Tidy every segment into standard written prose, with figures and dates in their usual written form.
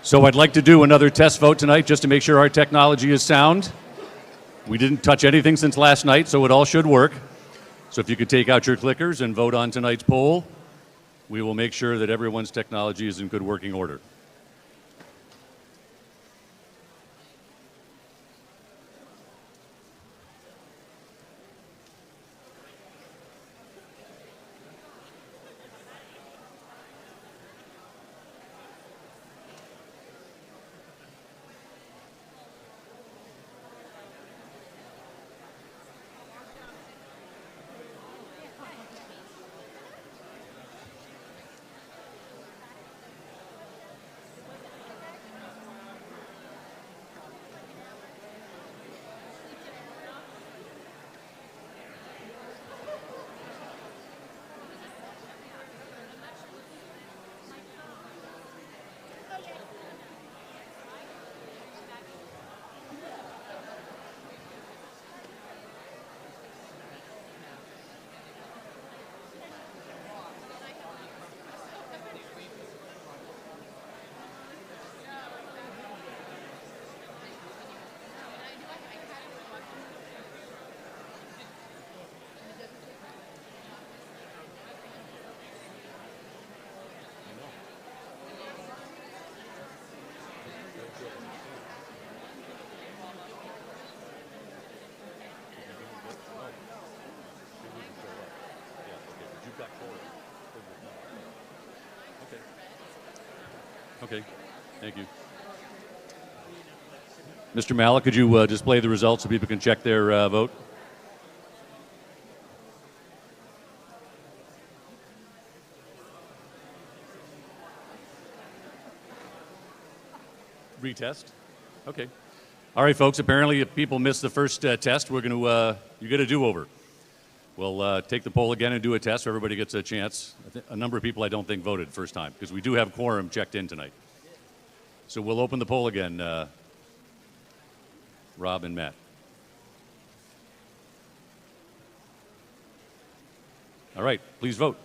So I'd like to do another test vote tonight just to make sure our technology is sound. We didn't touch anything since last night, so it all should work. So if you could take out your clickers and vote on tonight's poll, we will make sure that everyone's technology is in good working order. Okay, thank you. Mr. Malik, could you display the results so people can check their vote? Retest? Okay. All right, folks, apparently if people missed the first test, we're going to, you get a do-over. We'll take the poll again and do a test so everybody gets a chance. A number of people I don't think voted first time because we do have quorum checked in tonight. So we'll open the poll again, Rob and Matt. All right, please vote.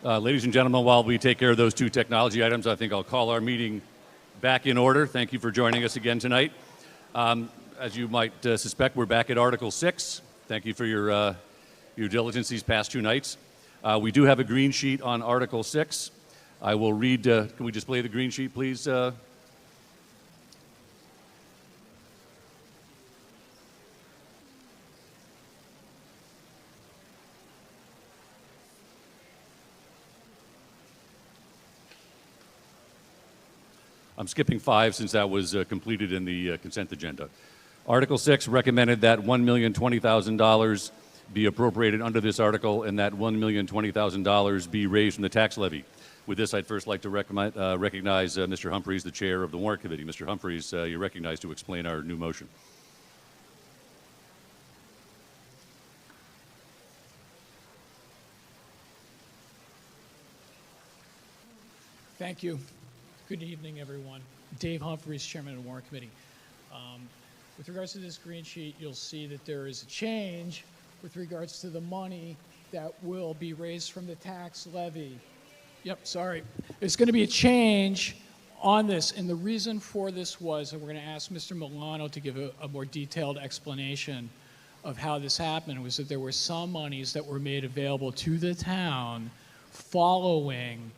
Ladies and gentlemen, while we take care of those two technology items, I think I'll call our meeting back in order. Thank you for joining us again tonight. As you might suspect, we're back at Article 6. Thank you for your diligence these past two nights. We do have a green sheet on Article 6. I will read, can we display the green sheet, please? I'm skipping 5 since that was completed in the consent agenda. Article 6 recommended that $1,020,000 be appropriated under this article and that $1,020,000 be raised from the tax levy. With this, I'd first like to recognize Mr. Humphreys, the chair of the Warrant Committee. Mr. Humphreys, you're recognized to explain our new motion. Thank you. Good evening, everyone. Dave Humphreys, Chairman of the Warrant Committee. With regards to this green sheet, you'll see that there is a change with regards to the money that will be raised from the tax levy. Yep, sorry. There's going to be a change on this, and the reason for this was, and we're going to ask Mr. Milano to give a more detailed explanation of how this happened, was that there were some monies that were made available to the town following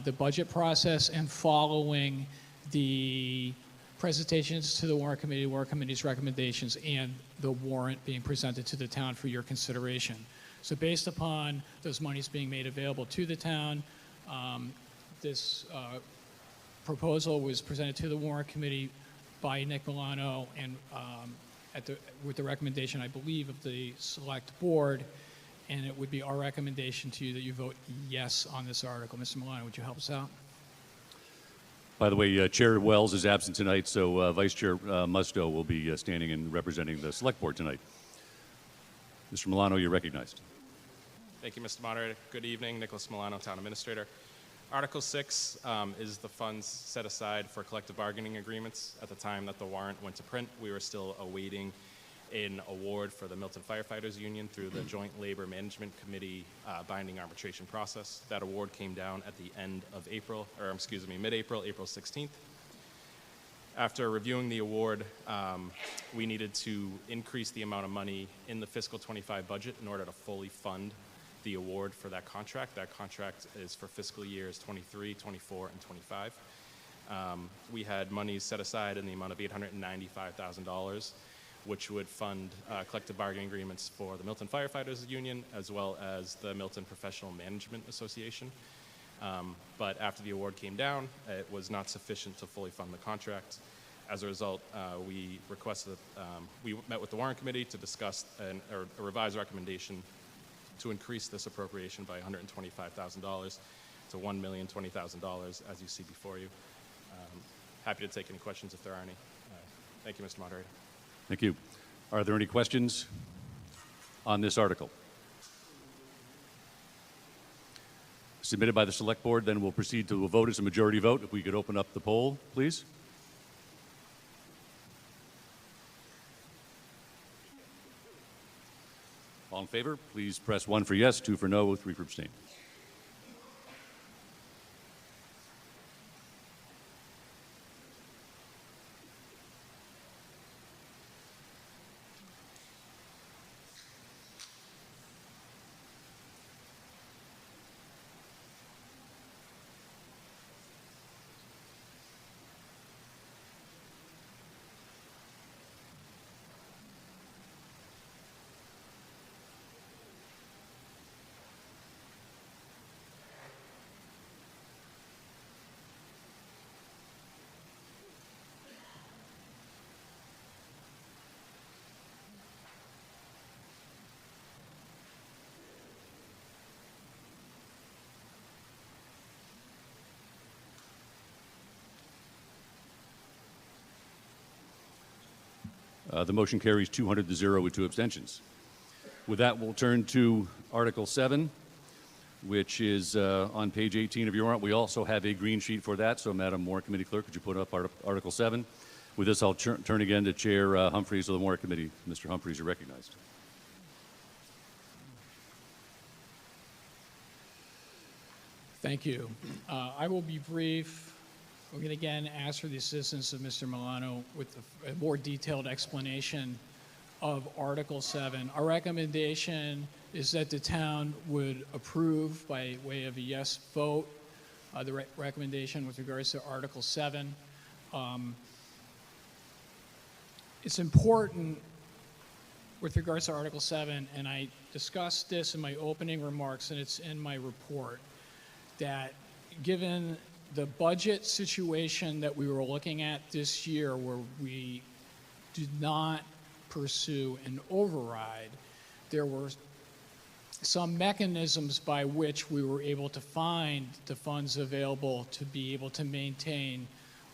the budget process and following the presentations to the Warrant Committee's recommendations, and the warrant being presented to the town for your consideration. So based upon those monies being made available to the town, this proposal was presented to the Warrant Committee by Nick Milano and with the recommendation, I believe, of the Select Board, and it would be our recommendation to you that you vote yes on this article. Mr. Milano, would you help us out? By the way, Chair Wells is absent tonight, so Vice Chair Musto will be standing and representing the Select Board tonight. Mr. Milano, you're recognized. Thank you, Mr. Moderator. Good evening. Nicholas Milano, Town Administrator. Article 6 is the funds set aside for collective bargaining agreements. At the time that the warrant went to print, we were still awaiting an award for the Milton Firefighters Union through the Joint Labor Management Committee binding arbitration process. That award came down at the end of April, or excuse me, mid-April, April 16th. After reviewing the award, we needed to increase the amount of money in the fiscal 25 budget in order to fully fund the award for that contract. That contract is for fiscal years 23, 24, and 25. We had money set aside in the amount of $895,000, which would fund collective bargaining agreements for the Milton Firefighters Union as well as the Milton Professional Management Association. But after the award came down, it was not sufficient to fully fund the contract. As a result, we requested, we met with the Warrant Committee to discuss a revised recommendation to increase this appropriation by $125,000 to $1,020,000, as you see before you. Happy to take any questions if there are any. Thank you, Mr. Moderator. Thank you. Are there any questions on this article? Submitted by the Select Board, then we'll proceed to a vote as a majority vote. If we could open up the poll, please. All in favor, please press 1 for yes, 2 for no, 3 for abstain. The motion carries 200 to 0 with 2 abstentions. With that, we'll turn to Article 7, which is on page 18 of your warrant. We also have a green sheet for that, so Madam Warrant Committee Clerk, could you put up Article 7? With this, I'll turn again to Chair Humphreys of the Warrant Committee. Mr. Humphreys, you're recognized. Thank you. I will be brief. We're going to again ask for the assistance of Mr. Milano with a more detailed explanation of Article 7. Our recommendation is that the town would approve by way of a yes vote the recommendation with regards to Article 7. It's important with regards to Article 7, and I discussed this in my opening remarks, and it's in my report, that given the budget situation that we were looking at this year, where we did not pursue an override, there were some mechanisms by which we were able to find the funds available to be able to maintain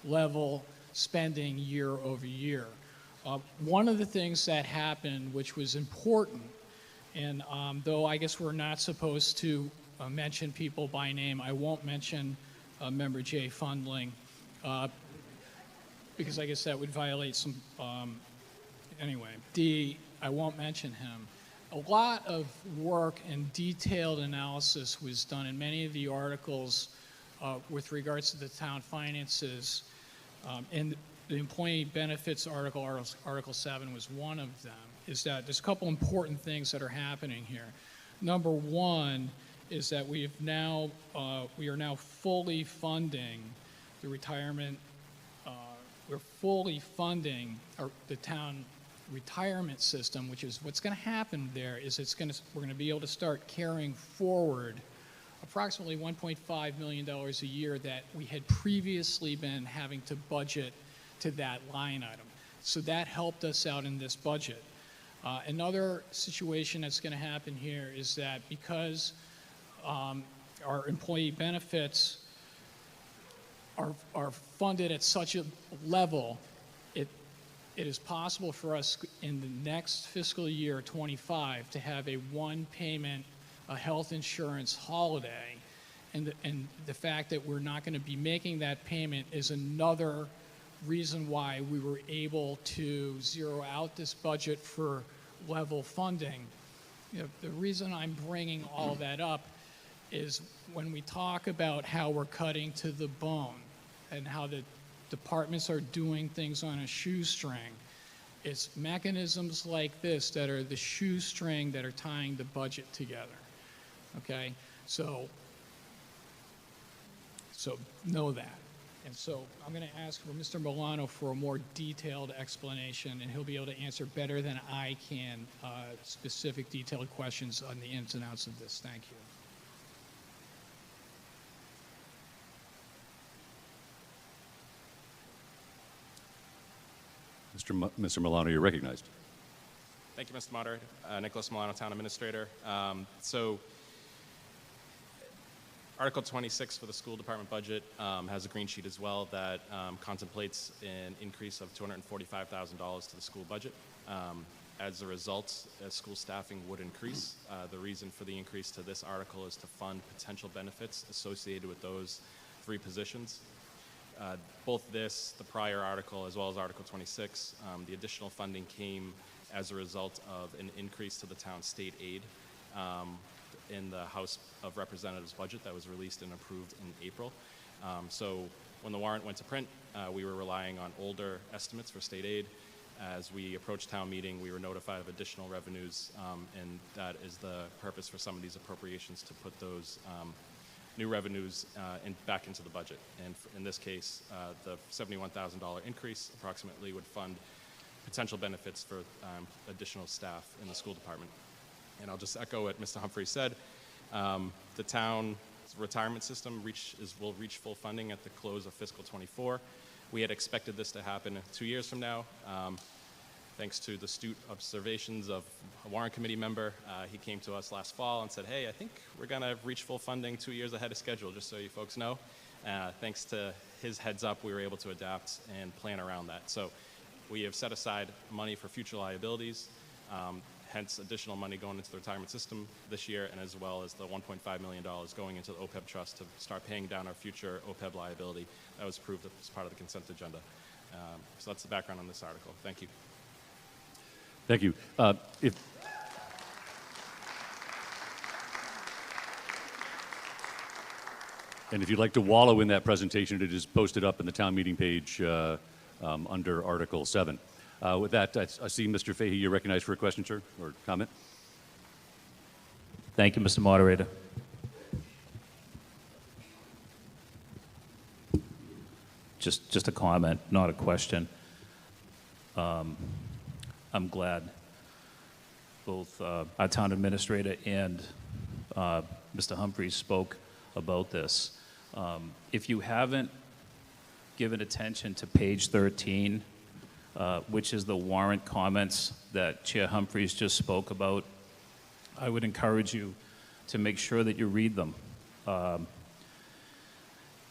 level spending year over year. One of the things that happened, which was important, and though I guess we're not supposed to mention people by name, I won't mention Member Jay Fundling, because I guess that would violate some, anyway, I won't mention him. A lot of work and detailed analysis was done in many of the articles with regards to the town finances, and the employee benefits article, Article 7 was one of them, is that there's a couple important things that are happening here. Number one is that we are now fully funding the retirement, we're fully funding the town retirement system, which is what's going to happen there is we're going to be able to start carrying forward approximately $1.5 million a year that we had previously been having to budget to that line item. So that helped us out in this budget. Another situation that's going to happen here is that because our employee benefits are funded at such a level, it is possible for us in the next fiscal year 25 to have a one payment health insurance holiday, and the fact that we're not going to be making that payment is another reason why we were able to zero out this budget for level funding. You know, the reason I'm bringing all that up is when we talk about how we're cutting to the bone and how the departments are doing things on a shoestring, it's mechanisms like this that are the shoestring that are tying the budget together. Okay, so know that. And so I'm going to ask for Mr. Milano for a more detailed explanation, and he'll be able to answer better than I can specific detailed questions on the ins and outs of this. Thank you. Mr. Milano, you're recognized. Thank you, Mr. Moderator. Nicholas Milano, Town Administrator. So Article 26 for the school department budget has a green sheet as well that contemplates an increase of $245,000 to the school budget. As a result, school staffing would increase. The reason for the increase to this article is to fund potential benefits associated with those three positions. Both this, the prior article, as well as Article 26, the additional funding came as a result of an increase to the town's state aid in the House of Representatives budget that was released and approved in April. So when the warrant went to print, we were relying on older estimates for state aid. As we approached town meeting, we were notified of additional revenues, and that is the purpose for some of these appropriations, to put those new revenues back into the budget. And in this case, the $71,000 increase approximately would fund potential benefits for additional staff in the school department. And I'll just echo what Mr. Humphrey said. The town's retirement system will reach full funding at the close of fiscal 24. We had expected this to happen 2 years from now. Thanks to the astute observations of a warrant committee member, he came to us last fall and said, hey, I think we're going to reach full funding 2 years ahead of schedule, just so you folks know. Thanks to his heads up, we were able to adapt and plan around that. So we have set aside money for future liabilities, hence additional money going into the retirement system this year, and as well as the $1.5 million going into the OPEB trust to start paying down our future OPEB liability that was approved as part of the consent agenda. So that's the background on this article. Thank you. Thank you. And if you'd like to wallow in that presentation, it is posted up in the town meeting page under Article 7. With that, I see Mr. Fahey, you're recognized for a question, sir, or comment? Thank you, Mr. Moderator. Just a comment, not a question. I'm glad both our town administrator and Mr. Humphreys spoke about this. If you haven't given attention to page 13, which is the warrant comments that Chair Humphreys just spoke about, I would encourage you to make sure that you read them.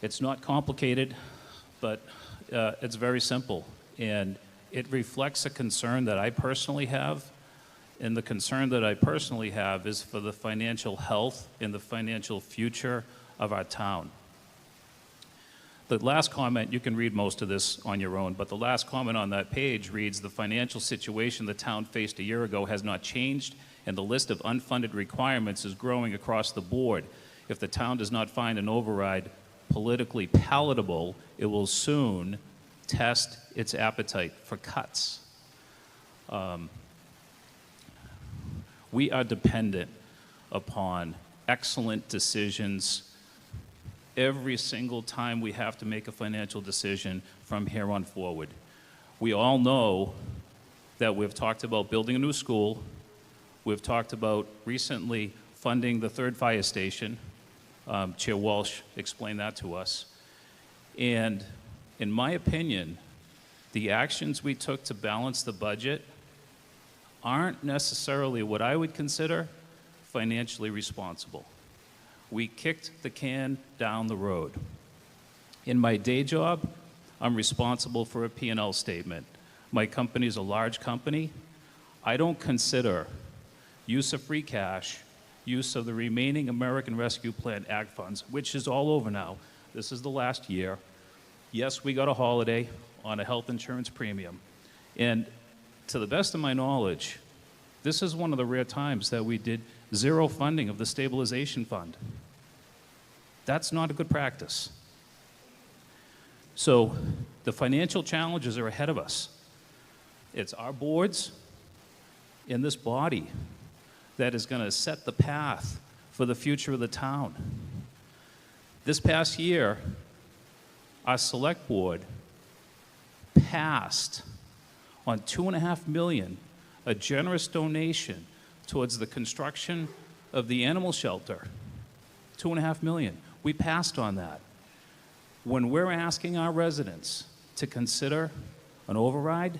It's not complicated, but it's very simple, and it reflects a concern that I personally have, and the concern that I personally have is for the financial health and the financial future of our town. The last comment, you can read most of this on your own, but the last comment on that page reads, "The financial situation the town faced a year ago has not changed, and the list of unfunded requirements is growing across the board. If the town does not find an override politically palatable, it will soon test its appetite for cuts." We are dependent upon excellent decisions every single time we have to make a financial decision from here on forward. We all know that we've talked about building a new school. We've talked about recently funding the third fire station. Chair Walsh explained that to us. And in my opinion, the actions we took to balance the budget aren't necessarily what I would consider financially responsible. We kicked the can down the road. In my day job, I'm responsible for a P&L statement. My company is a large company. I don't consider use of free cash, use of the remaining American Rescue Plan Act funds, which is all over now. This is the last year. Yes, we got a holiday on a health insurance premium. And to the best of my knowledge, this is one of the rare times that we did zero funding of the stabilization fund. That's not a good practice. So the financial challenges are ahead of us. It's our boards in this body that is going to set the path for the future of the town. This past year, our select board passed on $2.5 million, a generous donation towards the construction of the animal shelter. $2.5 million. We passed on that. When we're asking our residents to consider an override,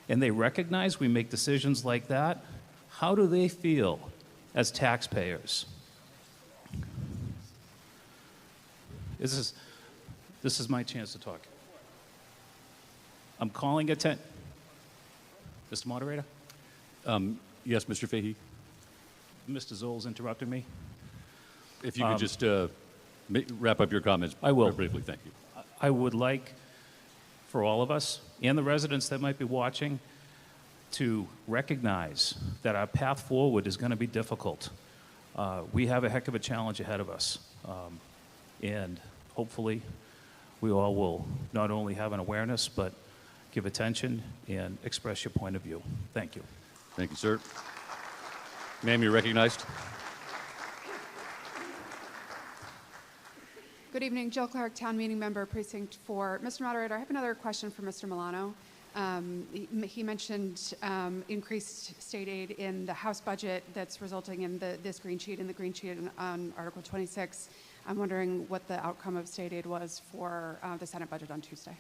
and they recognize we make decisions like that, how do they feel as taxpayers? This is my chance to talk. I'm calling attention. Mr. Moderator? Yes, Mr. Fahey? Mr. Zoll's interrupted me. If you could just wrap up your comments. I will. Briefly, thank you. I would like for all of us and the residents that might be watching to recognize that our path forward is going to be difficult. We have a heck of a challenge ahead of us. And hopefully we all will not only have an awareness, but give attention and express your point of view. Thank you. Thank you, sir. Ma'am, you're recognized. Good evening, Jill Clark, Town Meeting Member, Precinct 4. Mr. Moderator, I have another question for Mr. Milano. He mentioned increased state aid in the House budget that's resulting in this green sheet and the green sheet on Article 26. I'm wondering what the outcome of state aid was for the Senate budget on Tuesday.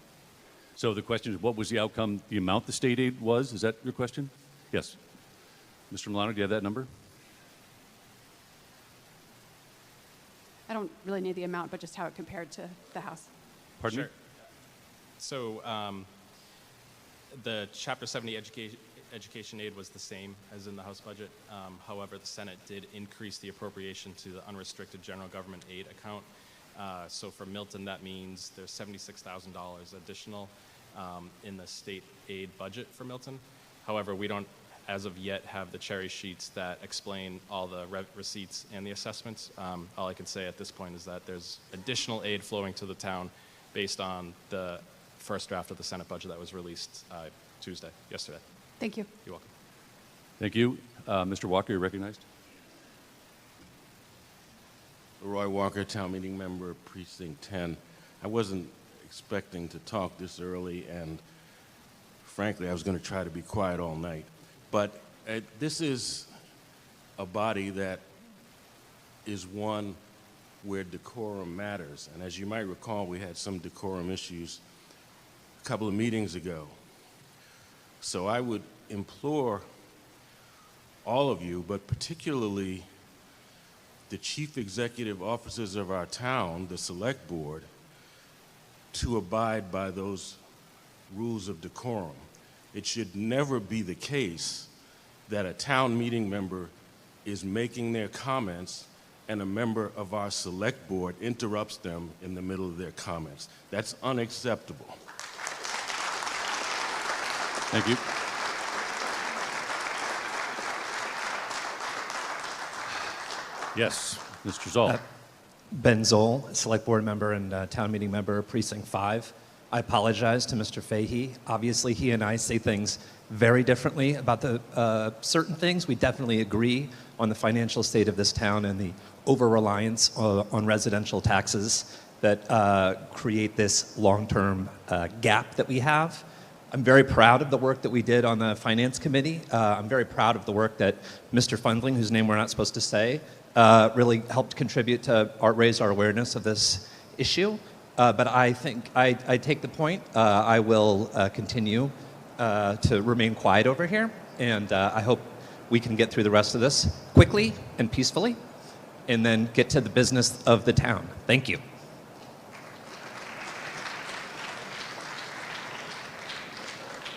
So the question is, what was the outcome, the amount the state aid was? Is that your question? Yes. Mr. Milano, do you have that number? I don't really need the amount, but just how it compared to the House. Pardon me? Sure. So the Chapter 70 education aid was the same as in the House budget. However, the Senate did increase the appropriation to the unrestricted general government aid account. So for Milton, that means there's $76,000 additional in the state aid budget for Milton. However, we don't as of yet have the cherry sheets that explain all the receipts and the assessments. All I can say at this point is that there's additional aid flowing to the town based on the first draft of the Senate budget that was released yesterday. Thank you. You're welcome. Thank you. Mr. Walker, you're recognized. Roy Walker, Town Meeting Member, Precinct 10. I wasn't expecting to talk this early, and frankly, I was going to try to be quiet all night. But this is a body that is one where decorum matters. And as you might recall, we had some decorum issues a couple of meetings ago. So I would implore all of you, but particularly the chief executive officers of our town, the select board, to abide by those rules of decorum. It should never be the case that a town meeting member is making their comments and a member of our select board interrupts them in the middle of their comments. That's unacceptable. Thank you. Yes, Mr. Zoll. Ben Zoll, Select Board Member and Town Meeting Member, Precinct 5. I apologize to Mr. Fahey. Obviously, he and I say things very differently about the certain things. We definitely agree on the financial state of this town and the over-reliance on residential taxes that create this long-term gap that we have. I'm very proud of the work that we did on the Finance Committee. I'm very proud of the work that Mr. Fundling, whose name we're not supposed to say, really helped contribute to raise our awareness of this issue. But I think I take the point. I will continue to remain quiet over here, and I hope we can get through the rest of this quickly and peacefully, and then get to the business of the town. Thank you.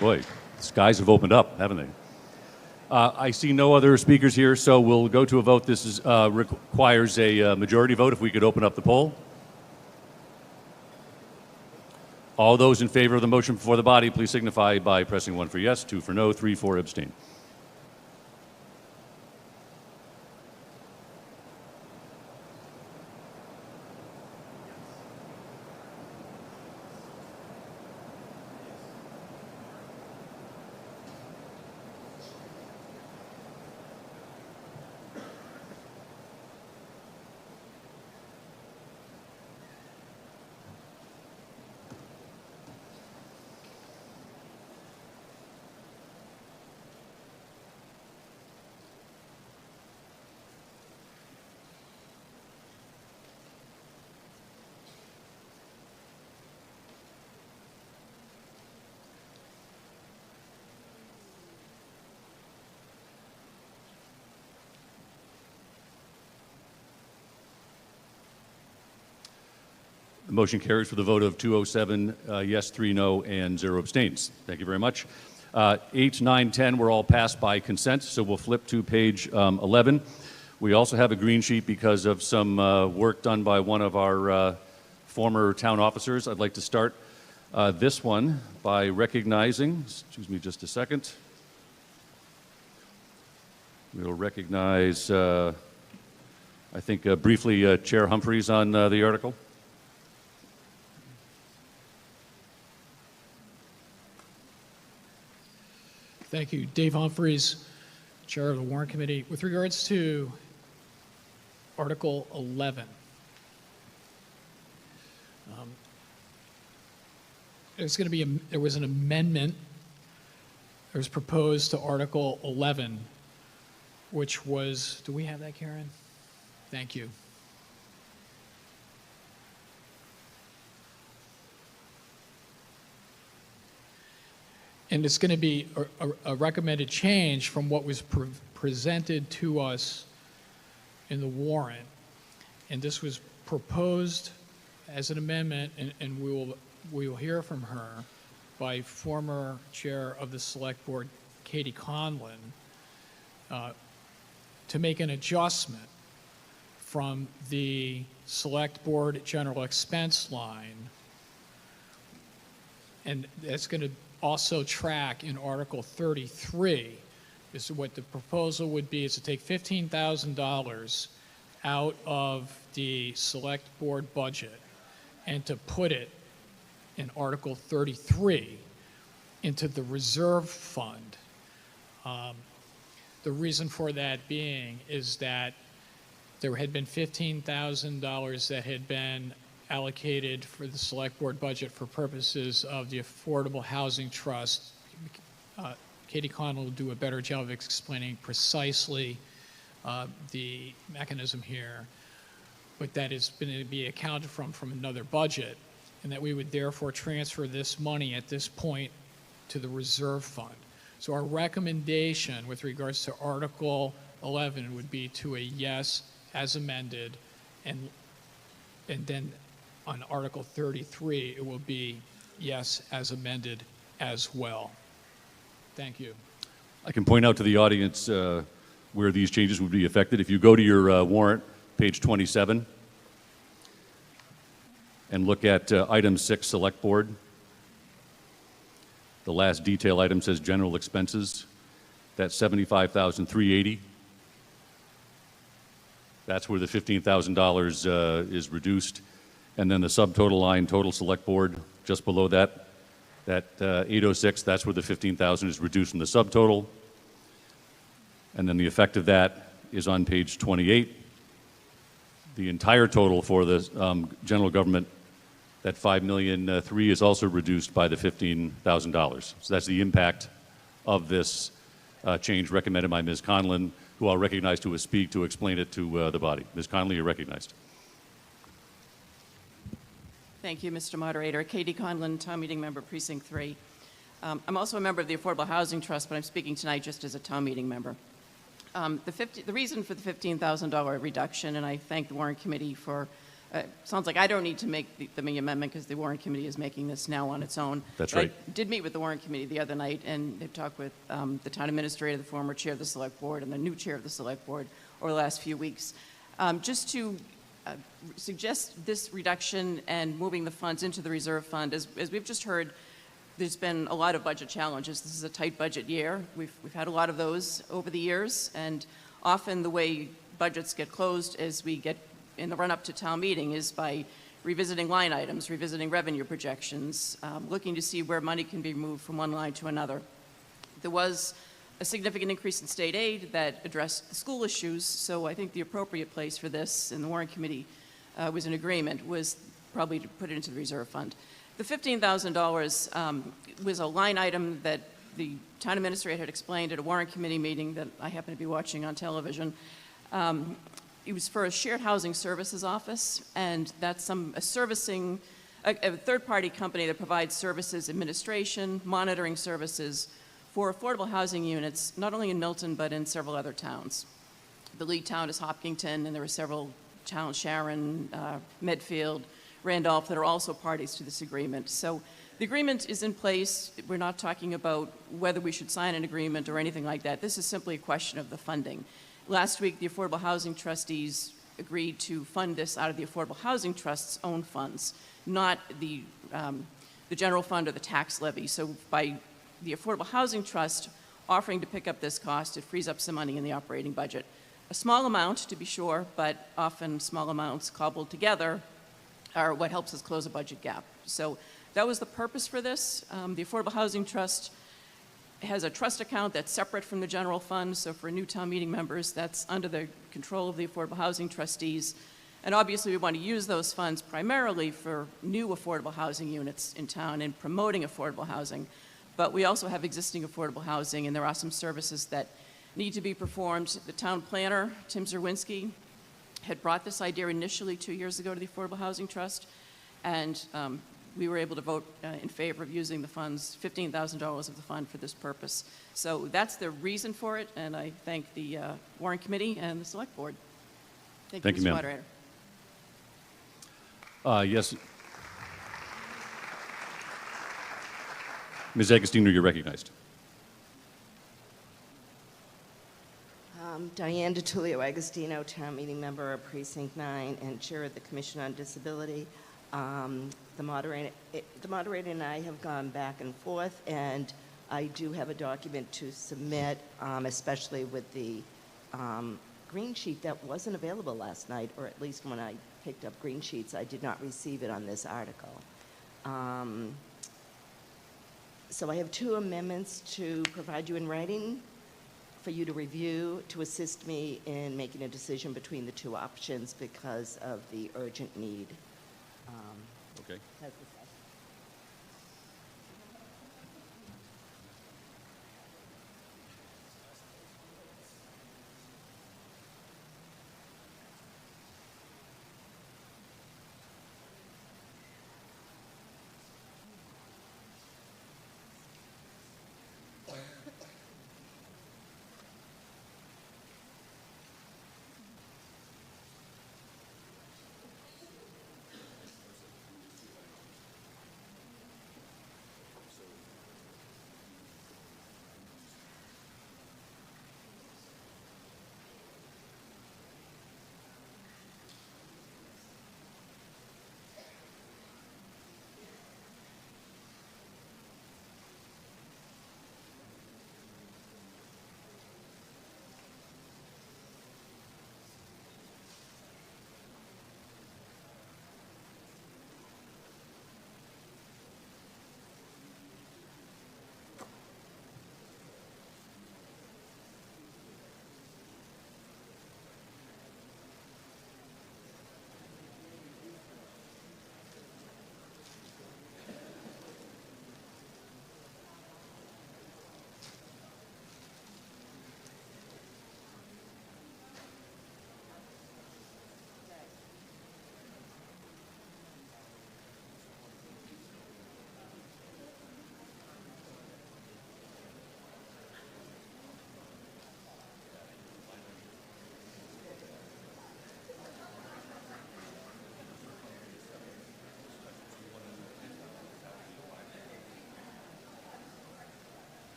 Boy, the skies have opened up, haven't they? I see no other speakers here, so we'll go to a vote. This requires a majority vote. If we could open up the poll. All those in favor of the motion before the body, please signify by pressing 1 for yes, 2 for no, 3 for abstain. The motion carries with a vote of 207 yes, 3 no, and 0 abstains. Thank you very much. 8, 9, 10 were all passed by consent, so we'll flip to page 11. We also have a green sheet because of some work done by one of our former town officers. I'd like to start this one by recognizing, excuse me just a second. We'll recognize, I think briefly, Chair Humphreys on the article. Thank you. Dave Humphreys, Chair of the Warrant Committee. With regards to Article 11, there was an amendment that was proposed to Article 11, which was, do we have that, Karen? Thank you. And it's going to be a recommended change from what was presented to us in the warrant. And this was proposed as an amendment, and we will hear from her, by former chair of the Select Board, Katie Conlon, to make an adjustment from the Select Board general expense line. And that's going to also track in Article 33 is what the proposal would be is to take $15,000 out of the select board budget and to put it in Article 33 into the reserve fund. The reason for that being is that there had been $15,000 that had been allocated for the select board budget for purposes of the Affordable Housing Trust. Katie Conlon will do a better job of explaining precisely the mechanism here, but that is going to be accounted from another budget, and that we would therefore transfer this money at this point to the reserve fund. So our recommendation with regards to Article 11 would be to a yes as amended, and then on Article 33, it will be yes as amended as well. Thank you. I can point out to the audience where these changes would be affected. If you go to your warrant, page 27, and look at item 6, Select Board, the last detail item says general expenses. That's $75,380. That's where the $15,000 is reduced. And then the subtotal line, total select board, just below that, 806, that's where the $15,000 is reduced from the subtotal. And then the effect of that is on page 28. The entire total for the general government, that $5,000,003 is also reduced by the $15,000. So that's the impact of this change recommended by Ms. Conlon, who I'll recognize to speak to explain it to the body. Ms. Conlon, you're recognized. Thank you, Mr. Moderator. Katie Conlon, town meeting member, Precinct 3. I'm also a member of the Affordable Housing Trust, but I'm speaking tonight just as a town meeting member. The reason for the $15,000 reduction, and I thank the Warrant Committee for, sounds like I don't need to make the amendment because the Warrant Committee is making this now on its own. That's But right. I did meet with the Warrant Committee the other night and they talked with the town administrator, the former chair of the Select Board, and the new chair of the Select Board over the last few weeks. Just to suggest this reduction and moving the funds into the reserve fund, as we've just heard, there's been a lot of budget challenges. This is a tight budget year. We've had a lot of those over the years, and often the way budgets get closed as we get in the run-up to town meeting is by revisiting line items, revisiting revenue projections, looking to see where money can be moved from one line to another. There was a significant increase in state aid that addressed the school issues, so I think the appropriate place for this, and the Warrant Committee was in agreement, was probably to put it into the reserve fund. The $15,000 was a line item that the town administrator had explained at a Warrant Committee meeting that I happened to be watching on television. It was for a shared housing services office, and that's a third-party company that provides services, administration, monitoring services for affordable housing units, not only in Milton, but in several other towns. The lead town is Hopkinton, and there are several towns, Sharon, Medfield, Randolph, that are also parties to this agreement. So the agreement is in place. We're not talking about whether we should sign an agreement or anything like that. This is simply a question of the funding. Last week, the Affordable Housing Trustees agreed to fund this out of the Affordable Housing Trust's own funds, not the general fund or the tax levy. So by the Affordable Housing Trust offering to pick up this cost, it frees up some money in the operating budget. A small amount, to be sure, but often small amounts cobbled together are what helps us close a budget gap. So that was the purpose for this. The Affordable Housing Trust has a trust account that's separate from the general fund, so for new town meeting members, that's under the control of the Affordable Housing Trustees. And obviously, we want to use those funds primarily for new affordable housing units in town and promoting affordable housing. But we also have existing affordable housing, and there are some services that need to be performed. The town planner, Tim Zerwinski, had brought this idea initially 2 years ago to the Affordable Housing Trust, and we were able to vote in favor of using the funds, $15,000 of the fund for this purpose. So that's the reason for it, and I thank the Warrant Committee and the Select Board. Thank you, Mr. ma'am. Moderator. Yes. Ms. Agostino, you're recognized. Diane DiTullio Agostino, town meeting member of Precinct 9 and chair of the Commission on Disability. The moderator and I have gone back and forth, and I do have a document to submit, especially with the green sheet that wasn't available last night, or at least when I picked up green sheets, I did not receive it on this article. So I have 2 amendments to provide you in writing for you to review to assist me in making a decision between the 2 options because of the urgent need. Okay. Has the session.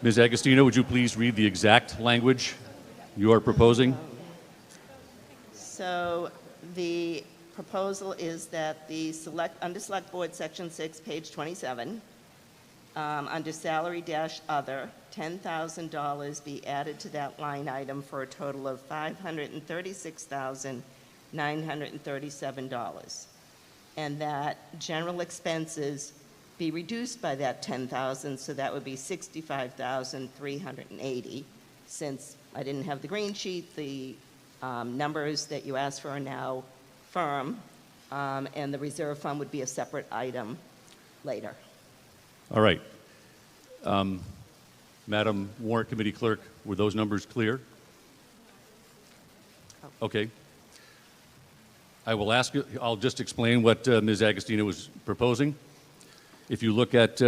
Ms. Agostino, would you please read the exact language you are proposing? So the proposal is that under Select Board, Section 6, page 27, under salary dash other, $10,000 be added to that line item for a total of $536,937. And that general expenses be reduced by that $10,000, so that would be $65,380. Since I didn't have the green sheet, the numbers that you asked for are now firm, and the reserve fund would be a separate item later. All right. Madam Warrant Committee Clerk, were those numbers clear? Okay. I will ask you, I'll just explain what Ms. Agostino was proposing. If you look at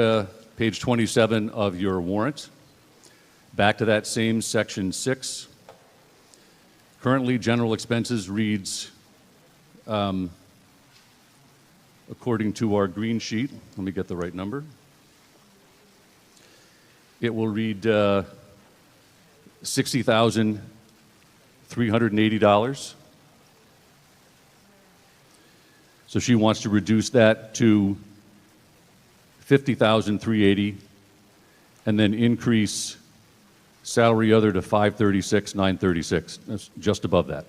page 27 of your warrant, back to that same section 6, currently general expenses reads, according to our green sheet, let me get the right number. It will read $60,380. So she wants to reduce that to $50,380 and then increase salary other to $536,936. That's just above that.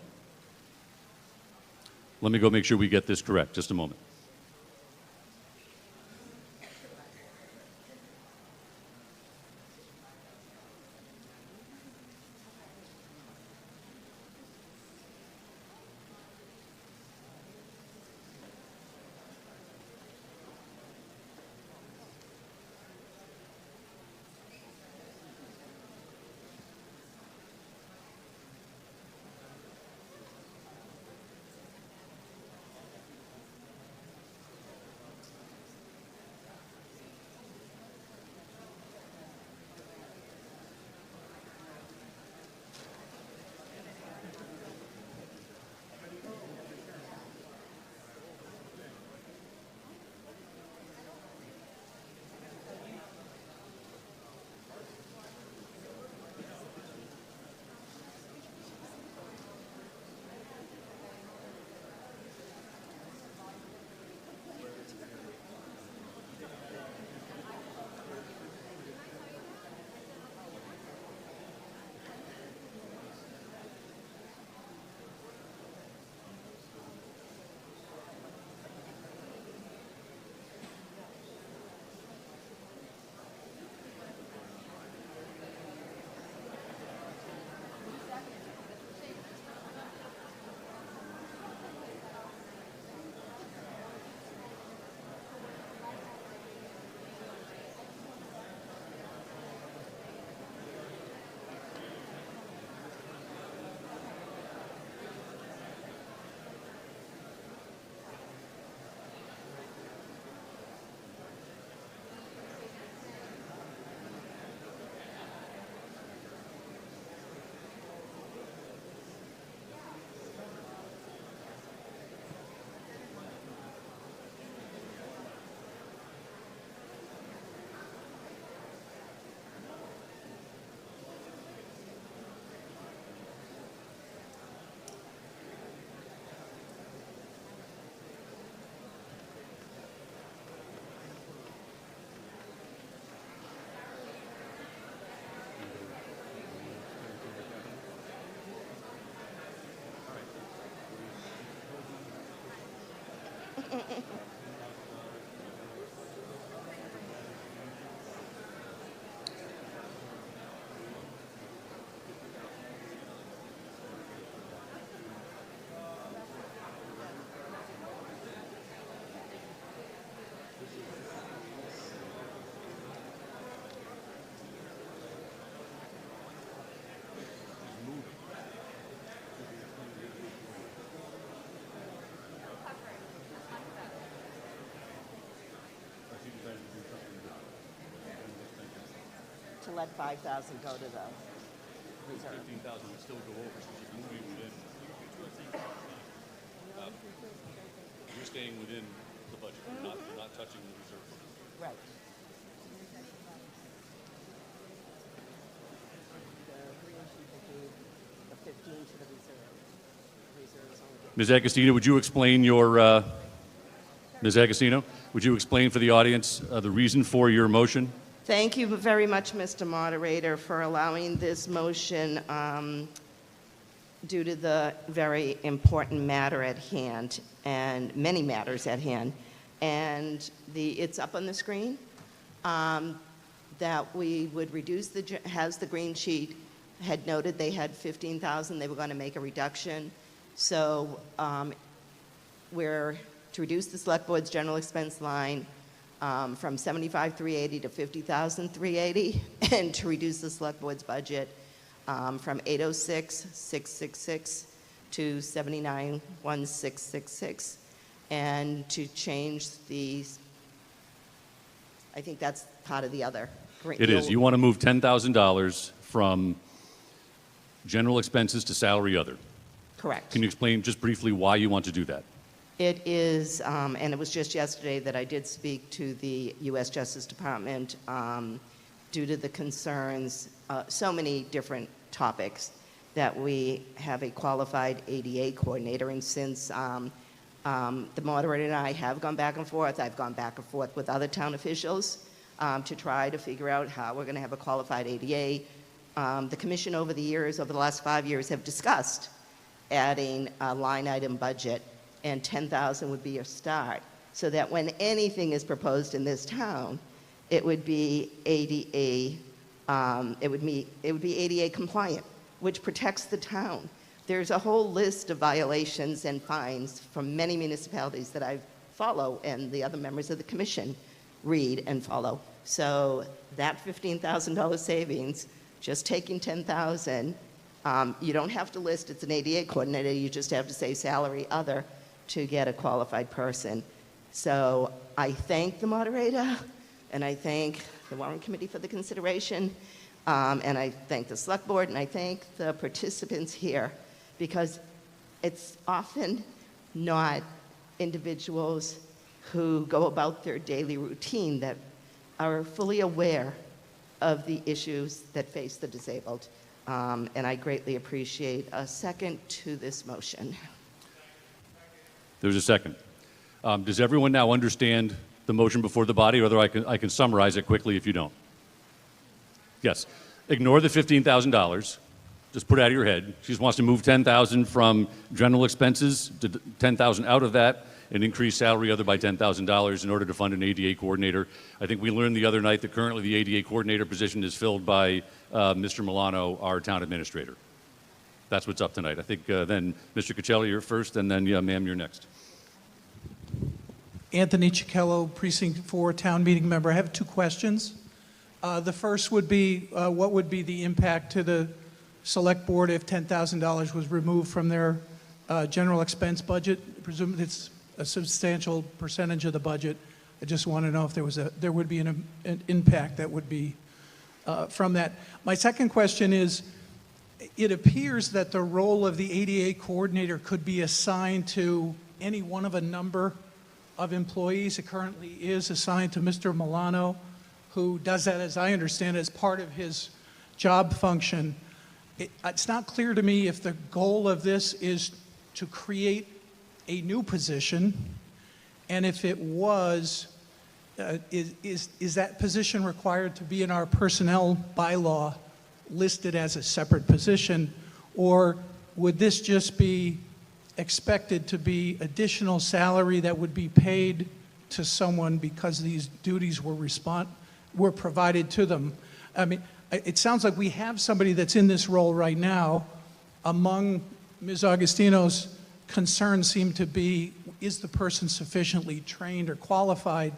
Let me go make sure we get this correct. Just a moment. To let 5,000 go to the reserve. 15,000 would still go over, so she's moving within. You're staying within the budget. You're not touching the reserve. Right. Ms. Agostino, would you explain Ms. Agostino, would you explain for the audience the reason for your motion? Thank you very much, Mr. Moderator, for allowing this motion due to the very important matter at hand, and many matters at hand. And it's up on the screen, that we would reduce has the green sheet, had noted they had 15,000, they were going to make a reduction. So we're to reduce the select board's general expense line from 75,380 to 50,380, and to reduce the select board's budget from 806,666 to 79,1666, and to change I think that's part of the other. It is. You want to move $10,000 from general expenses to salary other. Correct. Can you explain just briefly why you want to do that? It is, and it was just yesterday that I did speak to the U.S. Justice Department due to the concerns, so many different topics, that we have a qualified ADA coordinator. And since the moderator and I have gone back and forth, I've gone back and forth with other town officials to try to figure out how we're going to have a qualified ADA. The commission over the last 5 years, have discussed adding a line item budget, and 10,000 would be a start, so that when anything is proposed in this town, it would be ADA, it would be ADA compliant, which protects the town. There's a whole list of violations and fines from many municipalities that I follow, and the other members of the commission read and follow. So that $15,000 savings, just taking 10,000, you don't have to list it's an ADA coordinator, you just have to say salary other to get a qualified person. So I thank the moderator, and I thank the Warrant Committee for the consideration, and I thank the Select Board, and I thank the participants here, because it's often not individuals who go about their daily routine that are fully aware of the issues that face the disabled. And I greatly appreciate a second to this motion. There's a second. Does everyone now understand the motion before the body, or whether I can summarize it quickly if you don't? Yes. Ignore the $15,000. Just put it out of your head. She just wants to move $10,000 from general expenses to $10,000 out of that, and increase salary other by $10,000 in order to fund an ADA coordinator. I think we learned the other night that currently the ADA coordinator position is filled by Mr. Milano, our town administrator. That's what's up tonight. I think then Mr. Cacelli, you're first, and then, ma'am, you're next. Anthony Ciccello, Precinct 4, Town Meeting Member. I have two questions. The first would be, what would be the impact to the Select Board if $10,000 was removed from their general expense budget? Presumably it's a substantial percentage of the budget. I just want to know if there would be an impact that would be from that. My second question is, it appears that the role of the ADA coordinator could be assigned to any one of a number of employees. It currently is assigned to Mr. Milano, who does that, as I understand, as part of his job function. It's not clear to me if the goal of this is to create a new position, and if it was, is that position required to be in our personnel bylaw listed as a separate position, or would this just be expected to be additional salary that would be paid to someone because these duties were provided to them? I mean, it sounds like we have somebody that's in this role right now. Among Ms. Agostino's concerns seem to be, is the person sufficiently trained or qualified?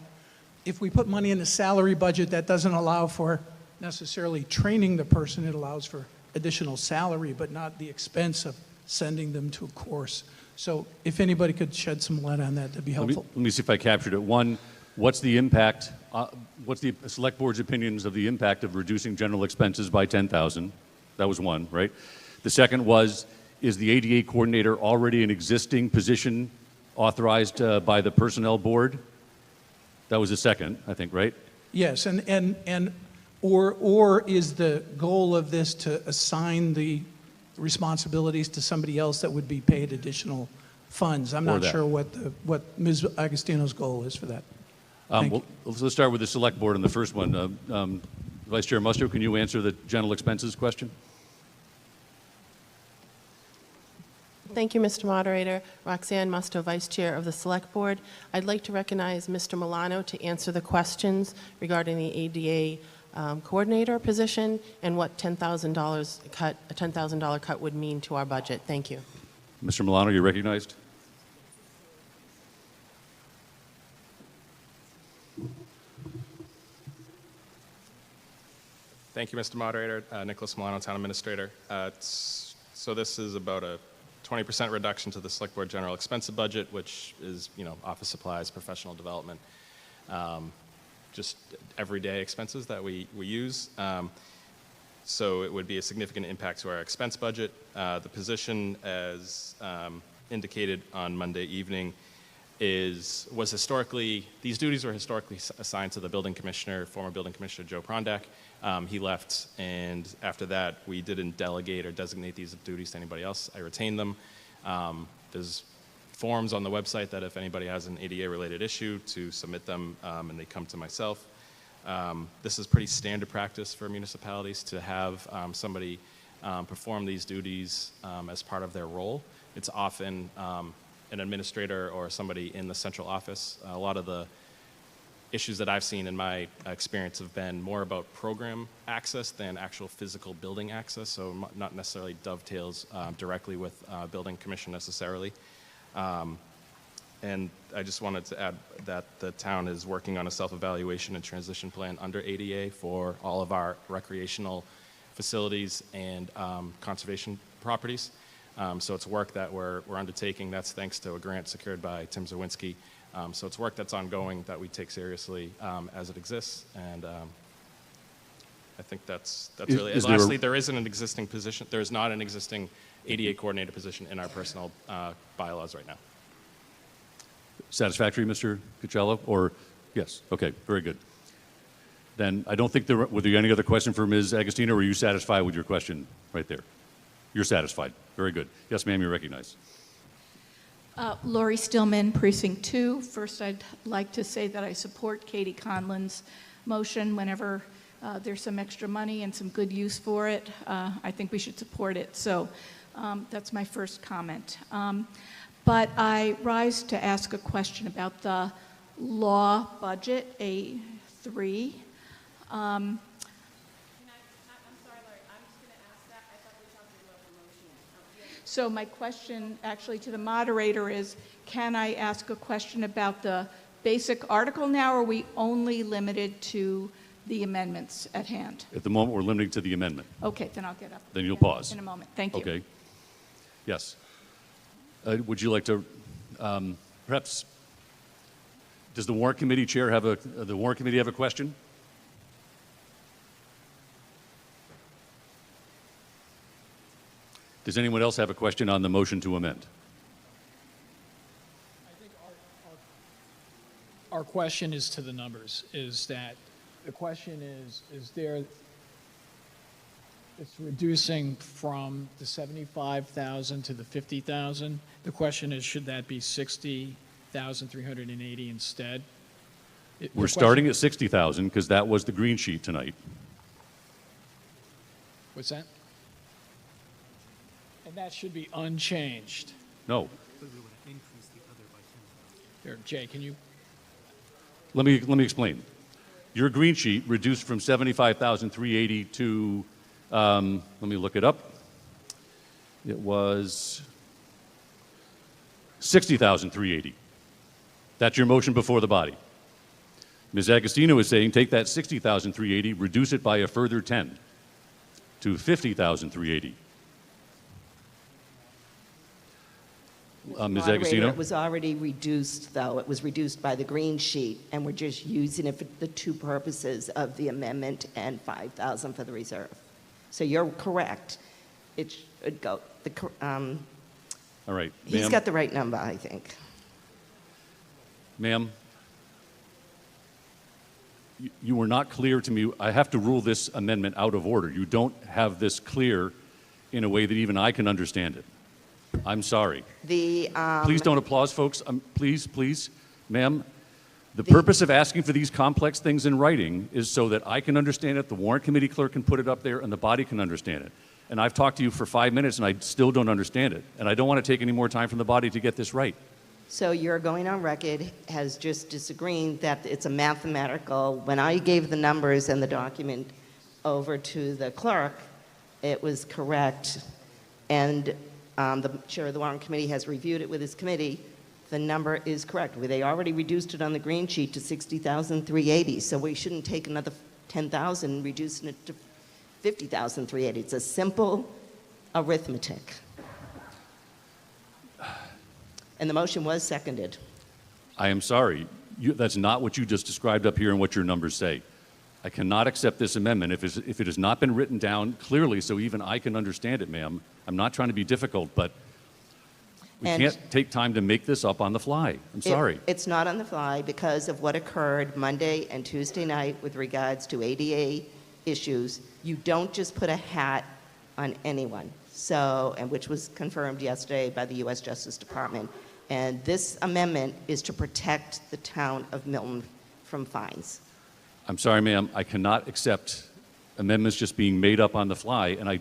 If we put money in the salary budget, that doesn't allow for necessarily training the person. It allows for additional salary, but not the expense of sending them to a course. So if anybody could shed some light on that, that'd be helpful. Let me see if I captured it. One, what's the impact, what's the Select Board's opinions of the impact of reducing general expenses by $10,000? That was one, right? The second was, is the ADA coordinator already an existing position authorized by the Personnel Board? That was the second, I think, right? Yes, or is the goal of this to assign the responsibilities to somebody else that would be paid additional funds. I'm Or not that. sure what Ms. Agostino's goal is for that. Thank Well, let's start with the select board on the first one. Vice Chair Musto, can you answer the general expenses question? Thank you, Mr. Moderator. Roxanne Musto, Vice Chair of the Select Board. I'd like to recognize Mr. Milano to answer the questions regarding the ADA coordinator position and what $10,000 cut, a $10,000 cut would mean to our budget. Thank you. Mr. Milano, you're recognized. Thank you, Mr. Moderator. Nicholas Milano, Town Administrator. So this is about a 20% reduction to the Select Board General Expense Budget, which is, office supplies, professional development, just everyday expenses that we use. So it would be a significant impact to our expense budget. The position, as indicated on Monday evening, these duties were historically assigned to the building commissioner, former building commissioner Joe Prondak. He left, and after that, we didn't delegate or designate these duties to anybody else. I retained them. There's forms on the website that if anybody has an ADA-related issue, to submit them, and they come to myself. This is pretty standard practice for municipalities to have somebody perform these duties as part of their role. It's often an administrator or somebody in the central office. A lot of the issues that I've seen in my experience have been more about program access than actual physical building access, so not necessarily dovetails directly with building commission necessarily. And I just wanted to add that the town is working on a self-evaluation and transition plan under ADA for all of our recreational facilities and conservation properties. So it's work that we're undertaking. That's thanks to a grant secured by Tim Zawinski. So it's work that's ongoing that we take seriously as it exists, and I think that's really it. Lastly, there isn't an existing position. There is not an existing ADA coordinator position in our personnel bylaws right now. Satisfactory, Mr. Cocello? Or, yes, okay, very good. Then I don't think were there any other question for Ms. Agostino, or were you satisfied with your question right there? You're satisfied, very good. Yes, ma'am, you're recognized. Lori Stillman, Precinct 2. First, I'd like to say that I support Katie Conlon's motion. Whenever there's some extra money and some good use for it, I think we should support it. So that's my first comment. But I rise to ask a question about the law budget, A3. I'm sorry, Larry. I'm just going to ask that. I thought we were talking about the motion. So my question actually to the moderator is, can I ask a question about the basic article now, or are we only limited to the amendments at hand? At the moment, we're limiting to the amendment. Okay, then I'll get up. Then you'll pause. In a moment. Thank you. Okay. Yes. Would you like to, perhaps, does the warrant committee chair have the warrant committee have a question? Does anyone else have a question on the motion to amend? I think our question is to the numbers, is that the question is there, it's reducing from the 75,000 to the 50,000. The question is, should that be 60,380 instead? We're starting at 60,000 because that was the green sheet tonight. What's that? And that should be unchanged. No. There, Jay, can you? Let me explain. Your green sheet reduced from 75,380 to, let me look it up. It was 60,380. That's your motion before the body. Ms. Agostino is saying take that 60,380, reduce it by a further 10 to 50,380. Ms. Agostino? It was already reduced, though. It was reduced by the green sheet, and we're just using it for the two purposes of the amendment and 5,000 for the reserve. So you're correct. It should go. All right. He's got the right number, I think. Ma'am, you were not clear to me. I have to rule this amendment out of order. You don't have this clear in a way that even I can understand it. I'm sorry. The, Please don't applause, folks. Please, ma'am. The purpose of asking for these complex things in writing is so that I can understand it, the warrant committee clerk can put it up there, and the body can understand it. And I've talked to you for 5 minutes, and I still don't understand it. And I don't want to take any more time from the body to get this right. So you're going on record as just disagreeing that it's a mathematical. When I gave the numbers and the document over to the clerk, it was correct. And the chair of the warrant committee has reviewed it with his committee. The number is correct. They already reduced it on the green sheet to $60,380. So we shouldn't take another $10,000, reducing it to $50,380. It's a simple arithmetic. And the motion was seconded. I am sorry. That's not what you just described up here and what your numbers say. I cannot accept this amendment if it has not been written down clearly so even I can understand it, ma'am. I'm not trying to be difficult, but we can't take time to make this up on the fly. I'm sorry. It's not on the fly because of what occurred Monday and Tuesday night with regards to ADA issues. You don't just put a hat on anyone. So, and which was confirmed yesterday by the U.S. Justice Department. And this amendment is to protect the town of Milton from fines. I'm sorry, ma'am. I cannot accept amendments just being made up on the fly, and I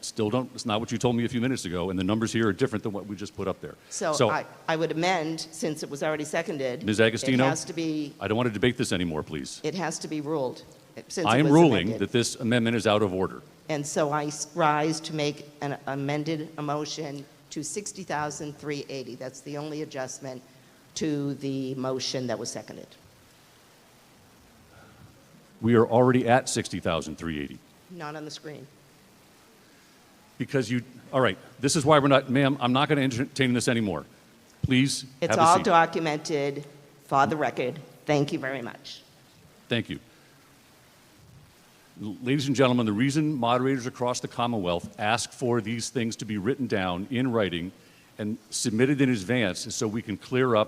still don't, it's not what you told me a few minutes ago, and the numbers here are different than what we just put up there. So I would amend, since it was already seconded. Ms. Agostino, it has to be, I don't want to debate this anymore, please. it has to be ruled. Since I it am was ruling amended. that this amendment is out of order. And so I rise to make an amended motion to $60,380. That's the only adjustment to the motion that was seconded. We are already at $60,380. Not on the screen. Because all right, this is why we're not, ma'am, I'm not going to entertain this anymore. Please It's have a all seat. documented for the record. Thank you very much. Thank you. Ladies and gentlemen, the reason moderators across the Commonwealth ask for these things to be written down in writing and submitted in advance is so we can clearly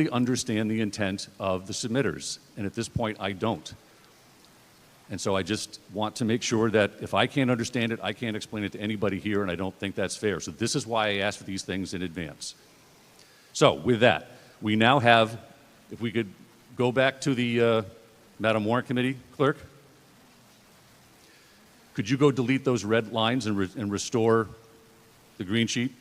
understand the intent of the submitters. And at this point, I don't. And so I just want to make sure that if I can't understand it, I can't explain it to anybody here, and I don't think that's fair. So this is why I asked for these things in advance. So with that, we now have, if we could go back to the Madam Warrant Committee Clerk, could you go delete those red lines and restore the green sheet?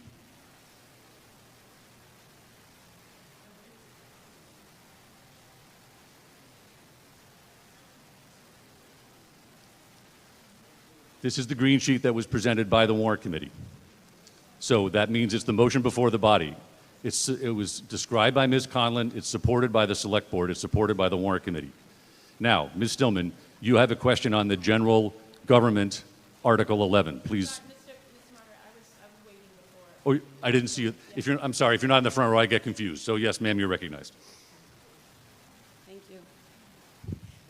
This is the green sheet that was presented by the Warrant Committee. So that means it's the motion before the body. It was described by Ms. Conlon. It's supported by the Select Board. It's supported by the Warrant Committee. Now, Ms. Stillman, you have a question on the general government Article 11. Please. Oh, I didn't see you. I'm sorry, if you're not in the front row, I get confused. So yes, ma'am, you're recognized. Thank you.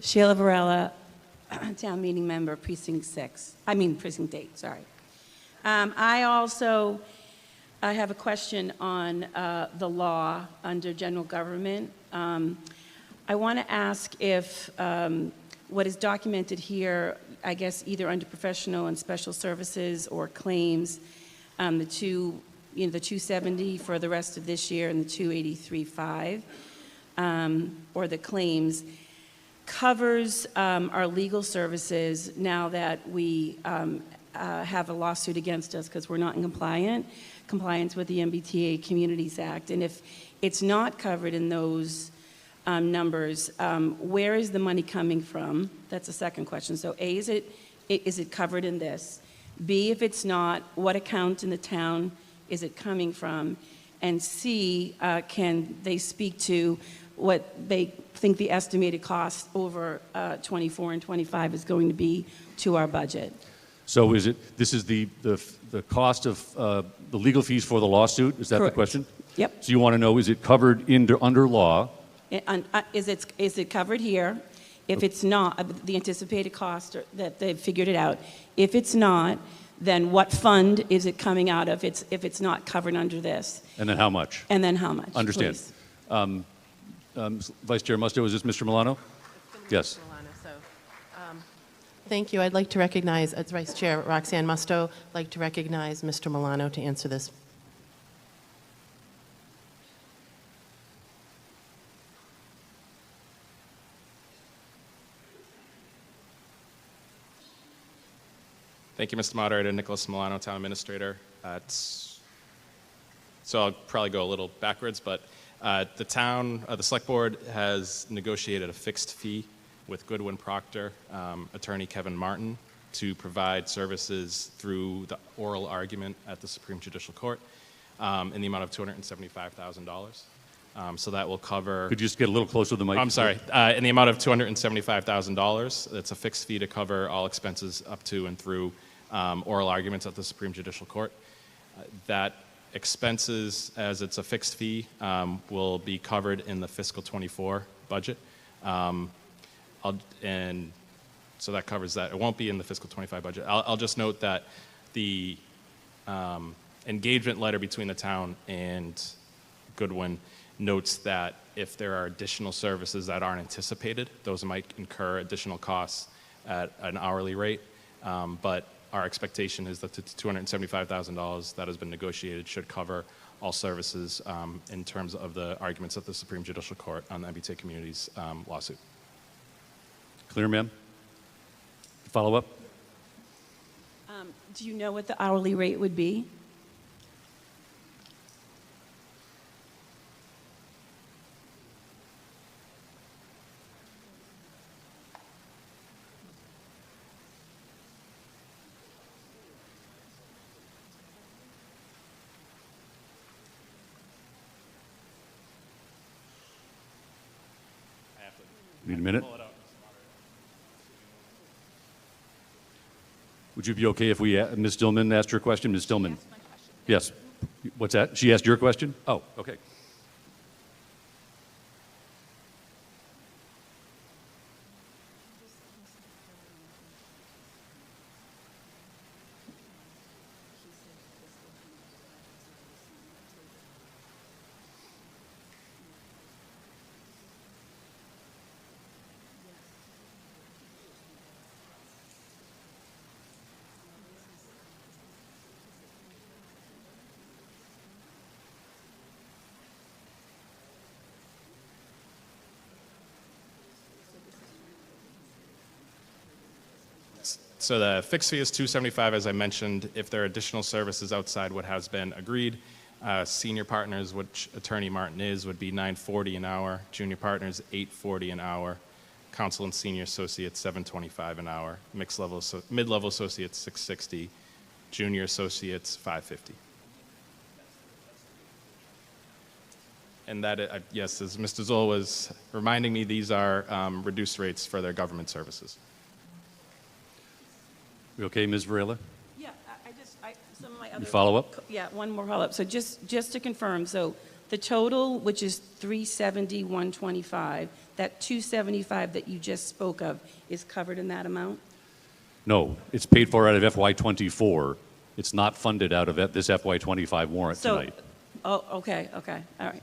Sheila Varela, town meeting member, precinct 8, sorry. I have a question on the law under general government. I want to ask if what is documented here, I guess either under professional and special services or claims, the 270 for the rest of this year and the 283.5, or the claims, covers our legal services now that we have a lawsuit against us because we're not in compliance with the MBTA Communities Act. And if it's not covered in those numbers, where is the money coming from? That's the second question. So A, is it covered in this? B, if it's not, what account in the town is it coming from? And C, can they speak to what they think the estimated cost over 24 and 25 is going to be to our budget? So this is the cost of the legal fees for the lawsuit? Is that Correct. the question? Yep. So you want to know, is it covered under law? Is it covered here? If it's not, the anticipated cost, that they've figured it out. If it's not, then what fund is it coming out of if it's not covered under this? And then how much? And then how much? Understand. Please. Vice Chair Musto, is this Mr. Milano? Yes. Thank you. I'd like to recognize, as Vice Chair Roxanne Musto, like to recognize Mr. Milano to answer this. Thank you, Mr. Moderator. Nicholas Milano, Town Administrator. So I'll probably go a little backwards, but the Select Board has negotiated a fixed fee with Goodwin Proctor, Attorney Kevin Martin, to provide services through the oral argument at the Supreme Judicial Court in the amount of $275,000. So that will cover... Could you just get a little closer to the mic? I'm sorry. In the amount of $275,000. It's a fixed fee to cover all expenses up to and through oral arguments at the Supreme Judicial Court. That expenses, as it's a fixed fee, will be covered in the fiscal 24 budget. And so that covers that. It won't be in the fiscal 25 budget. I'll just note that the engagement letter between the town and Goodwin notes that if there are additional services that aren't anticipated, those might incur additional costs at an hourly rate. But our expectation is that the $275,000 that has been negotiated should cover all services in terms of the arguments at the Supreme Judicial Court on the MBTA Communities lawsuit. Clear, ma'am? Follow up? Do you know what the hourly rate would be? Need a minute? Would you be okay if we, Ms. Stillman asked her question? Ms. Stillman? Yes. What's that? She asked your question? Oh, okay. So the fixed fee is $275, as I mentioned. If there are additional services outside what has been agreed, senior partners, which Attorney Martin is, would be $940 an hour. Junior partners, $840 an hour. Counsel and senior associates, $725 an hour. Mid-level associates, $660. Junior associates, $550. And that, yes, as Mr. Zoll was reminding me, these are reduced rates for their government services. We okay, Ms. Varela? Yeah, some of my other... Follow up? Yeah, one more follow-up. So just to confirm, so the total, which is $370,125, that $275 that you just spoke of is covered in that amount? No, it's paid for out of FY24. It's not funded out of this FY25 warrant tonight. Oh, okay, all right.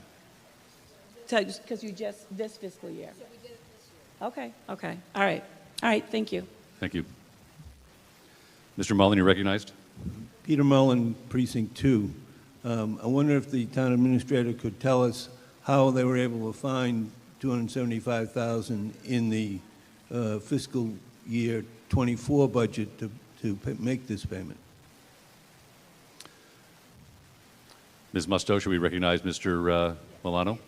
So, because you just, this fiscal year? Okay, all right, thank you. Thank you. Mr. Mullen, you're recognized. Peter Mullen, Precinct 2. I wonder if the town administrator could tell us how they were able to find $275,000 in the fiscal year 24 budget to make this payment. Ms. Musto, should we recognize Mr. Milano?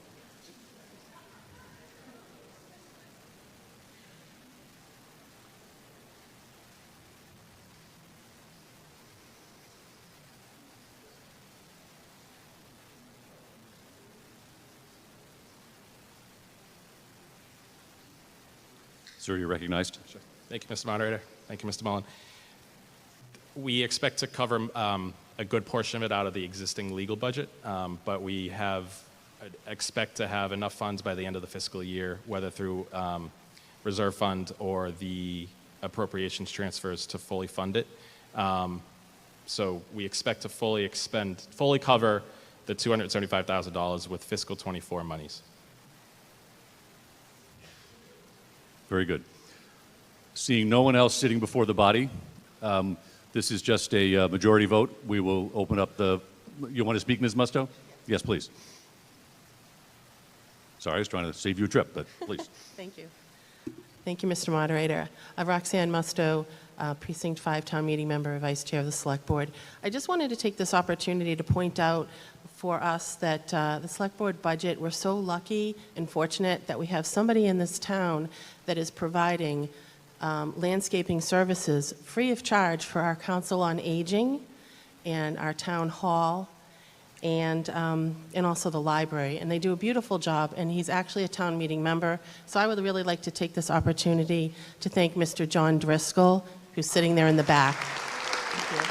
Sir, you're recognized. Sure. Thank you, Mr. Moderator. Thank you, Mr. Mullen. We expect to cover a good portion of it out of the existing legal budget, but we expect to have enough funds by the end of the fiscal year, whether through reserve fund or the appropriations transfers, to fully fund it. So we expect to fully cover the $275,000 with fiscal 24 monies. Very good. Seeing no one else sitting before the body, this is just a majority vote. We will open up the... You want to speak, Ms. Musto? Yes, please. Sorry, I was trying to save you a trip, but please. Thank you. Thank you, Mr. Moderator. Roxanne Musto, Precinct 5 Town Meeting Member, Vice Chair of the Select Board. I just wanted to take this opportunity to point out for us that the Select Board budget, we're so lucky and fortunate that we have somebody in this town that is providing landscaping services free of charge for our Council on Aging and our Town Hall and also the library. And they do a beautiful job, and he's actually a town meeting member. So I would really like to take this opportunity to thank Mr. John Driscoll, who's sitting there in the back. Thank you.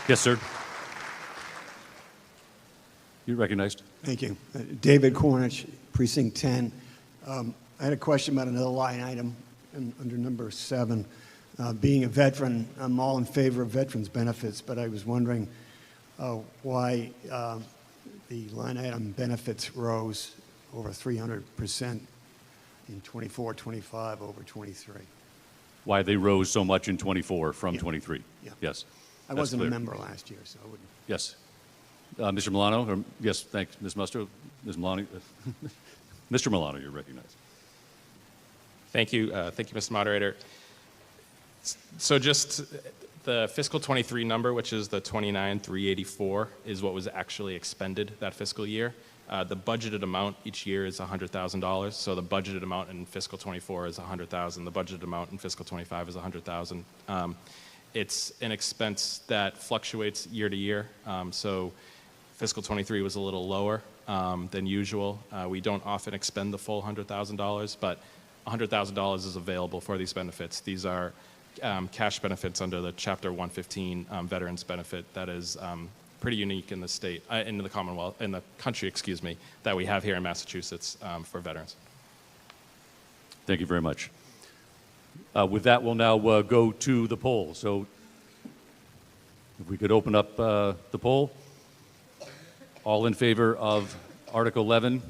Yes, sir. You're recognized. Thank you. David Cornish, Precinct 10. I had a question about another line item under number 7. Being a veteran, I'm all in favor of veterans benefits, but I was wondering why the line item benefits rose over 300% in 24-25 over 23. Why they rose so much in 24 from 23. Yeah. Yes. I That's wasn't clear. a member last year, so I wouldn't. Yes. Mr. Milano? Yes, thanks, Ms. Musto. Ms. Milano? Mr. Milano, you're recognized. Thank you, Mr. Moderator. So just the fiscal 23 number, which is the 29,384, is what was actually expended that fiscal year. The budgeted amount each year is $100,000. So the budgeted amount in fiscal 24 is $100,000. The budgeted amount in fiscal 25 is $100,000. It's an expense that fluctuates year to year. So fiscal 23 was a little lower than usual. We don't often expend the full $100,000, but $100,000 is available for these benefits. These are cash benefits under the Chapter 115 veterans benefit that is pretty unique in the state, in the Commonwealth, in the country, excuse me, that we have here in Massachusetts for veterans. Thank you very much. With that, we'll now go to the poll. So if we could open up the poll. All in favor of Article 11,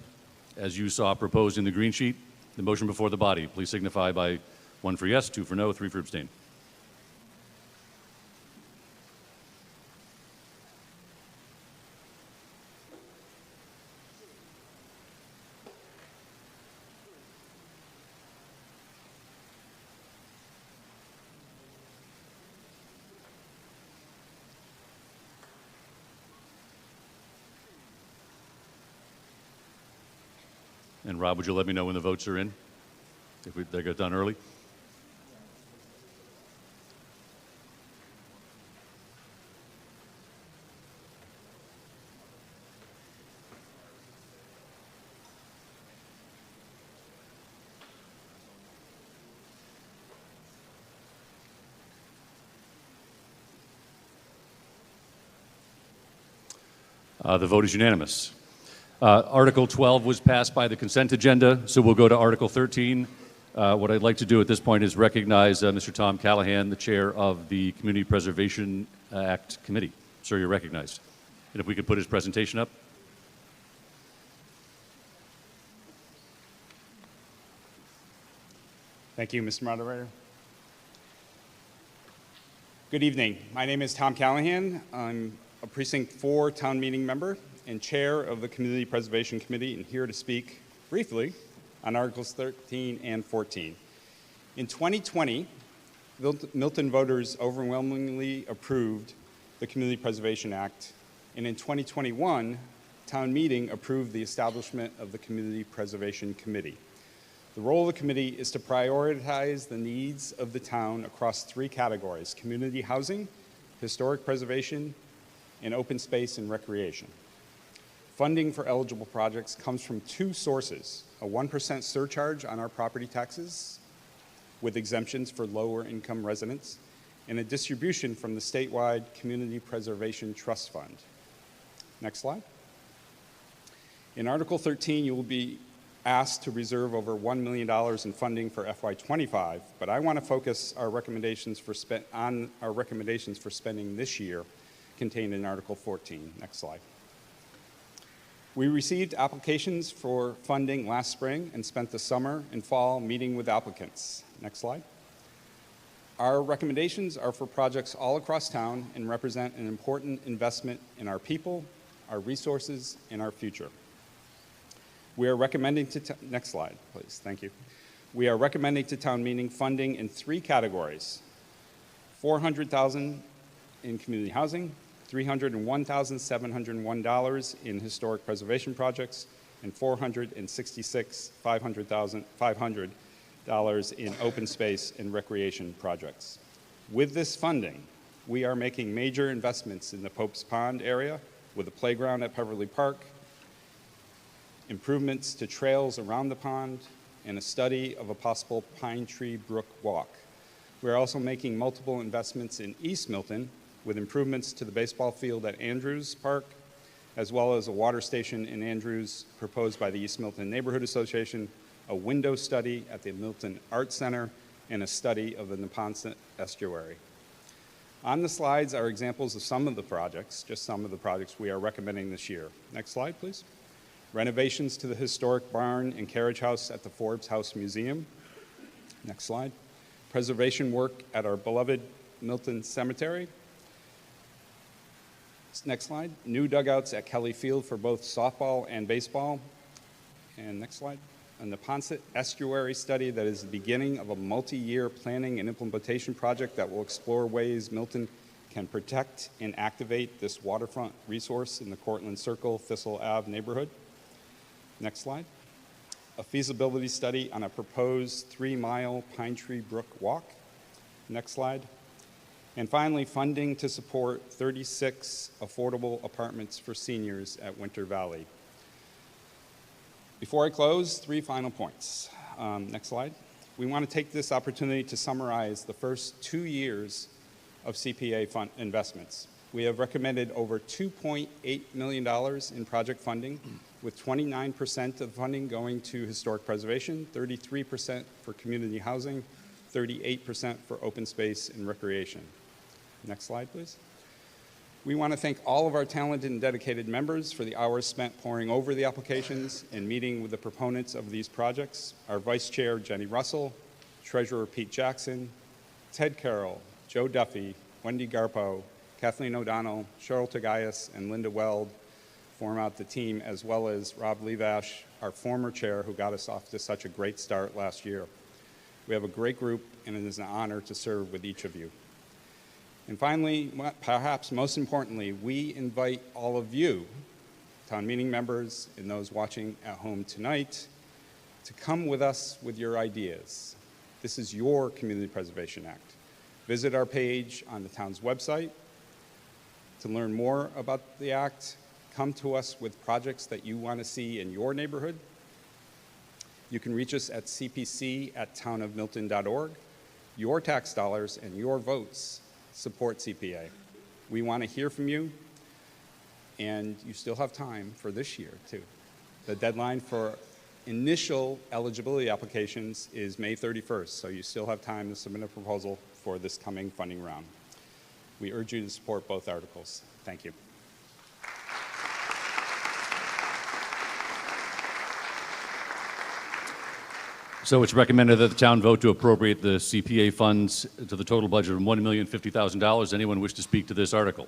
as you saw proposed in the green sheet, the motion before the body, please signify by 1 for yes, 2 for no, 3 for abstain. And Rob, would you let me know when the votes are in? If they got done early? The vote is unanimous. Article 12 was passed by the consent agenda, so we'll go to Article 13. What I'd like to do at this point is recognize Mr. Tom Callahan, the chair of the Community Preservation Act Committee. Sir, you're recognized. And if we could put his presentation up. Thank you, Mr. Moderator. Good evening. My name is Tom Callahan. I'm a Precinct 4 town meeting member and chair of the Community Preservation Committee, and here to speak briefly on Articles 13 and 14. In 2020, Milton voters overwhelmingly approved the Community Preservation Act, and in 2021, town meeting approved the establishment of the Community Preservation Committee. The role of the committee is to prioritize the needs of the town across 3 categories: community housing, historic preservation, and open space and recreation. Funding for eligible projects comes from 2 sources: a 1% surcharge on our property taxes with exemptions for lower income residents, and a distribution from the statewide Community Preservation Trust Fund. Next slide. In Article 13, you will be asked to reserve over $1 million in funding for FY25, but I want to focus our recommendations for spending this year contained in Article 14. Next slide. We received applications for funding last spring and spent the summer and fall meeting with applicants. Next slide. Our recommendations are for projects all across town and represent an important investment in our people, our resources, and our future. We are recommending to, next slide, please, thank you. We are recommending to town meeting funding in 3 categories: $400,000 in community housing, $301,701 in historic preservation projects, and $466,500 in open space and recreation projects. With this funding, we are making major investments in the Pope's Pond area with a playground at Peverly Park, improvements to trails around the pond, and a study of a possible Pine Tree Brook walk. We're also making multiple investments in East Milton with improvements to the baseball field at Andrews Park, as well as a water station in Andrews proposed by the East Milton Neighborhood Association, a window study at the Milton Art Center, and a study of the Neponset Estuary. On the slides are examples of some of the projects, just some of the projects we are recommending this year. Next slide, please. Renovations to the historic barn and carriage house at the Forbes House Museum. Next slide. Preservation work at our beloved Milton Cemetery. Next slide. New dugouts at Kelly Field for both softball and baseball. And next slide. A Neponset Estuary study that is the beginning of a multi-year planning and implementation project that will explore ways Milton can protect and activate this waterfront resource in the Cortlandt Circle, Thistle Ave neighborhood. Next slide. A feasibility study on a proposed 3-mile Pine Tree Brook walk. Next slide. And finally, funding to support 36 affordable apartments for seniors at Winter Valley. Before I close, 3 final points. Next slide. We want to take this opportunity to summarize the first 2 years of CPA fund investments. We have recommended over $2.8 million in project funding, with 29% of funding going to historic preservation, 33% for community housing, 38% for open space and recreation. Next slide, please. We want to thank all of our talented and dedicated members for the hours spent poring over the applications and meeting with the proponents of these projects. Our Vice Chair, Jenny Russell, Treasurer Pete Jackson, Ted Carroll, Joe Duffy, Wendy Garpo, Kathleen O'Donnell, Cheryl Tagayas, and Linda Weld form out the team, as well as Rob Levash, our former chair, who got us off to such a great start last year. We have a great group, and it is an honor to serve with each of you. And finally, perhaps most importantly, we invite all of you, town meeting members and those watching at home tonight, to come with us with your ideas. This is your Community Preservation Act. Visit our page on the town's website to learn more about the act. Come to us with projects that you want to see in your neighborhood. You can reach us at cpc@townofmilton.org. Your tax dollars and your votes support CPA. We want to hear from you, and you still have time for this year, too. The deadline for initial eligibility applications is May 31st, so you still have time to submit a proposal for this coming funding round. We urge you to support both articles. Thank you. So it's recommended that the town vote to appropriate the CPA funds to the total budget of $1,050,000. Anyone wish to speak to this article?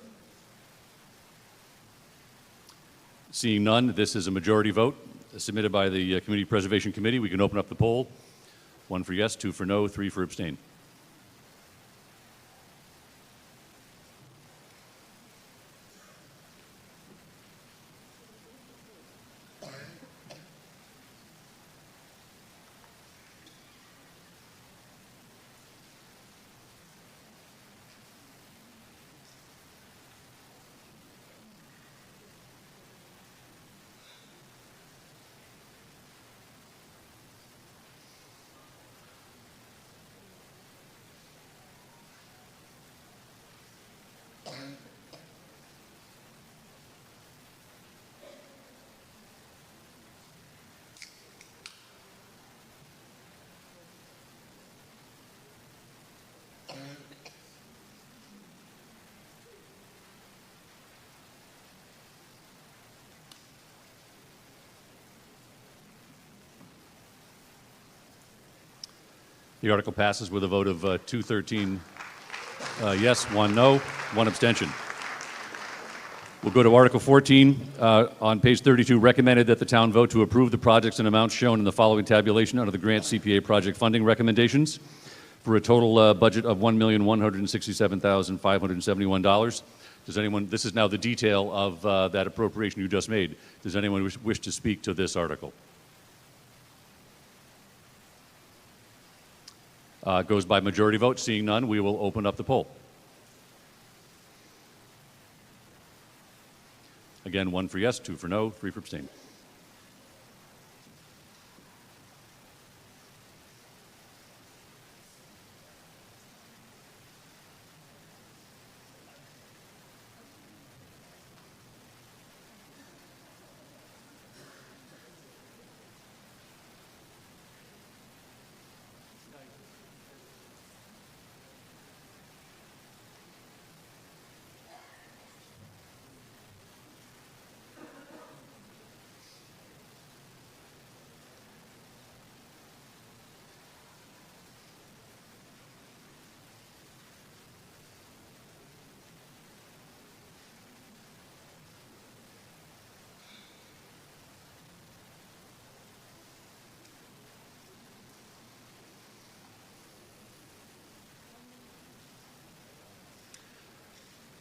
Seeing none, this is a majority vote submitted by the Community Preservation Committee. We can open up the poll. 1 for yes, 2 for no, 3 for abstain. The article passes with a vote of 213 yes, 1 no, 1 abstention. We'll go to Article 14 on page 32. Recommended that the town vote to approve the projects and amounts shown in the following tabulation under the grant CPA project funding recommendations for a total budget of $1,167,571. Does anyone, this is now the detail of that appropriation you just made. Does anyone wish to speak to this article? Goes by majority vote. Seeing none, we will open up the poll. Again, 1 for yes, 2 for no, 3 for abstain.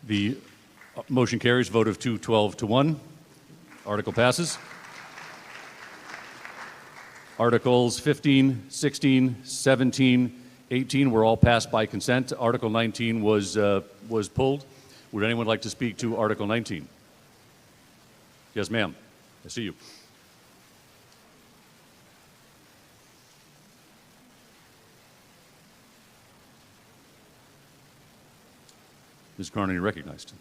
The motion carries, vote of 212 to 1. Article passes. Articles 15, 16, 17, 18 were all passed by consent. Article 19 was pulled. Would anyone like to speak to Article 19? Yes, ma'am. I see you. Ms. Cronin, you're recognized.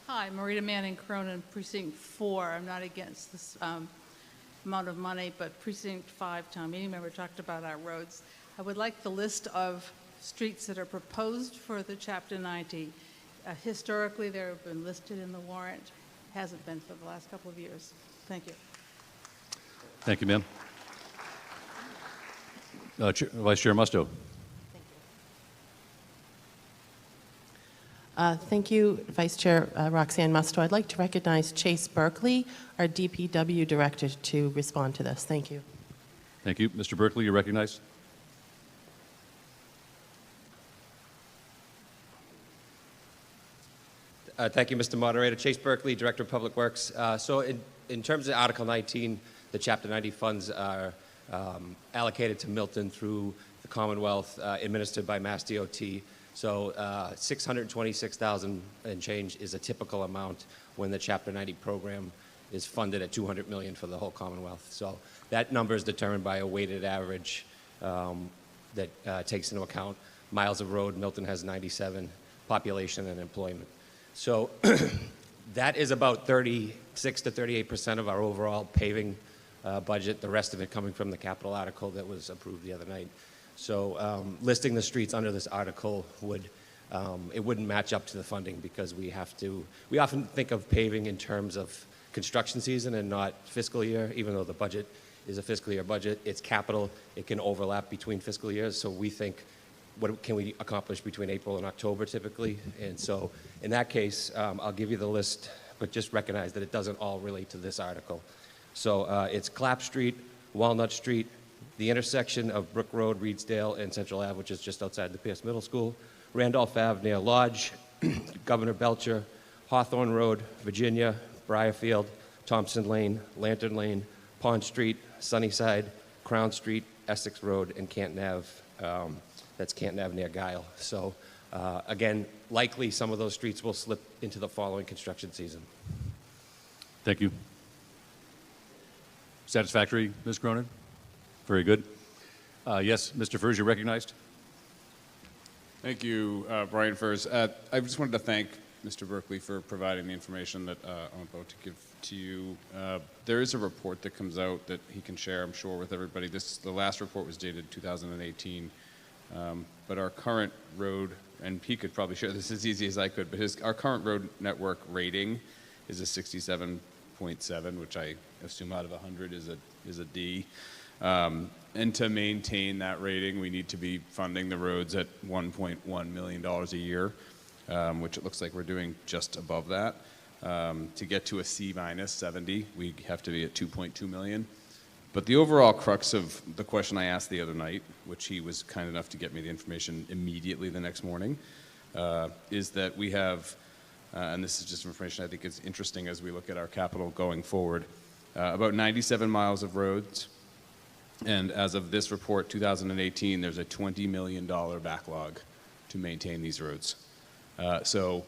Hi, Marita Manning, Cronin, Precinct 4. I'm not against this amount of money, but Precinct 5 town meeting member talked about our roads. I would like the list of streets that are proposed for the Chapter 90. Historically, they have been listed in the warrant. Hasn't been for the last couple of years. Thank you. Thank you, ma'am. Vice Chair Musto. Thank you, Vice Chair Roxanne Musto. I'd like to recognize Chase Berkeley, our DPW Director, to respond to this. Thank you. Thank you. Mr. Berkeley, you're recognized. Thank you, Mr. Moderator. Chase Berkeley, Director of Public Works. So in terms of Article 19, the Chapter 90 funds are allocated to Milton through the Commonwealth, administered by Mass DOT. So $626,000 and change is a typical amount when the Chapter 90 program is funded at $200 million for the whole Commonwealth. So that number is determined by a weighted average that takes into account miles of road. Milton has 97, population and employment. So that is about 36 to 38% of our overall paving budget, the rest of it coming from the capital article that was approved the other night. So listing the streets under this article it wouldn't match up to the funding because we often think of paving in terms of construction season and not fiscal year, even though the budget is a fiscal year budget. It's capital. It can overlap between fiscal years. So we think, what can we accomplish between April and October typically? And so in that case, I'll give you the list, but just recognize that it doesn't all relate to this article. So it's Clapp Street, Walnut Street, the intersection of Brook Road, Reedsdale, and Central Ave, which is just outside the Pierce Middle School, Randolph Ave near Lodge, Governor Belcher, Hawthorne Road, Virginia, Briarfield, Thompson Lane, Lantern Lane, Pond Street, Sunnyside, Crown Street, Essex Road, and Canton Ave. That's Canton Ave near Guile. So again, likely some of those streets will slip into the following construction season. Thank you. Satisfactory, Ms. Cronin? Very good. Yes, Mr. Furs, you're recognized. Thank you, Brian Furs. I just wanted to thank Mr. Berkeley for providing the information that I'm about to give to you. There is a report that comes out that he can share, I'm sure, with everybody. The last report was dated 2018. But our current road, and he could probably share this as easy as I could, but our current road network rating is a 67.7, which I assume out of 100 is a D. And to maintain that rating, we need to be funding the roads at $1.1 million a year, which it looks like we're doing just above that. To get to a C-70, we have to be at 2.2 million. But the overall crux of the question I asked the other night, which he was kind enough to get me the information immediately the next morning, is that we have, and this is just information I think is interesting as we look at our capital going forward, about 97 miles of roads. And as of this report, 2018, there's a $20 million backlog to maintain these roads. So,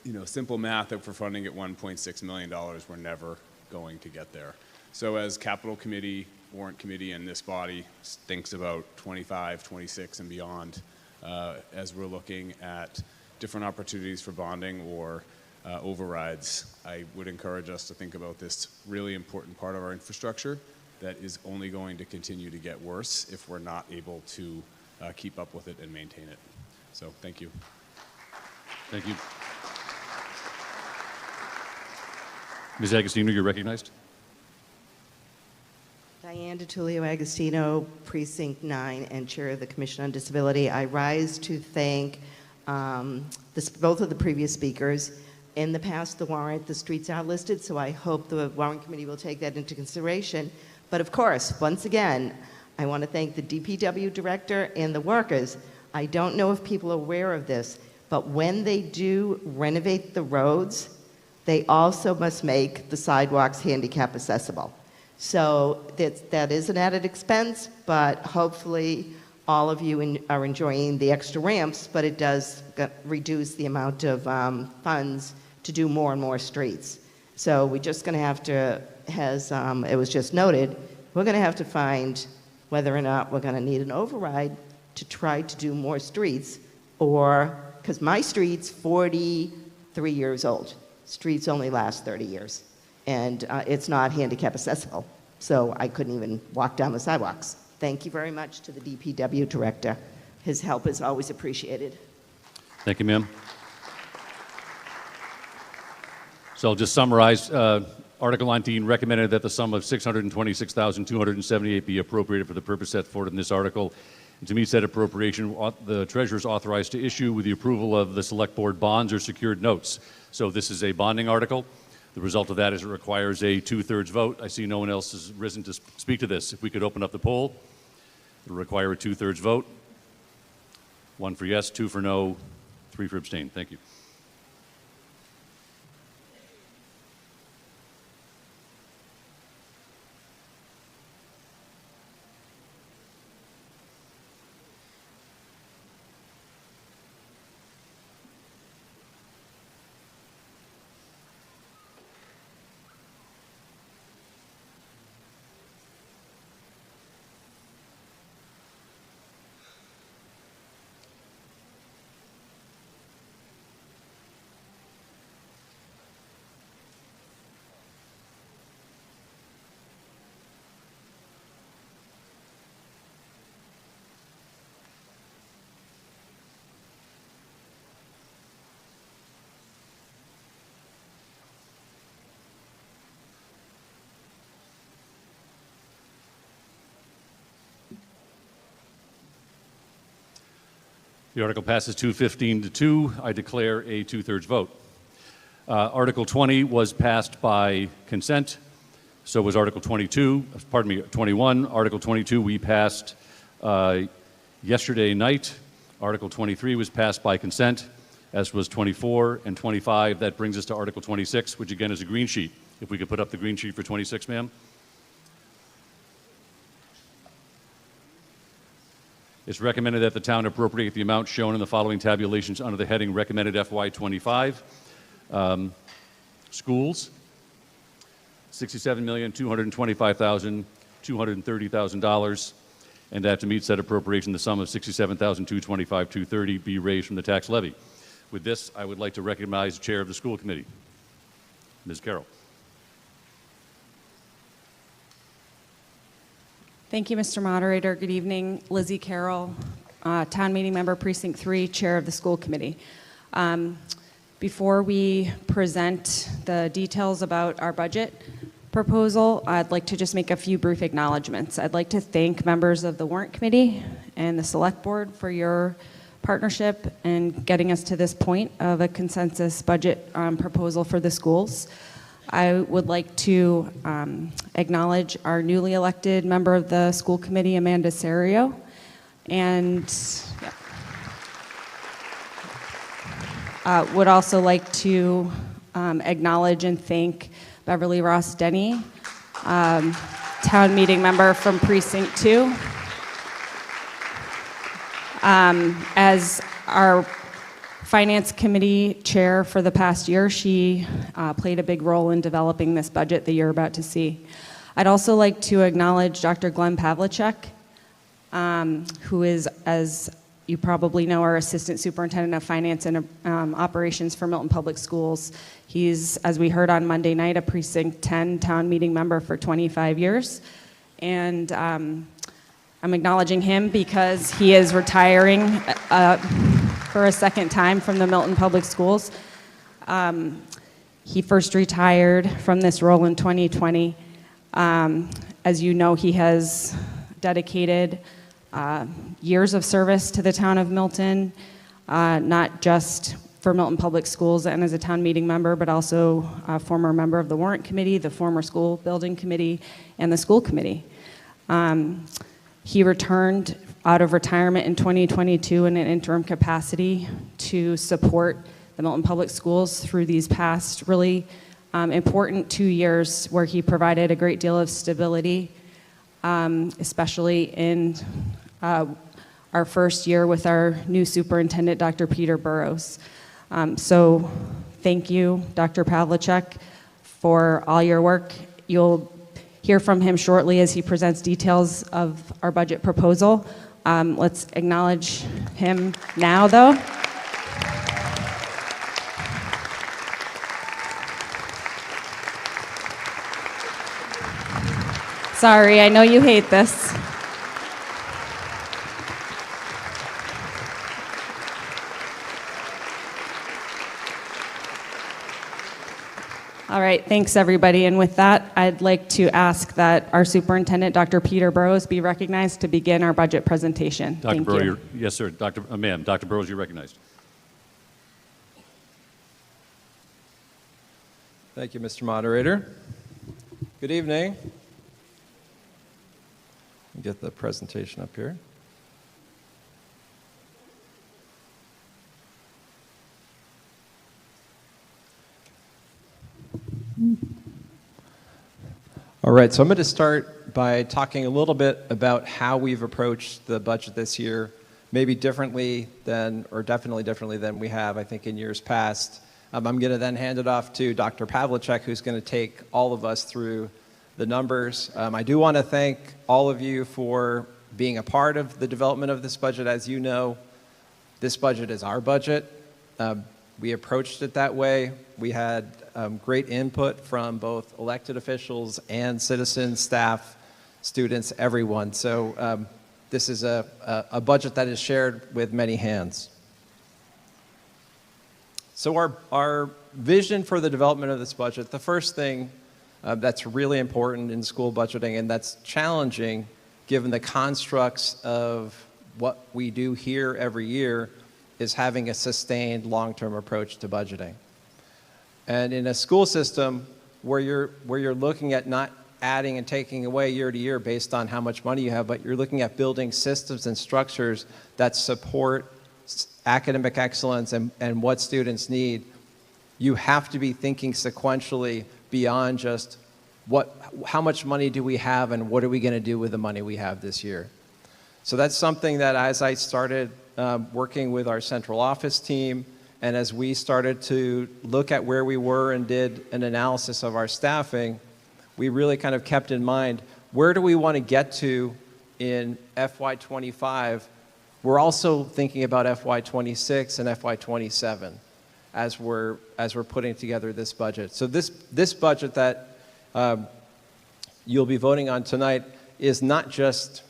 you know, simple math, if we're funding at $1.6 million, we're never going to get there. So as capital committee, warrant committee, and this body thinks about 25, 26, and beyond, as we're looking at different opportunities for bonding or overrides, I would encourage us to think about this really important part of our infrastructure that is only going to continue to get worse if we're not able to keep up with it and maintain it. So thank you. Thank you. Ms. Agostino, you're recognized. Diane DiTullio Agostino, Precinct 9, and Chair of the Commission on Disability. I rise to thank both of the previous speakers. In the past, the warrant, the streets are listed, so I hope the warrant committee will take that into consideration. But of course, once again, I want to thank the DPW director and the workers. I don't know if people are aware of this, but when they do renovate the roads, they also must make the sidewalks handicap accessible. So that is an added expense, but hopefully all of you are enjoying the extra ramps, but it does reduce the amount of funds to do more and more streets. So we're just going to have to, as it was just noted, we're going to have to find whether or not we're going to need an override to try to do more streets, or, because my street's 43 years old. Streets only last 30 years. And it's not handicap accessible, so I couldn't even walk down the sidewalks. Thank you very much to the DPW director. His help is always appreciated. Thank you, ma'am. So I'll just summarize. Article 19 recommended that the sum of $626,278 be appropriated for the purpose set forth in this article. And to meet said appropriation, the treasurer is authorized to issue, with the approval of the select board, bonds or secured notes. So this is a bonding article. The result of that is it requires a 2/3 vote. I see no one else has risen to speak to this. If we could open up the poll, it will require a 2/3 vote. 1 for yes, 2 for no, 3 for abstain. Thank you. The article passes 215 to 2. I declare a 2/3 vote. Article 20 was passed by consent. So was Article 21. Article 22 we passed yesterday night. Article 23 was passed by consent, as was 24 and 25. That brings us to Article 26, which again is a green sheet. If we could put up the green sheet for 26, ma'am. It's recommended that the town appropriate the amount shown in the following tabulations under the heading recommended FY25. Schools, $67,225,230,000, and that to meet said appropriation, the sum of $67,225,230 be raised from the tax levy. With this, I would like to recognize the chair of the school committee, Ms. Carroll. Thank you, Mr. Moderator. Good evening. Lizzie Carroll, Town Meeting Member, Precinct 3, Chair of the School Committee. Before we present the details about our budget, proposal, I'd like to just make a few brief acknowledgments. I'd like to thank members of the Warrant Committee and the Select Board for your partnership in getting us to this point of a consensus budget proposal for the schools. I would like to acknowledge our newly elected member of the school committee, Amanda Serio, and would also like to acknowledge and thank Beverly Ross Denny, town meeting member from Precinct 2. As our Finance Committee chair for the past year, she played a big role in developing this budget that you're about to see. I'd also like to acknowledge Dr. Glenn Pavlicek, who is, as you probably know, our Assistant Superintendent of Finance and Operations for Milton Public Schools. He's, as we heard on Monday night, a Precinct 10 town meeting member for 25 years. And I'm acknowledging him because he is retiring for a second time from the Milton Public Schools. He first retired from this role in 2020. As you know, he has dedicated years of service to the town of Milton, not just for Milton Public Schools and as a town meeting member, but also a former member of the Warrant Committee, the former School Building Committee, and the School Committee. He returned out of retirement in 2022 in an interim capacity to support the Milton Public Schools through these past really important 2 years where he provided a great deal of stability, especially in our first year with our new superintendent, Dr. Peter Burrows. So thank you, Dr. Pavlicek, for all your work. You'll hear from him shortly as he presents details of our budget proposal. Let's acknowledge him now, though. Sorry, I know you hate this. All right, thanks everybody. And with that, I'd like to ask that our superintendent, Dr. Peter Burrows, be recognized to begin our budget presentation. Dr. Thank Burrows, you. yes, sir. Ma'am, Dr. Burrows, you're recognized. Thank you, Mr. Moderator. Good evening. Get the presentation up here. All right, so I'm going to start by talking a little bit about how we've approached the budget this year, maybe differently than, or definitely differently than we have, I think, in years past. I'm going to then hand it off to Dr. Pavlicek, who's going to take all of us through the numbers. I do want to thank all of you for being a part of the development of this budget. As you know, this budget is our budget. We approached it that way. We had great input from both elected officials and citizens, staff, students, everyone. So this is a budget that is shared with many hands. So our vision for the development of this budget, the first thing that's really important in school budgeting and that's challenging given the constructs of what we do here every year is having a sustained long-term approach to budgeting. And in a school system where you're looking at not adding and taking away year to year based on how much money you have, but you're looking at building systems and structures that support academic excellence and what students need, you have to be thinking sequentially beyond just how much money do we have and what are we going to do with the money we have this year. So that's something that as I started working with our central office team and as we started to look at where we were and did an analysis of our staffing, we really kind of kept in mind, where do we want to get to in FY25? We're also thinking about FY26 and FY27 as we're putting together this budget. So this budget that you'll be voting on tonight is not just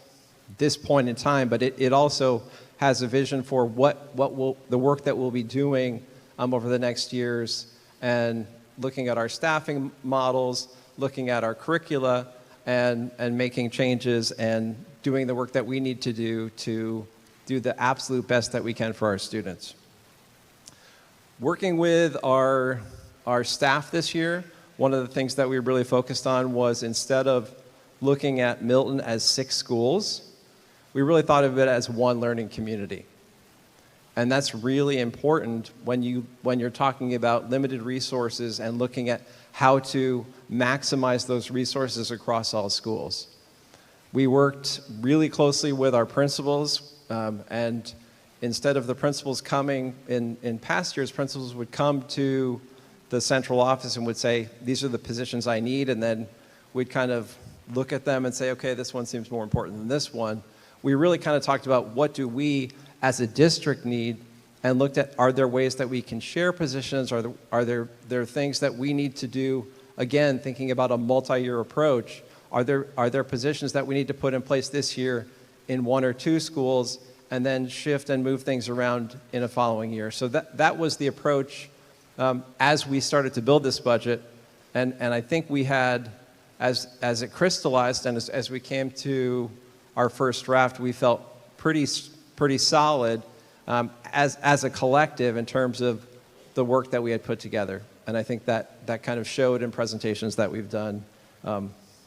this point in time, but it also has a vision for the work that we'll be doing over the next years and looking at our staffing models, looking at our curricula and making changes and doing the work that we need to do the absolute best that we can for our students. Working with our staff this year, one of the things that we really focused on was, instead of looking at Milton as 6 schools, we really thought of it as one learning community. And that's really important when you're talking about limited resources and looking at how to maximize those resources across all schools. We worked really closely with our principals, and instead of the principals coming, in past years, principals would come to the central office and would say, these are the positions I need, and then we'd kind of look at them and say, okay, this one seems more important than this one. We really kind of talked about, what do we as a district need, and looked at, are there ways that we can share positions? Are there things that we need to do, again, thinking about a multi-year approach? Are there positions that we need to put in place this year in 1 or 2 schools, and then shift and move things around in a following year? So that was the approach as we started to build this budget. And I think we had, as it crystallized and as we came to our first draft, we felt pretty solid as a collective in terms of the work that we had put together. And I think that kind of showed in presentations that we've done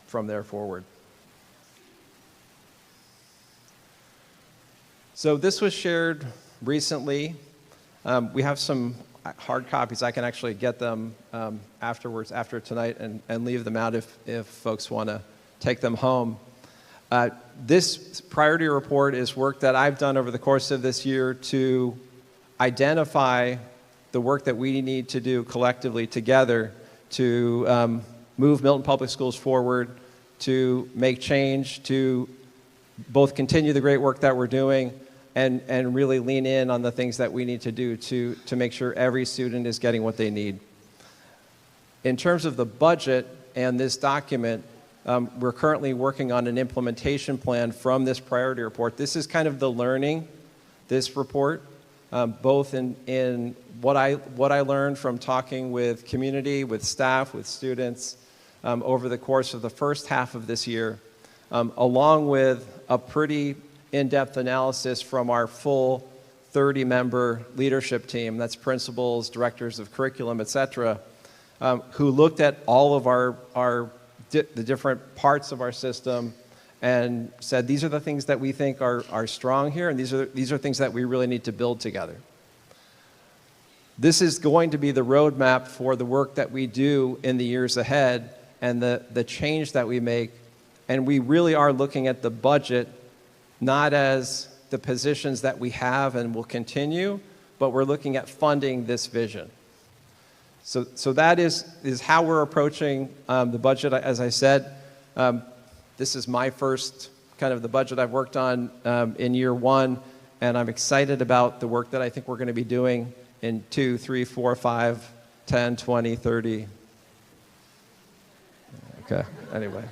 from there forward. So this was shared recently. We have some hard copies. I can actually get them afterwards, after tonight, and leave them out if folks want to take them home. This priority report is work that I've done over the course of this year to identify the work that we need to do collectively together to move Milton Public Schools forward, to make change, to both continue the great work that we're doing and really lean in on the things that we need to do to make sure every student is getting what they need. In terms of the budget and this document, we're currently working on an implementation plan from this priority report. This is kind of the learning, this report, both in what I learned from talking with community, with staff, with students over the course of the first half of this year, along with a pretty in-depth analysis from our full 30-member leadership team, that's principals, directors of curriculum, et cetera, who looked at all of the different parts of our system and said, these are the things that we think are strong here, and these are things that we really need to build together. This is going to be the roadmap for the work that we do in the years ahead and the change that we make. And we really are looking at the budget not as the positions that we have and will continue, but we're looking at funding this vision. So that is how we're approaching the budget. As I said, this is my first kind of the budget I've worked on in year 1, and I'm excited about the work that I think we're going to be doing in 2, 3, 4, 5, 10, 20, 30. Okay, anyway.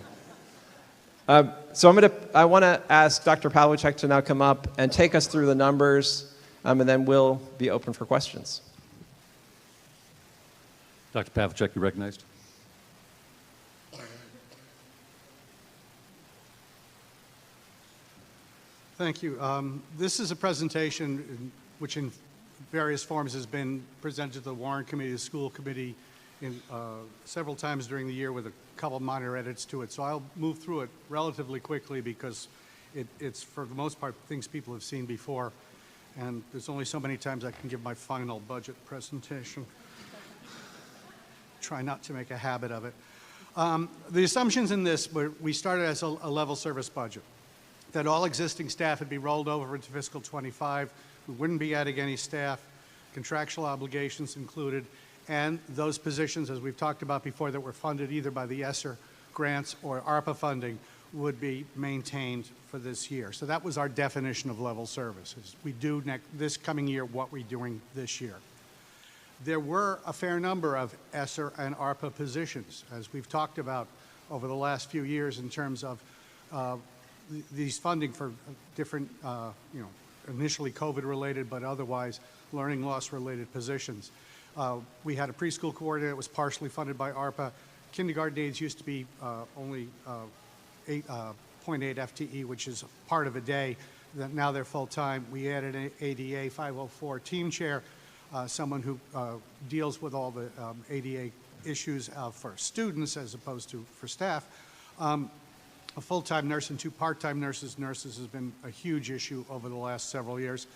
So I want to ask Dr. Pawlicek to now come up and take us through the numbers, and then we'll be open for questions. Dr. Pawlicek, you're recognized. Thank you. This is a presentation which in various forms has been presented to the Warrant Committee, the School Committee, several times during the year with a couple minor edits to it. So I'll move through it relatively quickly because it's, for the most part, things people have seen before. And there's only so many times I can give my final budget presentation. Try not to make a habit of it. The assumptions in this were we started as a level service budget, that all existing staff would be rolled over into fiscal 25. We wouldn't be adding any staff, contractual obligations included, and those positions, as we've talked about before, that were funded either by the ESSER grants or ARPA funding would be maintained for this year. So that was our definition of level services. We do this coming year what we're doing this year. There were a fair number of ESSER and ARPA positions, as we've talked about over the last few years in terms of these funding for different, initially COVID-related, but otherwise learning loss-related positions. We had a preschool coordinator that was partially funded by ARPA, Kindergarten aides used to be only 0.8 FTE, which is part of a day. Now they're full-time. We added an ADA 504 team chair, someone who deals with all the ADA issues for students as opposed to for staff. A full-time nurse and 2 part-time nurses. Nurses has been a huge issue over the last several years.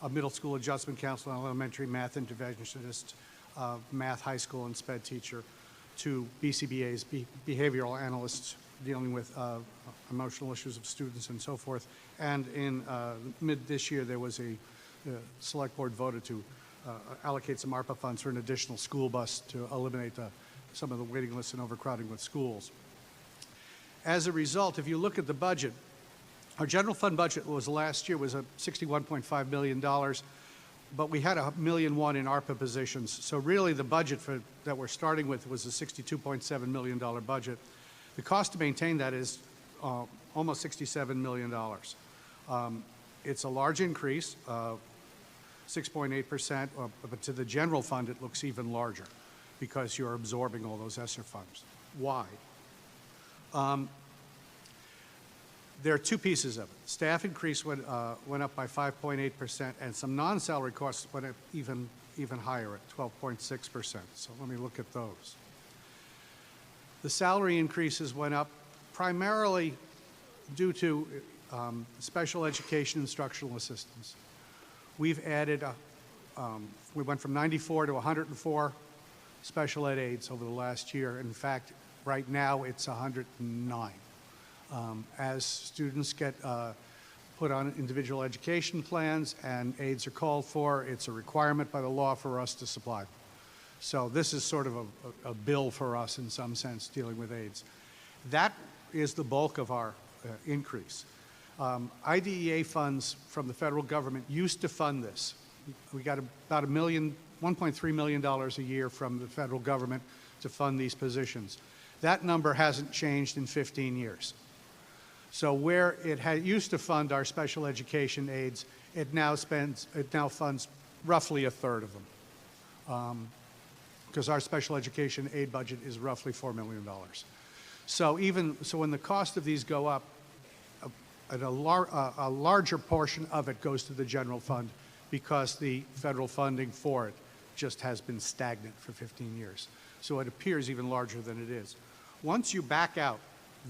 A middle school adjustment counselor, elementary math interventionist, math high school and sped teacher, 2 BCBAs, behavioral analysts dealing with emotional issues of students and so forth. And in mid this year, there was the select board voted to allocate some ARPA funds for an additional school bus to eliminate some of the waiting lists and overcrowding with schools. As a result, if you look at the budget, our general fund budget was last year was $61.5 million, but we had $1.1 million in ARPA positions. So really the budget that we're starting with was a $62.7 million budget. The cost to maintain that is almost $67 million. It's a large increase, 6.8%, but to the general fund it looks even larger because you're absorbing all those ESSER funds. Why? There are 2 pieces of it. Staff increase went up by 5.8%, and some non-salary costs went up even higher at 12.6%. So let me look at those. The salary increases went up primarily due to special education instructional assistants. We've added, we went from 94 to 104 special ed aides over the last year. In fact, right now it's 109. As students get put on individual education plans and aides are called for, it's a requirement by the law for us to supply them. So this is sort of a bill for us in some sense, dealing with aides. That is the bulk of our increase. IDEA funds from the federal government used to fund this. We got about $1.3 million a year from the federal government to fund these positions. That number hasn't changed in 15 years. So where it used to fund our special education aides, it now funds roughly a third of them, because our special education aid budget is roughly $4 million. So when the cost of these go up, a larger portion of it goes to the general fund because the federal funding for it just has been stagnant for 15 years. So it appears even larger than it is. Once you back out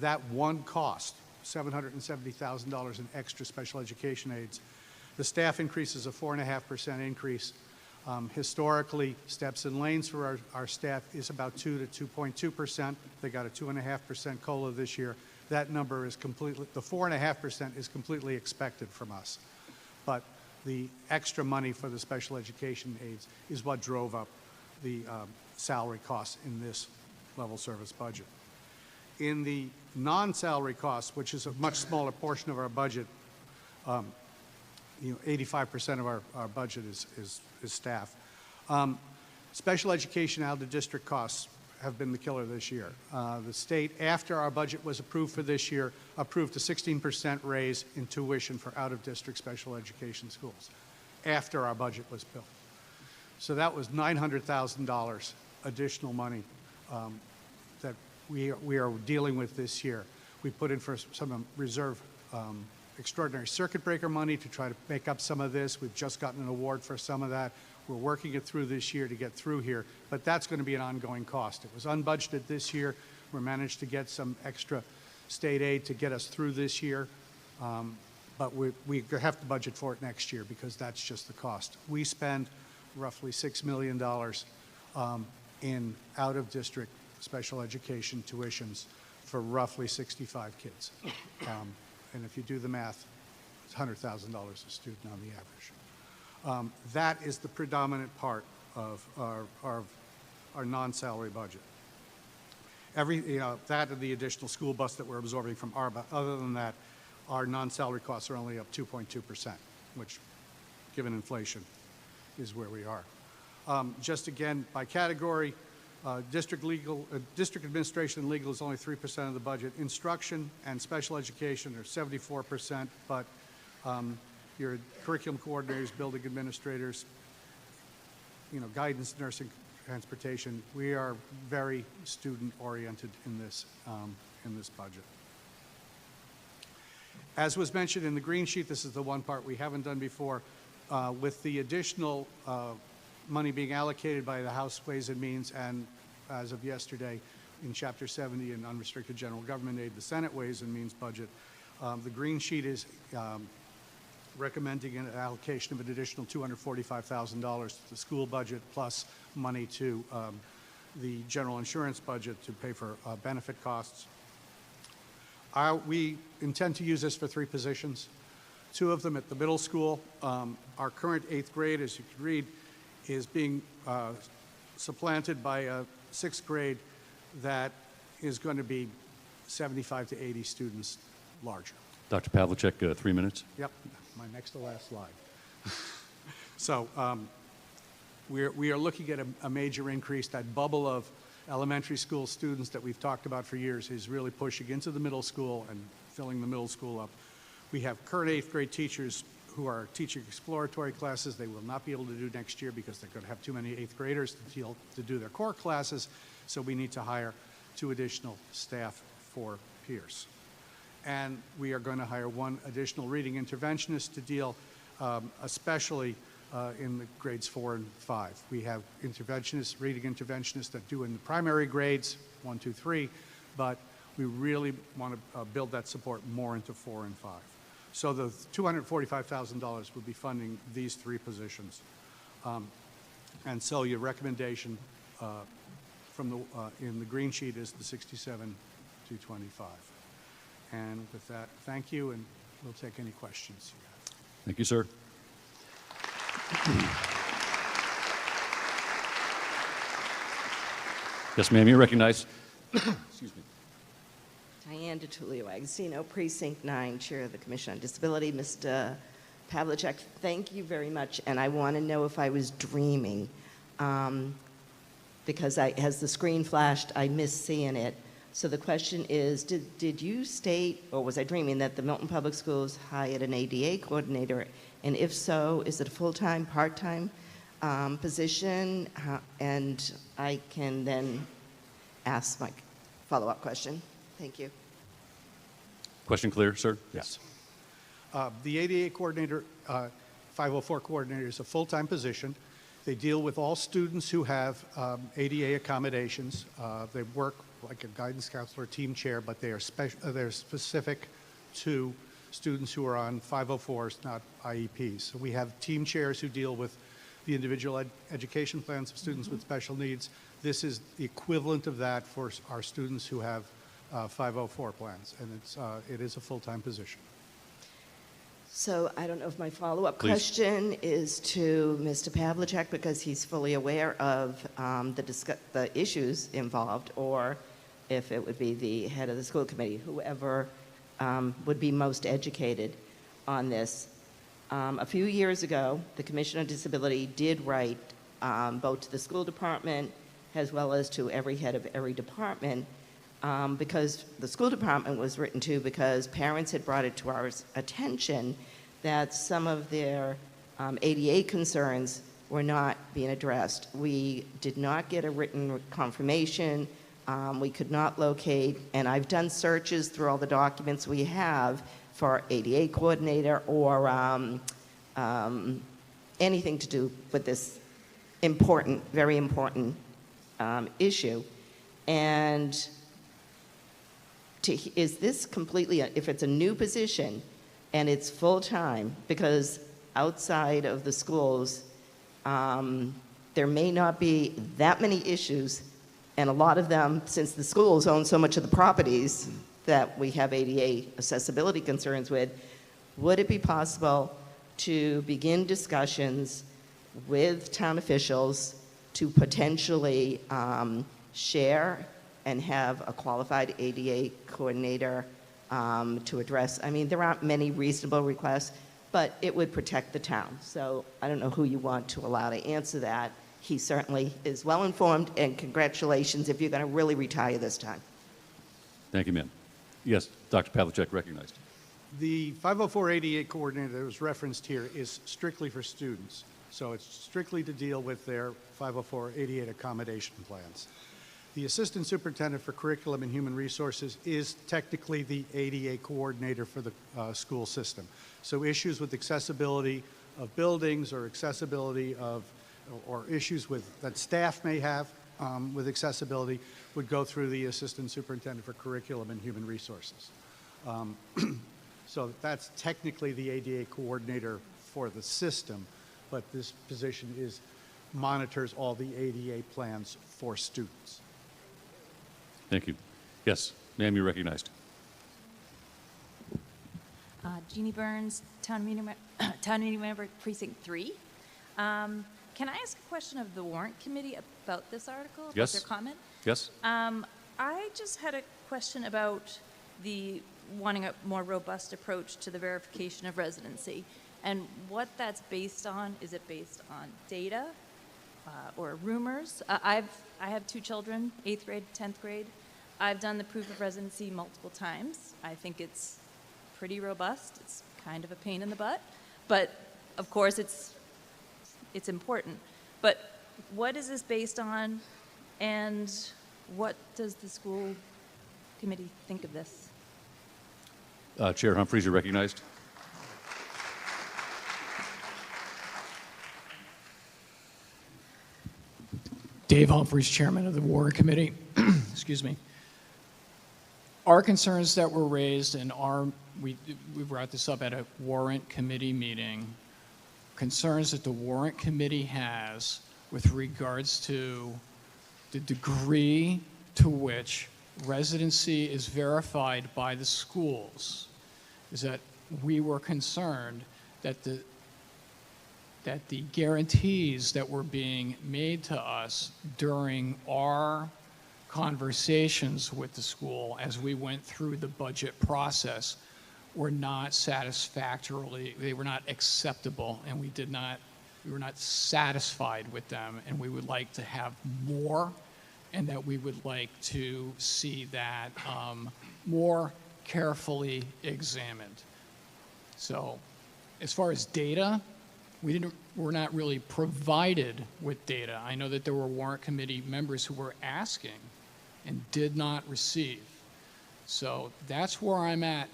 that one cost, $770,000 in extra special education aides, the staff increase is a 4.5% increase. Historically, steps and lanes for our staff is about 2 to 2.2%. They got a 2.5% COLA this year. That number is completely, the 4.5% is completely expected from us. But the extra money for the special education aides is what drove up the salary costs in this level service budget. In the non-salary costs, which is a much smaller portion of our budget, 85% of our budget is staff. Special education out-of-district costs have been the killer this year. The state, after our budget was approved for this year, approved a 16% raise in tuition for out-of-district special education schools after our budget was built. So that was $900,000 additional money that we are dealing with this year. We put in for some reserve extraordinary circuit breaker money to try to make up some of this. We've just gotten an award for some of that. We're working it through this year to get through here, but that's going to be an ongoing cost. It was unbudgeted this year. We managed to get some extra state aid to get us through this year, but we have to budget for it next year because that's just the cost. We spend roughly $6 million in out-of-district special education tuitions for roughly 65 kids. And if you do the math, it's $100,000 a student on the average. That is the predominant part of our non-salary budget. That and the additional school bus that we're absorbing from ARPA. Other than that, our non-salary costs are only up 2.2%, which, given inflation, is where we are. Just again, by category, district administration and legal is only 3% of the budget. Instruction and special education are 74%, but your curriculum coordinators, building administrators, guidance, nursing, transportation. We are very student-oriented in this budget. As was mentioned in the green sheet, this is the one part we haven't done before. With the additional money being allocated by the House Ways and Means, and as of yesterday, in Chapter 70 in unrestricted general government aid, the Senate Ways and Means budget, the green sheet is recommending an allocation of an additional $245,000 to the school budget, plus money to the general insurance budget to pay for benefit costs. We intend to use this for 3 positions, 2 of them at the middle school. Our current 8th grade, as you can read, is being supplanted by a 6th grade that is going to be 75 to 80 students larger. Dr. Pavlicek, 3 minutes. Yep, my next to last slide. So we are looking at a major increase. That bubble of elementary school students that we've talked about for years is really pushing into the middle school and filling the middle school up. We have current 8th grade teachers who are teaching exploratory classes. They will not be able to do next year because they're going to have too many 8th graders to do their core classes. So we need to hire 2 additional staff for Pierce. And we are going to hire 1 additional reading interventionist to deal especially in the grades 4 and 5. We have interventionists, reading interventionists that do in the primary grades, 1, 2, 3, but we really want to build that support more into 4 and 5. So the $245,000 will be funding these 3 positions. And so your recommendation in the green sheet is the $67,225. And with that, thank you, and we'll take any questions you have. Thank you, sir. Yes, ma'am, you're recognized. Excuse me. Diane DiTullio Agostino, Precinct 9, Chair of the Commission on Disability. Mr. Pavlicek, thank you very much, and I want to know if I was dreaming, because as the screen flashed, I missed seeing it. So the question is, did you state, or was I dreaming, that the Milton Public Schools hired an ADA coordinator? And if so, is it a full-time, part-time position? And I can then ask my follow-up question. Thank you. Question clear, sir? Yes. The ADA coordinator, 504 coordinator, is a full-time position. They deal with all students who have ADA accommodations. They work like a guidance counselor, team chair, but they are they're specific to students who are on 504s, not IEPs. So we have team chairs who deal with the individual education plans of students with special needs. This is the equivalent of that for our students who have 504 plans, and it is a full-time position. So I don't know if my follow-up question is to Mr. Pavlicek, because he's fully aware of the issues involved, or if it would be the head of the school committee, whoever would be most educated on this. A few years ago, the Commission on Disability did write both to the school department as well as to every head of every department, because the school department was written to because parents had brought it to our attention that some of their ADA concerns were not being addressed. We did not get a written confirmation. We could not locate, and I've done searches through all the documents we have for ADA coordinator or anything to do with this important, very important issue. And is this completely, if it's a new position and it's full-time, because outside of the schools, there may not be that many issues, and a lot of them, since the schools own so much of the properties that we have ADA accessibility concerns with, would it be possible to begin discussions with town officials to potentially share and have a qualified ADA coordinator to address? I mean, there aren't many reasonable requests, but it would protect the town. So I don't know who you want to allow to answer that. He certainly is well-informed, and congratulations if you're going to really retire this time. Thank you, ma'am. Yes, Dr. Pavlicek, recognized. The 504 ADA coordinator that was referenced here is strictly for students. So it's strictly to deal with their 504-88 accommodation plans. The Assistant Superintendent for Curriculum and Human Resources is technically the ADA coordinator for the school system. So issues with accessibility of buildings or accessibility of, or issues with, that staff may have with accessibility would go through the Assistant Superintendent for Curriculum and Human Resources. So that's technically the ADA coordinator for the system, but this position monitors all the ADA plans for students. Thank you. Yes, ma'am, you're recognized. Jeannie Burns, town meeting member, Precinct 3. Can I ask a question of the warrant committee about this article? Yes. About their comment? Yes. I just had a question about wanting a more robust approach to the verification of residency and what that's based on. Is it based on data or rumors? I have 2 children, 8th grade, 10th grade. I've done the proof of residency multiple times. I think it's pretty robust. It's kind of a pain in the butt, but of course it's important. But what is this based on, and what does the school committee think of this? Chair Humphries, you're recognized. Dave Humphries, Chairman of the Warrant Committee. Excuse me. Our concerns that were raised, and we brought this up at a Warrant Committee meeting, concerns that the Warrant Committee has with regards to the degree to which residency is verified by the schools, is that we were concerned that the guarantees that were being made to us during our conversations with the school as we went through the budget process were not satisfactorily, they were not acceptable, and we were not satisfied with them, and we would like to have more, and that we would like to see that more carefully examined. So as far as data, we're not really provided with data. I know that there were warrant committee members who were asking and did not receive. So that's where I'm at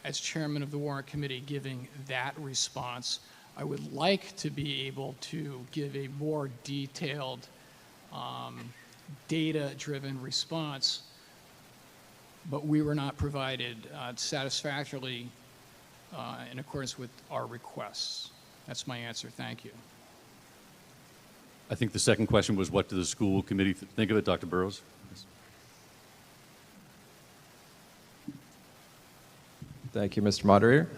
as chairman of the warrant committee, giving that response. I would like to be able to give a more detailed, data-driven response, but we were not provided satisfactorily in accordance with our requests. That's my answer. Thank you. I think the second question was, what does the school committee think of it, Dr. Burrows? Yes. Thank you, Mr. Moderator.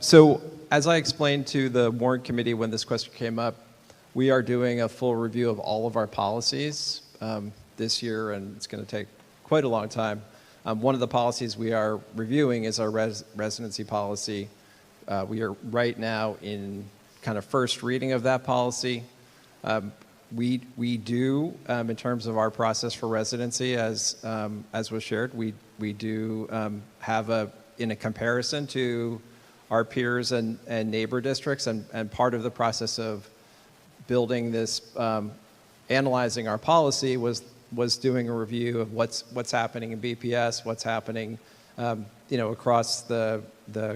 So as I explained to the warrant committee when this question came up, we are doing a full review of all of our policies this year, and it's going to take quite a long time. One of the policies we are reviewing is our residency policy. We are right now in kind of first reading of that policy. We do, in terms of our process for residency, as was shared, we do have in a comparison to our peers and neighbor districts, and part of the process of building this, analyzing our policy was doing a review of what's happening in BPS, what's happening across the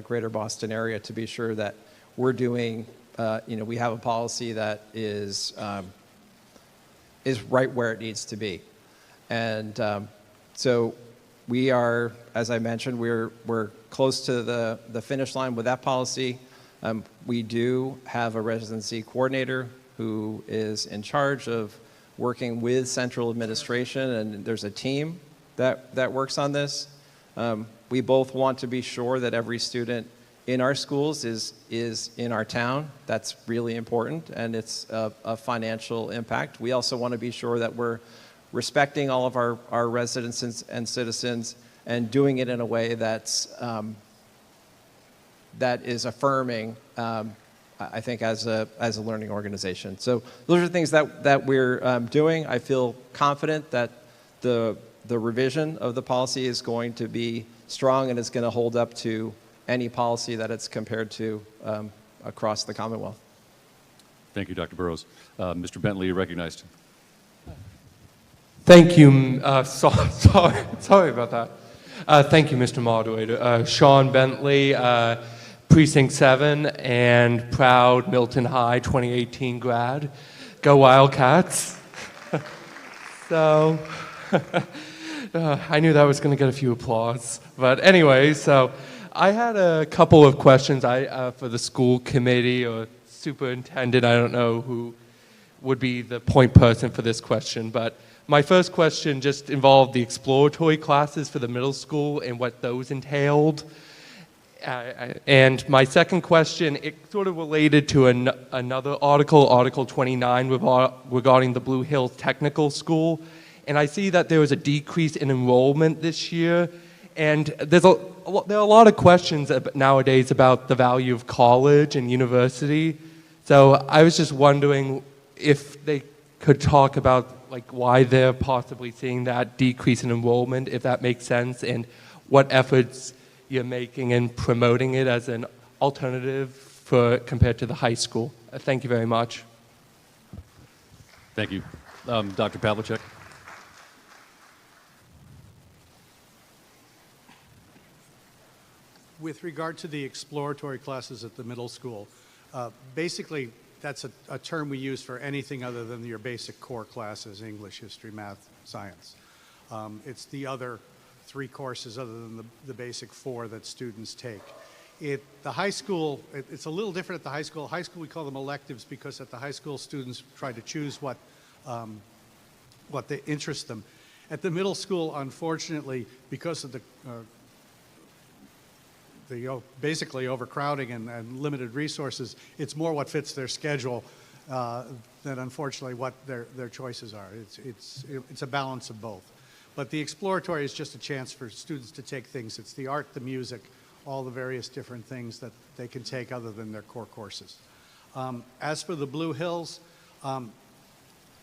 greater Boston area, to be sure that we're doing, we have a policy that is right where it needs to be. And so we are, as I mentioned, we're close to the finish line with that policy. We do have a residency coordinator who is in charge of working with central administration, and there's a team that works on this. We both want to be sure that every student in our schools is in our town. That's really important, and it's a financial impact. We also want to be sure that we're respecting all of our residents and citizens and doing it in a way that is affirming, I think, as a learning organization. So those are things that we're doing. I feel confident that the revision of the policy is going to be strong and is going to hold up to any policy that it's compared to across the Commonwealth. Thank you, Dr. Burrows. Mr. Bentley, you're recognized. Thank you. Sorry about that. Thank you, Mr. Moderator. Sean Bentley, Precinct 7, and proud Milton High 2018 grad. Go Wildcats. So, I knew that was going to get a few applause. But anyway, so I had a couple of questions for the school committee or superintendent. I don't know who would be the point person for this question, but my first question just involved the exploratory classes for the middle school and what those entailed. And my second question, it sort of related to another article, Article 29, regarding the Blue Hills Technical School. And I see that there was a decrease in enrollment this year. And there are a lot of questions nowadays about the value of college and university. So I was just wondering if they could talk about like why they're possibly seeing that decrease in enrollment, if that makes sense, and what efforts you're making in promoting it as an alternative compared to the high school. Thank you very much. Thank you. Dr. Pavlicek. With regard to the exploratory classes at the middle school, basically that's a term we use for anything other than your basic core classes, English, history, math, science. It's the other 3 courses other than the basic 4 that students take. The high school, it's a little different at the high school. High school, we call them electives because at the high school, students try to choose what they interest them. At the middle school, unfortunately, because of the basically overcrowding and limited resources, it's more what fits their schedule than unfortunately what their choices are. It's a balance of both. But the exploratory is just a chance for students to take things. It's the art, the music, all the various different things that they can take other than their core courses. As for the Blue Hills,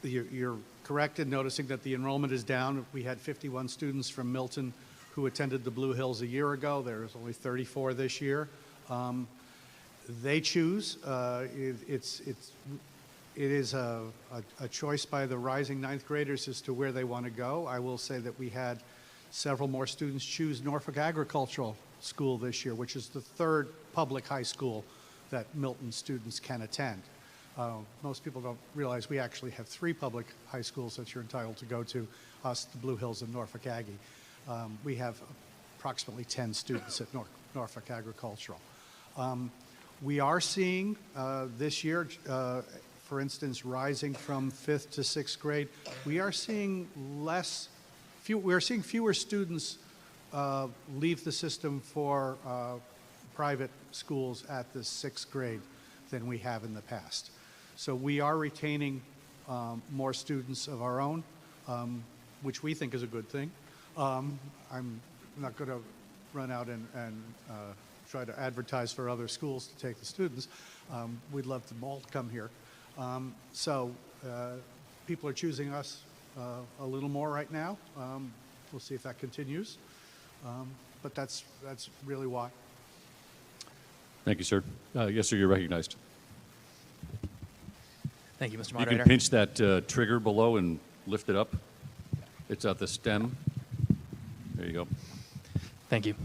you're correct in noticing that the enrollment is down. We had 51 students from Milton who attended the Blue Hills a year ago. There's only 34 this year. They choose. It is a choice by the rising 9th graders as to where they want to go. I will say that we had several more students choose Norfolk Agricultural School this year, which is the 3rd public high school that Milton students can attend. Most people don't realize we actually have 3 public high schools that you're entitled to go to, us, the Blue Hills, and Norfolk Aggie. We have approximately 10 students at Norfolk Agricultural. We are seeing this year, for instance, rising from 5th to 6th grade, we are seeing fewer students leave the system for private schools at the 6th grade than we have in the past. So we are retaining more students of our own, which we think is a good thing. I'm not going to run out and try to advertise for other schools to take the students. We'd love them all to come here. So people are choosing us a little more right now. We'll see if that continues. But that's really why. Thank you, sir. Yes, sir, you're recognized. Thank you, Mr. You Moderator. can pinch that trigger below and lift it up. It's at the stem. There you go. Thank you.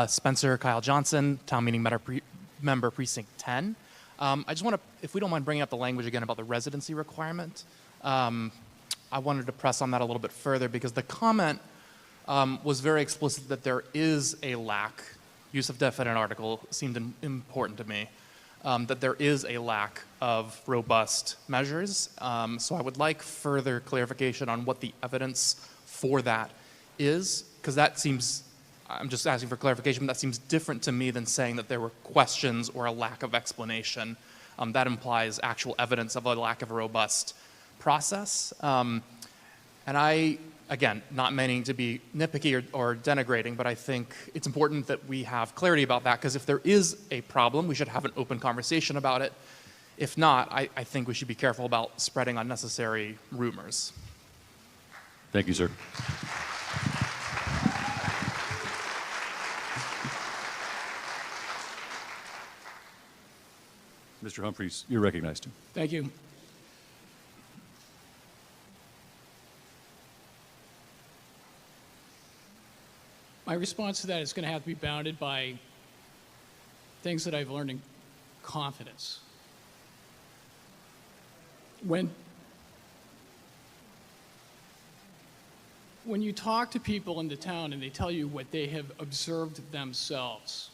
Spencer Kyle Johnson, Town Meeting Member Precinct 10. I just want to, if we don't mind bringing up the language again about the residency requirement, I wanted to press on that a little bit further because the comment was very explicit that there is a lack, use of definite article seemed important to me, that there is a lack of robust measures. So I would like further clarification on what the evidence for that is, because that seems, I'm just asking for clarification, but that seems different to me than saying that there were questions or a lack of explanation. That implies actual evidence of a lack of a robust process. And I, again, not meaning to be nitpicky or denigrating, but I think it's important that we have clarity about that, because if there is a problem, we should have an open conversation about it. If not, I think we should be careful about spreading unnecessary rumors. Thank you, sir. Mr. Humphries, you're recognized. Thank you. My response to that is going to have to be bounded by things that I've learned in confidence. When you talk to people in the town and they tell you what they have observed themselves,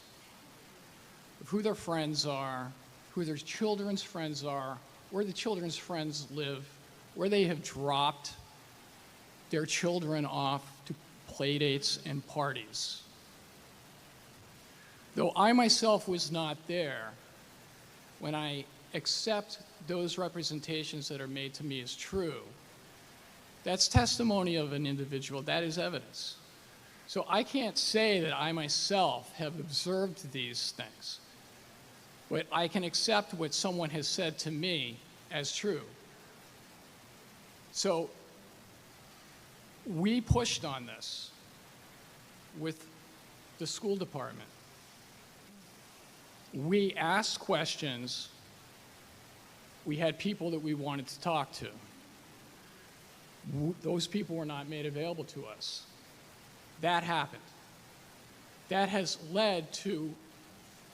of who their friends are, who their children's friends are, where the children's friends live, where they have dropped their children off to play dates and parties. Though I myself was not there, when I accept those representations that are made to me as true, that's testimony of an individual. That is evidence. So I can't say that I myself have observed these things, but I can accept what someone has said to me as true. So we pushed on this with the school department. We asked questions. We had people that we wanted to talk to. Those people were not made available to us. That happened. That has led to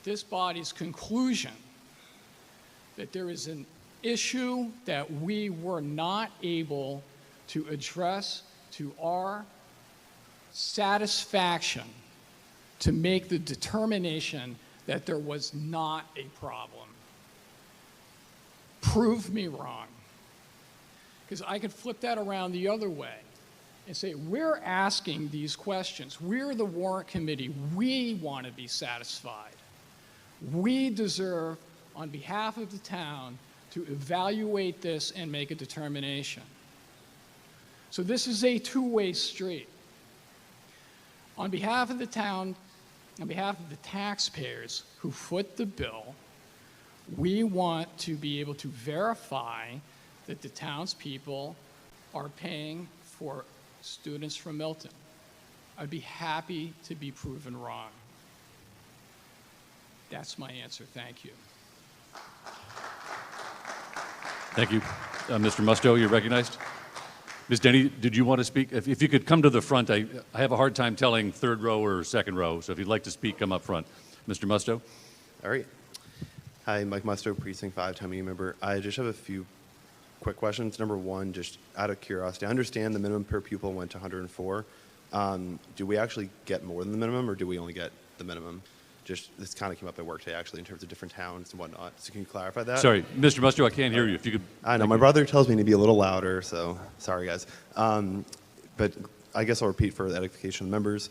this body's conclusion that there is an issue that we were not able to address to our satisfaction to make the determination that there was not a problem. Prove me wrong. Because I could flip that around the other way and say, we're asking these questions. We're the warrant committee. We want to be satisfied. We deserve, on behalf of the town, to evaluate this and make a determination. So this is a two-way street. On behalf of the town, on behalf of the taxpayers who foot the bill, we want to be able to verify that the townspeople are paying for students from Milton. I'd be happy to be proven wrong. That's my answer. Thank you. Thank you. Mr. Musto, you're recognized. Ms. Denny, did you want to speak? If you could come to the front, I have a hard time telling third row or second row, so if you'd like to speak, come up front. Mr. Musto? All right. Hi, Mike Musto, Precinct 5, town meeting member. I just have a few quick questions. Number one, just out of curiosity, I understand the minimum per pupil went to 104. Do we actually get more than the minimum, or do we only get the minimum? Just, this kind of came up at work today, actually, in terms of different towns and whatnot. So can you clarify that? Sorry, Mr. Musto, I can't hear you. If you could. I know, my brother tells me to be a little louder, so sorry, guys. But I guess I'll repeat for the edification of the members.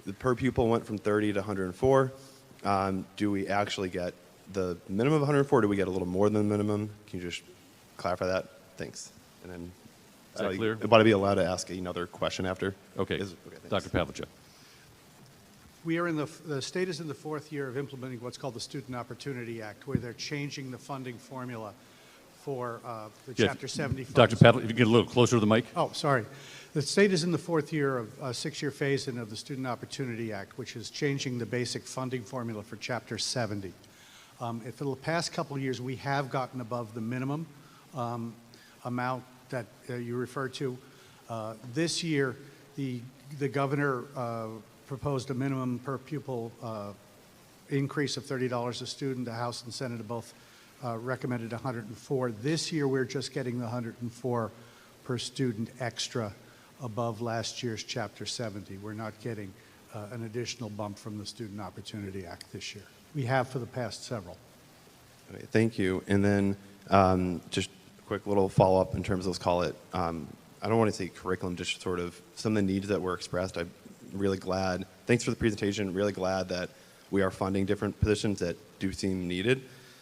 The per pupil went from 30 to 104. Do we actually get the minimum of 104, or do we get a little more than the minimum? Can you just clarify that? Thanks. And then, Is that clear? Would I be allowed to ask another question after? Okay. Dr. Pavlicek. We are in the state is in the fourth year of implementing what's called the Student Opportunity Act, where they're changing the funding formula for the Chapter 70 funds. Dr. Pavlicek, if you get a little closer to the mic. Oh, sorry. The state is in the fourth year of a six-year phase-in of the Student Opportunity Act, which is changing the basic funding formula for Chapter 70. For the past couple of years, we have gotten above the minimum amount that you referred to. This year, the governor proposed a minimum per pupil increase of $30 a student. The House and Senate have both recommended 104. This year, we're just getting the 104 per student extra above last year's Chapter 70. We're not getting an additional bump from the Student Opportunity Act this year. We have for the past several. Okay, thank you. And then just a quick little follow-up in terms of, let's call it, I don't want to say curriculum, just sort of some of the needs that were expressed. I'm really glad, thanks for the presentation, really glad that we are funding different positions that do seem needed.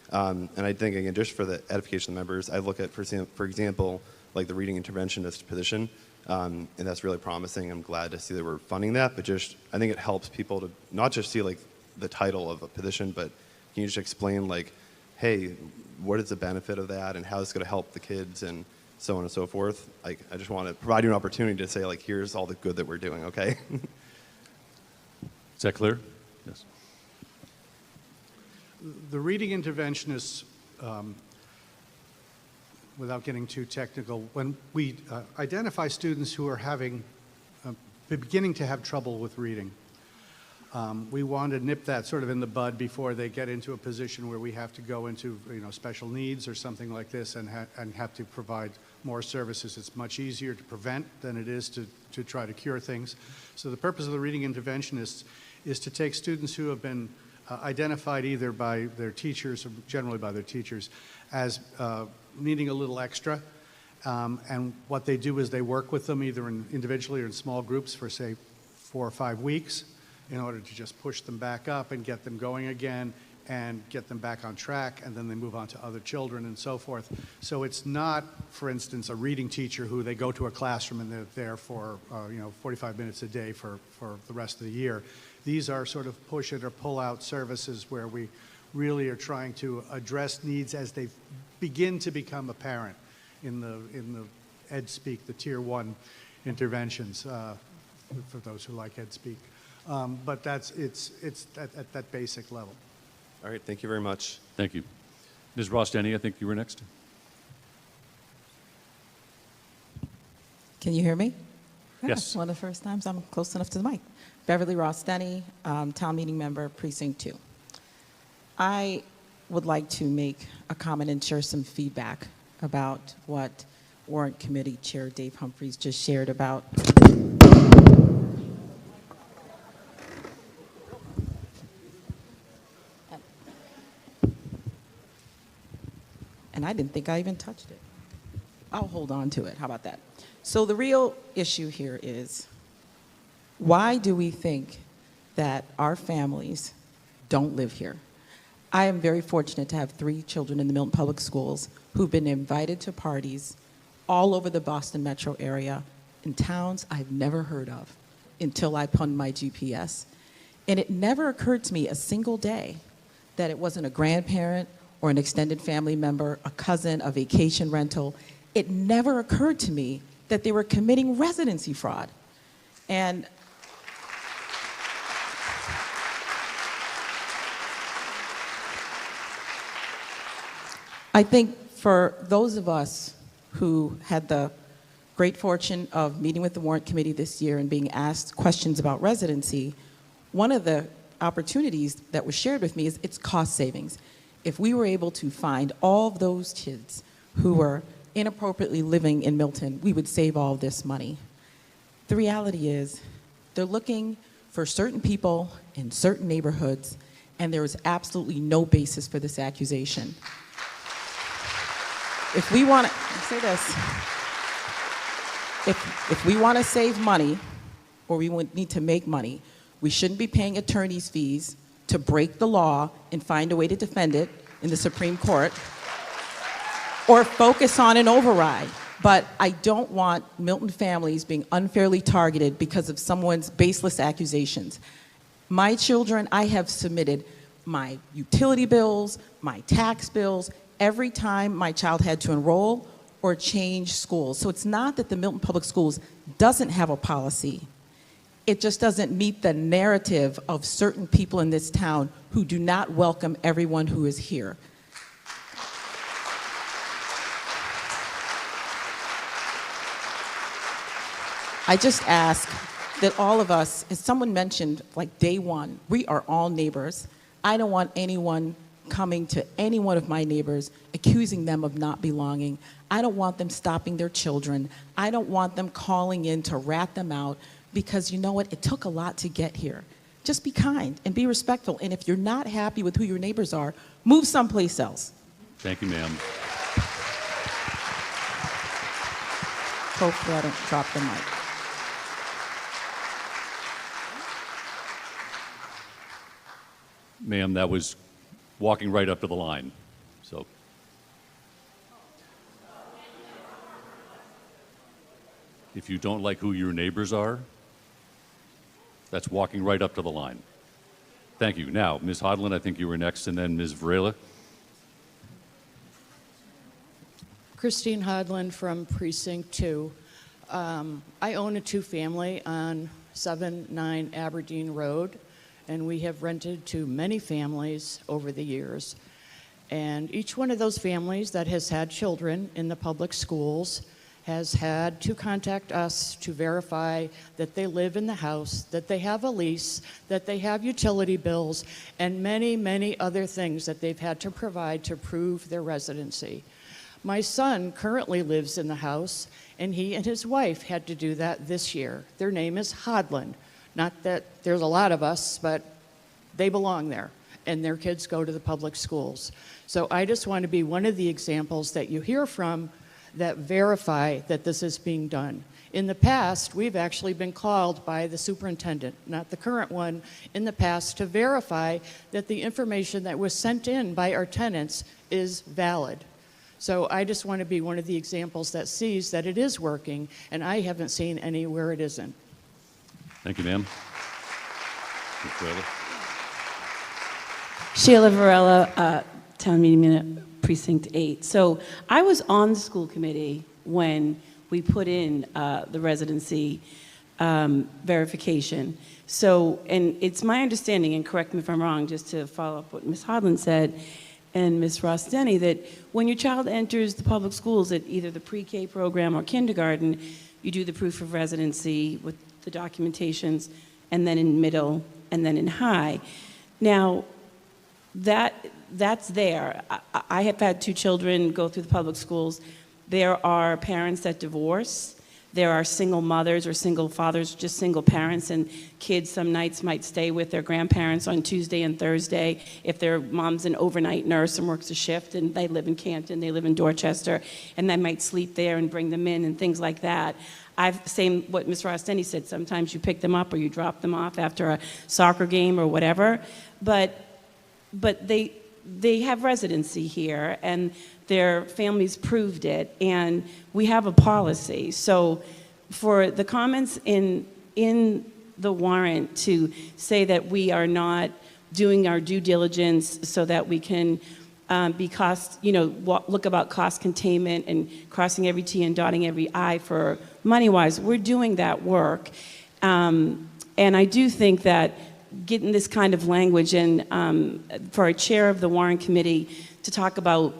And I think, again, just for the edification of the members, I look at, for example, like the reading interventionist position, and that's really promising. I'm glad to see that we're funding that, but just, I think it helps people to not just see like the title of a position, but can you just explain like, hey, what is the benefit of that and how it's going to help the kids and so on and so forth? Like, I just want to provide you an opportunity to say like, here's all the good that we're doing, okay? Is that clear? Yes. The reading interventionists without getting too technical, when we identify students who are beginning to have trouble with reading, we want to nip that sort of in the bud before they get into a position where we have to go into special needs or something like this and have to provide more services. It's much easier to prevent than it is to try to cure things. So the purpose of the reading interventionists is to take students who have been identified either by their teachers, or generally by their teachers, as needing a little extra. And what they do is they work with them either individually or in small groups for, say, 4 or 5 weeks in order to just push them back up and get them going again and get them back on track, and then they move on to other children and so forth. So it's not, for instance, a reading teacher who they go to a classroom and they're there for 45 minutes a day for the rest of the year. These are sort of push it or pull out services where we really are trying to address needs as they begin to become apparent in the Ed Speak, the Tier 1 interventions, for those who like Ed Speak. But it's at that basic level. All right, thank you very much. Thank you. Ms. Ross-Denny, I think you were next. Can you hear me? Yes. One of the first times I'm close enough to the mic. Beverly Ross-Denny, town meeting member, Precinct 2. I would like to make a comment and share some feedback about what Warrant Committee Chair Dave Humphreys just shared about and I didn't think I even touched it. I'll hold on to it. How about that? So the real issue here is, why do we think that our families don't live here? I am very fortunate to have 3 children in the Milton Public Schools who've been invited to parties all over the Boston metro area in towns I've never heard of until I put on my GPS. And it never occurred to me a single day that it wasn't a grandparent or an extended family member, a cousin, a vacation rental. It never occurred to me that they were committing residency fraud. And I think for those of us who had the great fortune of meeting with the Warrant Committee this year and being asked questions about residency, one of the opportunities that was shared with me is its cost savings. If we were able to find all of those kids who were inappropriately living in Milton, we would save all this money. The reality is they're looking for certain people in certain neighborhoods, and there is absolutely no basis for this accusation. If we want to say this, if we want to save money, or we need to make money, we shouldn't be paying attorney's fees to break the law and find a way to defend it in the Supreme Court, or focus on an override. But I don't want Milton families being unfairly targeted because of someone's baseless accusations. My children, I have submitted my utility bills, my tax bills, every time my child had to enroll or change schools. So it's not that the Milton Public Schools doesn't have a policy. It just doesn't meet the narrative of certain people in this town who do not welcome everyone who is here. I just ask that all of us, as someone mentioned, like day one, we are all neighbors. I don't want anyone coming to any one of my neighbors accusing them of not belonging. I don't want them stopping their children. I don't want them calling in to rat them out, because you know what? It took a lot to get here. Just be kind and be respectful. And if you're not happy with who your neighbors are, move someplace else. Thank you, ma'am. Hopefully I don't drop the mic. Ma'am, that was walking right up to the line. So, if you don't like who your neighbors are, that's walking right up to the line. Thank you. Now, Ms. Hodlin, I think you were next, and then Ms. Varela. Christine Hodlin from Precinct 2. I own a 2-family on 7-9 Aberdeen Road, and we have rented to many families over the years. And each one of those families that has had children in the public schools has had to contact us to verify that they live in the house, that they have a lease, that they have utility bills, and many, many other things that they've had to provide to prove their residency. My son currently lives in the house, and he and his wife had to do that this year. Their name is Hodland. Not that there's a lot of us, but they belong there, and their kids go to the public schools. So I just want to be one of the examples that you hear from that verify that this is being done. In the past, we've actually been called by the superintendent, not the current one, in the past to verify that the information that was sent in by our tenants is valid. So I just want to be one of the examples that sees that it is working, and I haven't seen any where it isn't. Thank you, ma'am. Sheila Varela, Town Meeting Minute, Precinct 8. So I was on the school committee when we put in the residency verification. So, and it's my understanding, and correct me if I'm wrong, just to follow up what Ms. Hodland said and Ms. Ross-Denny, that when your child enters the public schools at either the pre-K program or kindergarten, you do the proof of residency with the documentations, and then in middle, and then in high. Now, that's there. I have had 2 children go through the public schools. There are parents that divorce. There are single mothers or single fathers, just single parents, and kids some nights might stay with their grandparents on Tuesday and Thursday if their mom's an overnight nurse and works a shift and they live in Canton, they live in Dorchester, and they might sleep there and bring them in and things like that. Same what Ms. Ross-Denny said, sometimes you pick them up or you drop them off after a soccer game or whatever, but they have residency here, and their families proved it, and we have a policy. So for the comments in the warrant to say that we are not doing our due diligence so that we can look about cost containment and crossing every T and dotting every I for money-wise, we're doing that work. And I do think that getting this kind of language in for a chair of the warrant committee to talk about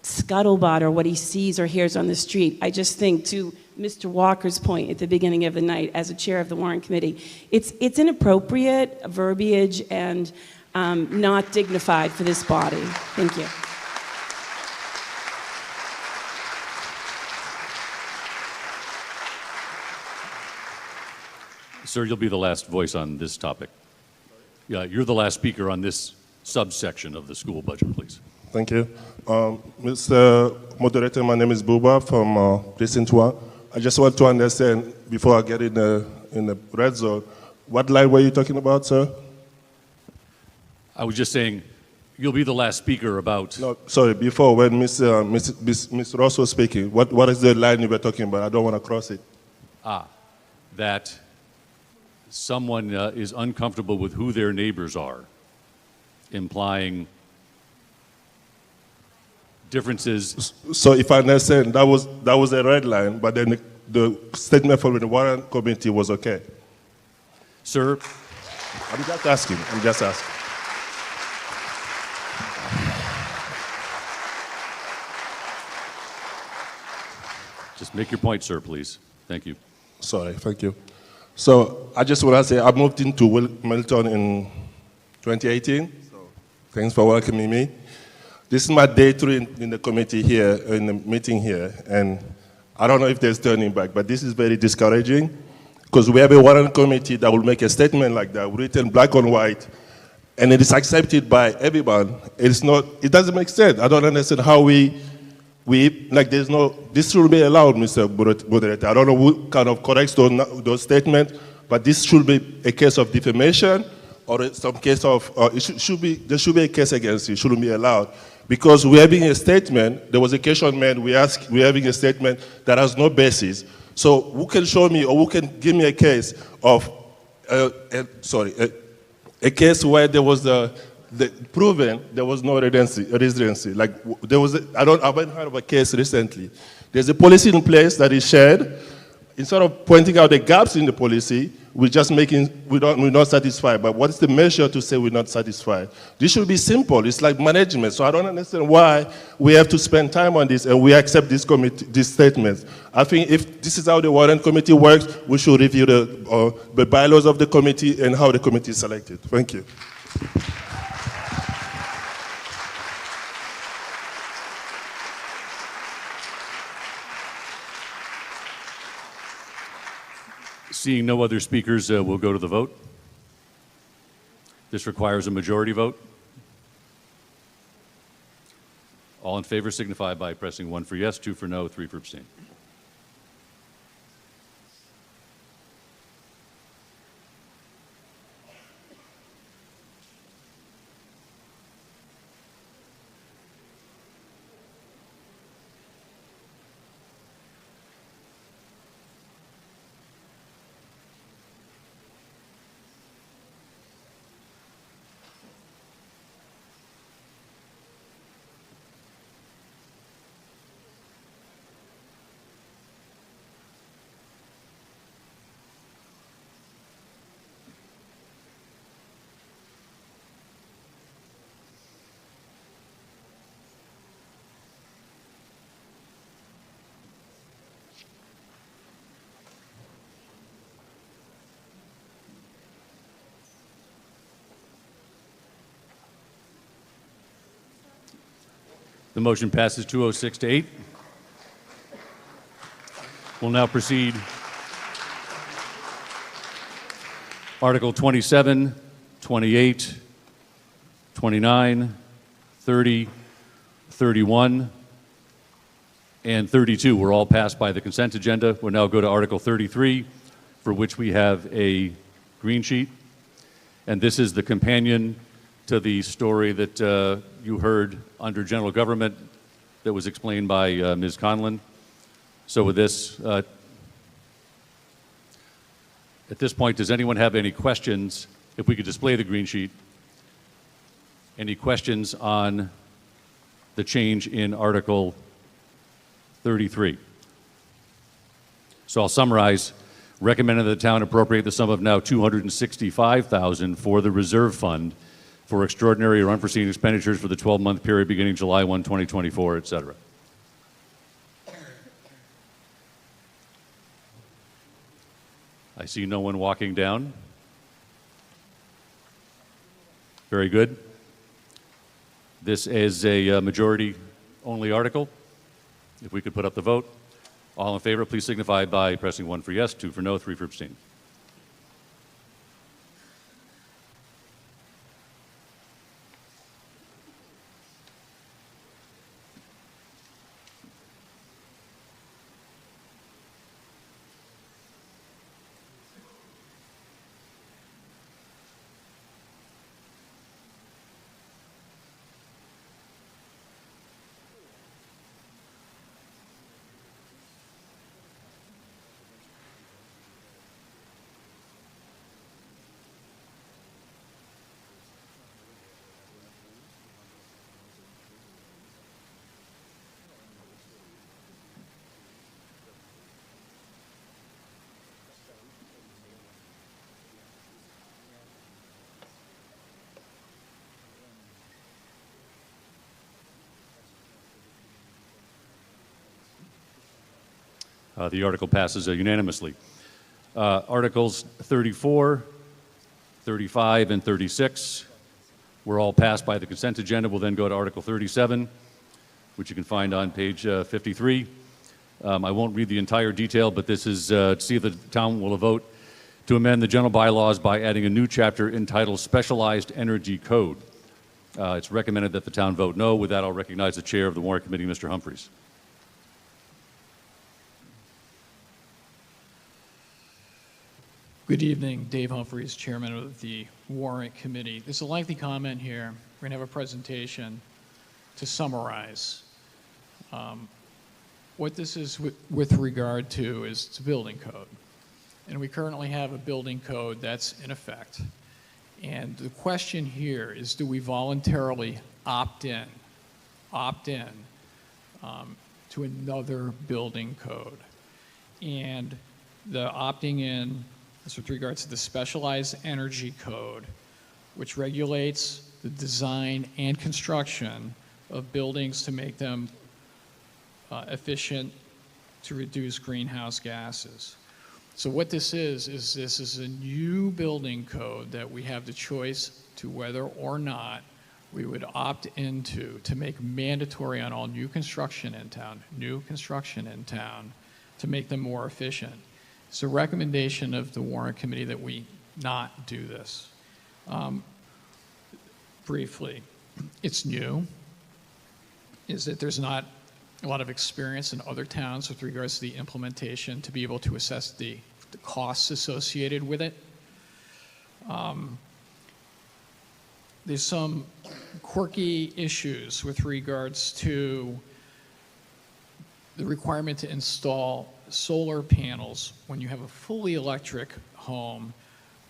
scuttlebutt or what he sees or hears on the street, I just think, to Mr. Walker's point at the beginning of the night, as a chair of the warrant committee, it's inappropriate verbiage and not dignified for this body. Thank you. Sir, you'll be the last voice on this topic. Yeah, you're the last speaker on this subsection of the school budget, please. Thank you. Mr. Moderator, my name is Buba from Precinct 1. I just want to understand, before I get in the red zone, what line were you talking about, sir? I was just saying, you'll be the last speaker about... No, sorry, before, when Ms. Ross was speaking, what is the line you were talking about? I don't want to cross it. That someone is uncomfortable with who their neighbors are, implying differences. So if I understand, that was a red line, but then the statement from the warrant committee was okay. Sir? I'm just asking. Just make your point, sir, please. Thank you. Sorry, thank you. So I just want to say I moved into Milton in 2018. So thanks for welcoming me. This is my day 3 in the committee here, in the meeting here, and I don't know if there's turning back, but this is very discouraging because we have a warrant committee that will make a statement like that, written black on white, and it is accepted by everyone. It doesn't make sense. I don't understand how this should be allowed, Mr. Moderator. I don't know who kind of corrects those statements, but this should be a case of defamation or some case of, there should be a case against it. It shouldn't be allowed. Because we're having a statement, there was a question made, we're having a statement that has no basis. So who can show me or who can give me a case of, a case where there was proven there was no residency. Like I haven't heard of a case recently. There's a policy in place that is shared. Instead of pointing out the gaps in the policy, we're just we're not satisfied. But what is the measure to say we're not satisfied? This should be simple. It's like management. So I don't understand why we have to spend time on this and we accept these statements. I think if this is how the Warrant Committee works, we should review the bylaws of the committee and how the committee is selected. Thank you. Seeing no other speakers, we'll go to the vote. This requires a majority vote. All in favor signify by pressing 1 for yes, 2 for no, 3 for abstain. The motion passes 206 to 8. We'll now proceed. Article 27, 28, 29, 30, 31, and 32 were all passed by the consent agenda. We'll now go to Article 33, for which we have a green sheet. And this is the companion to the story that you heard under general government that was explained by Ms. Conlon. So with this, at this point, does anyone have any questions? If we could display the green sheet. Any questions on the change in Article 33? So I'll summarize. Recommended that the town appropriate the sum of now $265,000 for the reserve fund for extraordinary or unforeseen expenditures for the 12-month period beginning July 1, 2024, et cetera. I see no one walking down. Very good. This is a majority-only article. If we could put up the vote. All in favor, please signify by pressing 1 for yes, 2 for no, 3 for abstain. The article passes unanimously. Articles 34, 35, and 36 were all passed by the consent agenda. We'll then go to Article 37, which you can find on page 53. I won't read the entire detail, but this is to see if the town will vote to amend the general bylaws by adding a new chapter entitled Specialized Energy Code. It's recommended that the town vote no. With that, I'll recognize the chair of the Warrant Committee, Mr. Humphreys. Good evening, Dave Humphreys, Chairman of the Warrant Committee. There's a lengthy comment here. We're going to have a presentation to summarize. What this is with regard to is it's a building code. And we currently have a building code that's in effect. And the question here is, do we voluntarily opt in to another building code? And the opting in is with regards to the Specialized Energy Code, which regulates the design and construction of buildings to make them efficient to reduce greenhouse gases. So what this is this is a new building code that we have the choice to whether or not we would opt into to make mandatory on all new construction in town, to make them more efficient. It's a recommendation of the Warrant Committee that we not do this. Briefly, it's new, is that there's not a lot of experience in other towns with regards to the implementation to be able to assess the costs associated with it. There's some quirky issues with regards to the requirement to install solar panels when you have a fully electric home,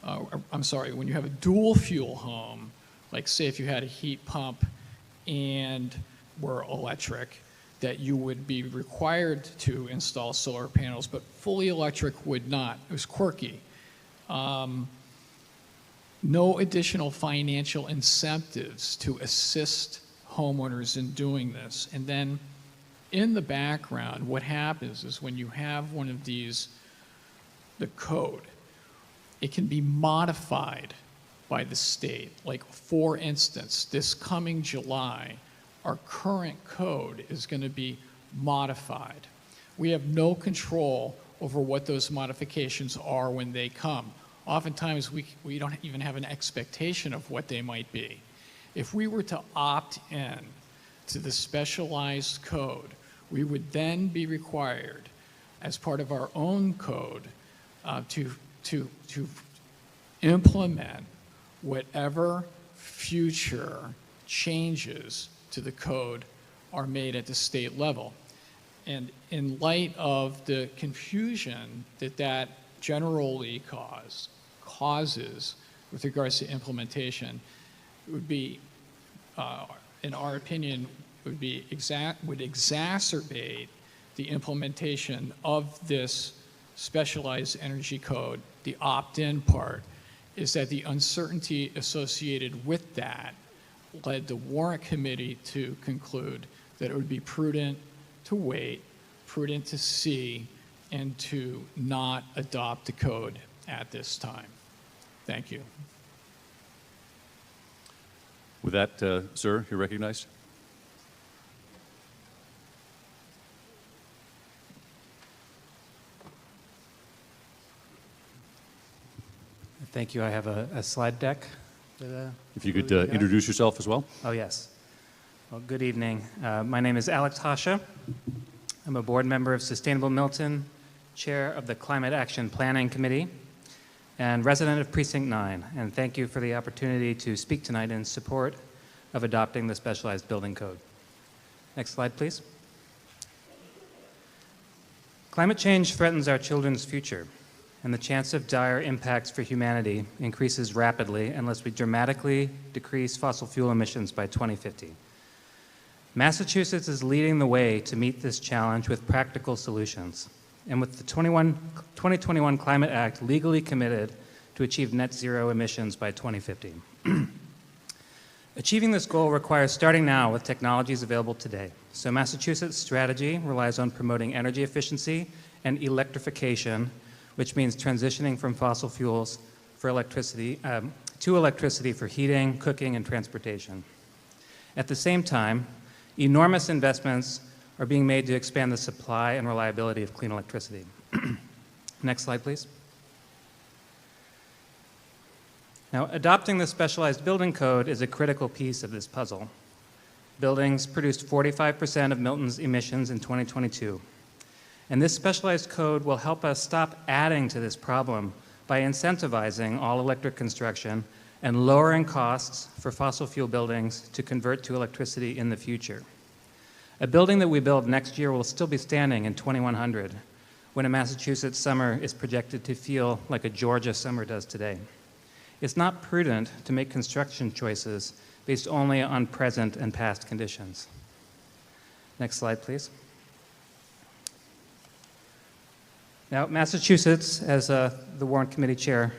when you have a dual fuel home, like say if you had a heat pump and were electric, that you would be required to install solar panels, but fully electric would not. It was quirky. No additional financial incentives to assist homeowners in doing this. And then in the background, what happens is when you have one of these, the code, it can be modified by the state. Like for instance, this coming July, our current code is going to be modified. We have no control over what those modifications are when they come. Oftentimes, we don't even have an expectation of what they might be. If we were to opt in to the specialized code, we would then be required, as part of our own code, to implement whatever future changes to the code are made at the state level. And in light of the confusion that generally causes with regards to implementation, it would be, in our opinion, would exacerbate the implementation of this specialized energy code. The opt-in part is that the uncertainty associated with that led the Warrant Committee to conclude that it would be prudent to wait, prudent to see, and to not adopt the code at this time. Thank you. With that, sir, you're recognized. Thank you. I have a slide deck. If you could introduce yourself as well. Oh, yes. Well, good evening. My name is Alex Hasha. I'm a board member of Sustainable Milton, chair of the Climate Action Planning Committee, and resident of Precinct 9. And thank you for the opportunity to speak tonight in support of adopting the Specialized Building Code. Next slide, please. Climate change threatens our children's future, and the chance of dire impacts for humanity increases rapidly unless we dramatically decrease fossil fuel emissions by 2050. Massachusetts is leading the way to meet this challenge with practical solutions, and with the 2021 Climate Act legally committed to achieve net zero emissions by 2050. Achieving this goal requires starting now with technologies available today. So Massachusetts' strategy relies on promoting energy efficiency and electrification, which means transitioning from fossil fuels for electricity to electricity for heating, cooking, and transportation. At the same time, enormous investments are being made to expand the supply and reliability of clean electricity. Next slide, please. Now, adopting the Specialized Building Code is a critical piece of this puzzle. Buildings produced 45% of Milton's emissions in 2022. And this specialized code will help us stop adding to this problem by incentivizing all-electric construction and lowering costs for fossil fuel buildings to convert to electricity in the future. A building that we build next year will still be standing in 2100, when a Massachusetts summer is projected to feel like a Georgia summer does today. It's not prudent to make construction choices based only on present and past conditions. Next slide, please. Now, Massachusetts, as the Warrant Committee Chair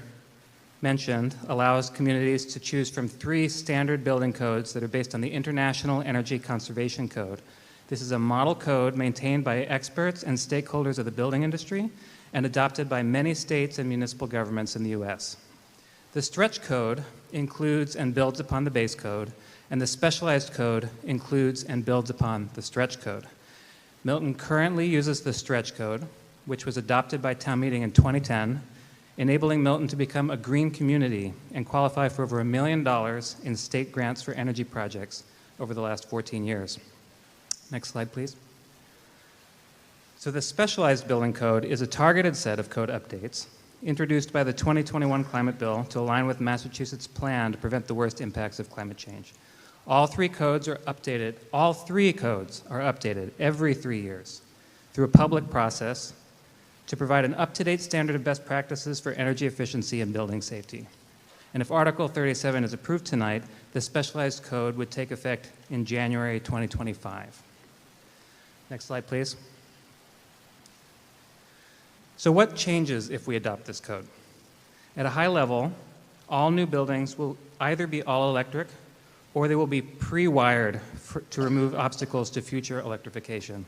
mentioned, allows communities to choose from 3 standard building codes that are based on the International Energy Conservation Code. This is a model code maintained by experts and stakeholders of the building industry and adopted by many states and municipal governments in the U.S. The stretch code includes and builds upon the base code, and the specialized code includes and builds upon the stretch code. Milton currently uses the stretch code, which was adopted by town meeting in 2010, enabling Milton to become a green community and qualify for over $1 million in state grants for energy projects over the last 14 years. Next slide, please. So the specialized building code is a targeted set of code updates introduced by the 2021 Climate Bill to align with Massachusetts' plan to prevent the worst impacts of climate change. All 3 codes are updated. All 3 codes are updated every 3 years through a public process to provide an up-to-date standard of best practices for energy efficiency and building safety. And if Article 37 is approved tonight, the specialized code would take effect in January 2025. Next slide, please. So what changes if we adopt this code? At a high level, all new buildings will either be all electric or they will be pre-wired to remove obstacles to future electrification.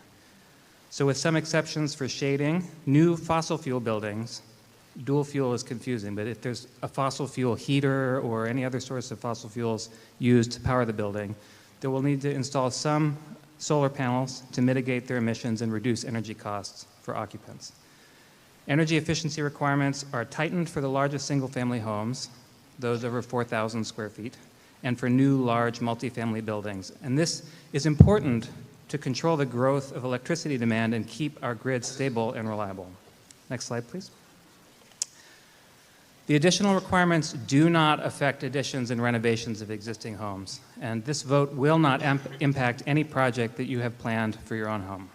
So with some exceptions for shading, new fossil fuel buildings, dual fuel is confusing, but if there's a fossil fuel heater or any other source of fossil fuels used to power the building, they will need to install some solar panels to mitigate their emissions and reduce energy costs for occupants. Energy efficiency requirements are tightened for the largest single-family homes, those over 4,000 square feet, and for new large multifamily buildings. And this is important to control the growth of electricity demand and keep our grid stable and reliable. Next slide, please. The additional requirements do not affect additions and renovations of existing homes, and this vote will not impact any project that you have planned for your own home.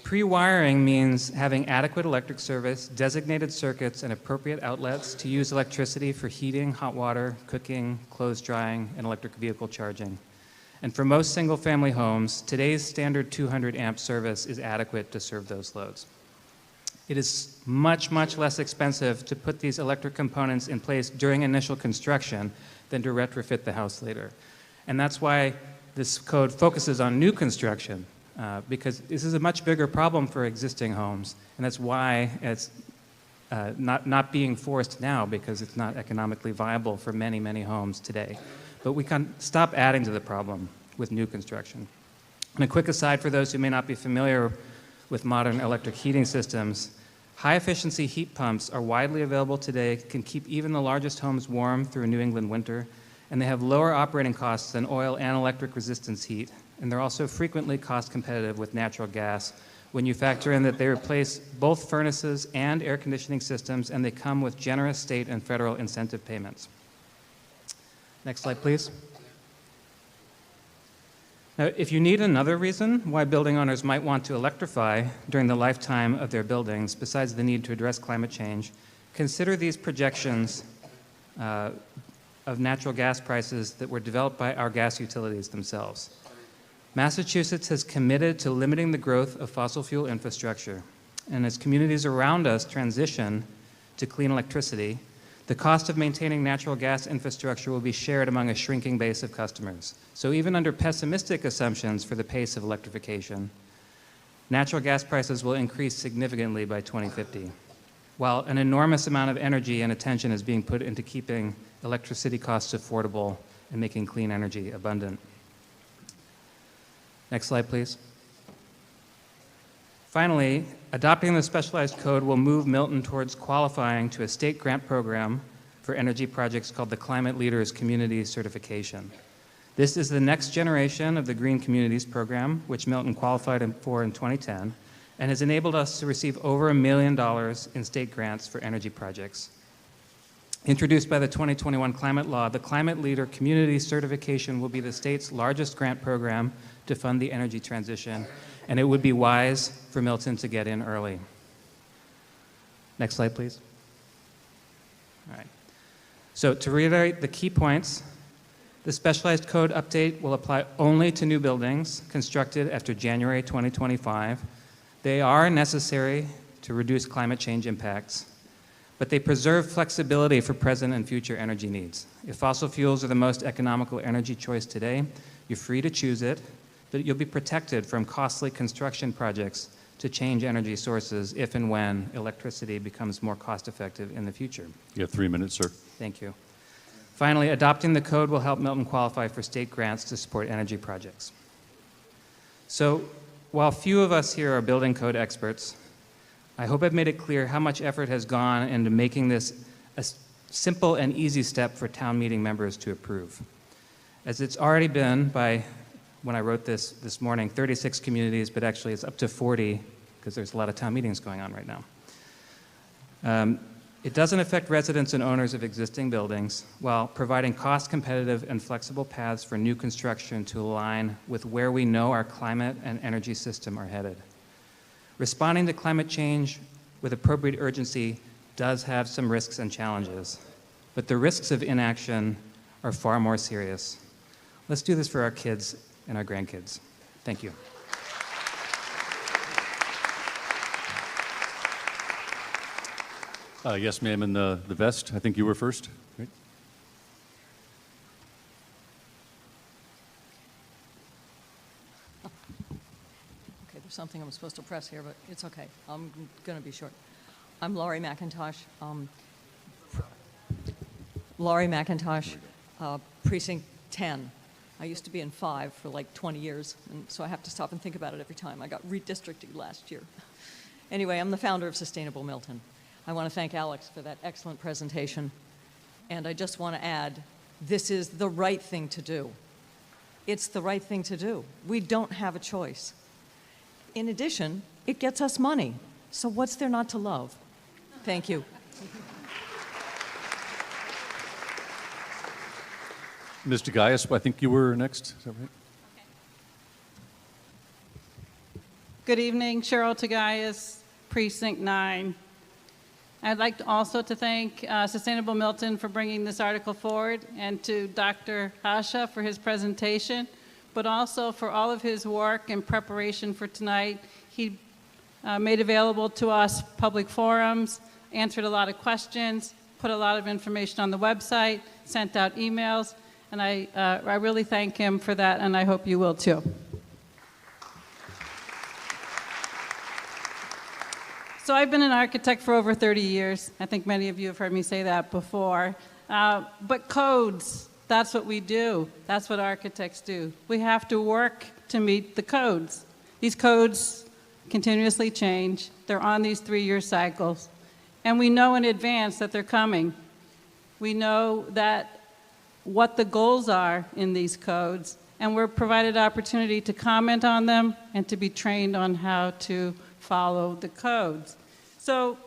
Pre-wiring means having adequate electric service, designated circuits, and appropriate outlets to use electricity for heating, hot water, cooking, clothes drying, and electric vehicle charging. And for most single-family homes, today's standard 200 amp service is adequate to serve those loads. It is much, much less expensive to put these electric components in place during initial construction than to retrofit the house later. And that's why this code focuses on new construction, because this is a much bigger problem for existing homes, and that's why it's not being forced now, because it's not economically viable for many, many homes today. But we can stop adding to the problem with new construction. And a quick aside for those who may not be familiar with modern electric heating systems, high-efficiency heat pumps are widely available today, can keep even the largest homes warm through a New England winter, and they have lower operating costs than oil and electric resistance heat, and they're also frequently cost competitive with natural gas when you factor in that they replace both furnaces and air conditioning systems, and they come with generous state and federal incentive payments. Next slide, please. Now, if you need another reason why building owners might want to electrify during the lifetime of their buildings, besides the need to address climate change, consider these projections of natural gas prices that were developed by our gas utilities themselves. Massachusetts has committed to limiting the growth of fossil fuel infrastructure, and as communities around us transition to clean electricity, the cost of maintaining natural gas infrastructure will be shared among a shrinking base of customers. So even under pessimistic assumptions for the pace of electrification, natural gas prices will increase significantly by 2050, while an enormous amount of energy and attention is being put into keeping electricity costs affordable and making clean energy abundant. Next slide, please. Finally, adopting the specialized code will move Milton towards qualifying to a state grant program for energy projects called the Climate Leaders Community Certification. This is the next generation of the Green Communities program, which Milton qualified for in 2010, and has enabled us to receive over $1 million in state grants for energy projects. Introduced by the 2021 climate law, the Climate Leader Community Certification will be the state's largest grant program to fund the energy transition, and it would be wise for Milton to get in early. Next slide, please. All right. So to reiterate the key points, the specialized code update will apply only to new buildings constructed after January 2025. They are necessary to reduce climate change impacts, but they preserve flexibility for present and future energy needs. If fossil fuels are the most economical energy choice today, you're free to choose it, but you'll be protected from costly construction projects to change energy sources if and when electricity becomes more cost-effective in the future. You have 3 minutes, sir. Thank you. Finally, adopting the code will help Milton qualify for state grants to support energy projects. So, while few of us here are building code experts, I hope I've made it clear how much effort has gone into making this a simple and easy step for town meeting members to approve. As it's already been by, when I wrote this morning, 36 communities, but actually it's up to 40 because there's a lot of town meetings going on right now. It doesn't affect residents and owners of existing buildings while providing cost-competitive and flexible paths for new construction to align with where we know our climate and energy system are headed. Responding to climate change with appropriate urgency does have some risks and challenges, but the risks of inaction are far more serious. Let's do this for our kids and our grandkids. Thank you. Yes, ma'am, in the vest. I think you were first. Right? Okay, there's something I'm supposed to press here, but it's okay. I'm going to be short. I'm Laurie McIntosh. Precinct 10. I used to be in 5 for like 20 years, and so I have to stop and think about it every time. I got redistricted last year. Anyway, I'm the founder of Sustainable Milton. I want to thank Alex for that excellent presentation. And I just want to add, this is the right thing to do. It's the right thing to do. We don't have a choice. In addition, it gets us money. So what's there not to love? Thank you. Mr. Gaius, I think you were next. Is that right? Good evening, Cheryl Tagayas, Precinct 9. I'd like also to thank Sustainable Milton for bringing this article forward, and to Dr. Hasha for his presentation, but also for all of his work in preparation for tonight. He made available to us public forums, answered a lot of questions, put a lot of information on the website, sent out emails, and I really thank him for that, and I hope you will too. So I've been an architect for over 30 years. I think many of you have heard me say that before. But codes, that's what we do. That's what architects do. We have to work to meet the codes. These codes continuously change. They're on these 3-year cycles. And we know in advance that they're coming. We know that what the goals are in these codes, and we're provided opportunity to comment on them and to be trained on how to follow the codes. So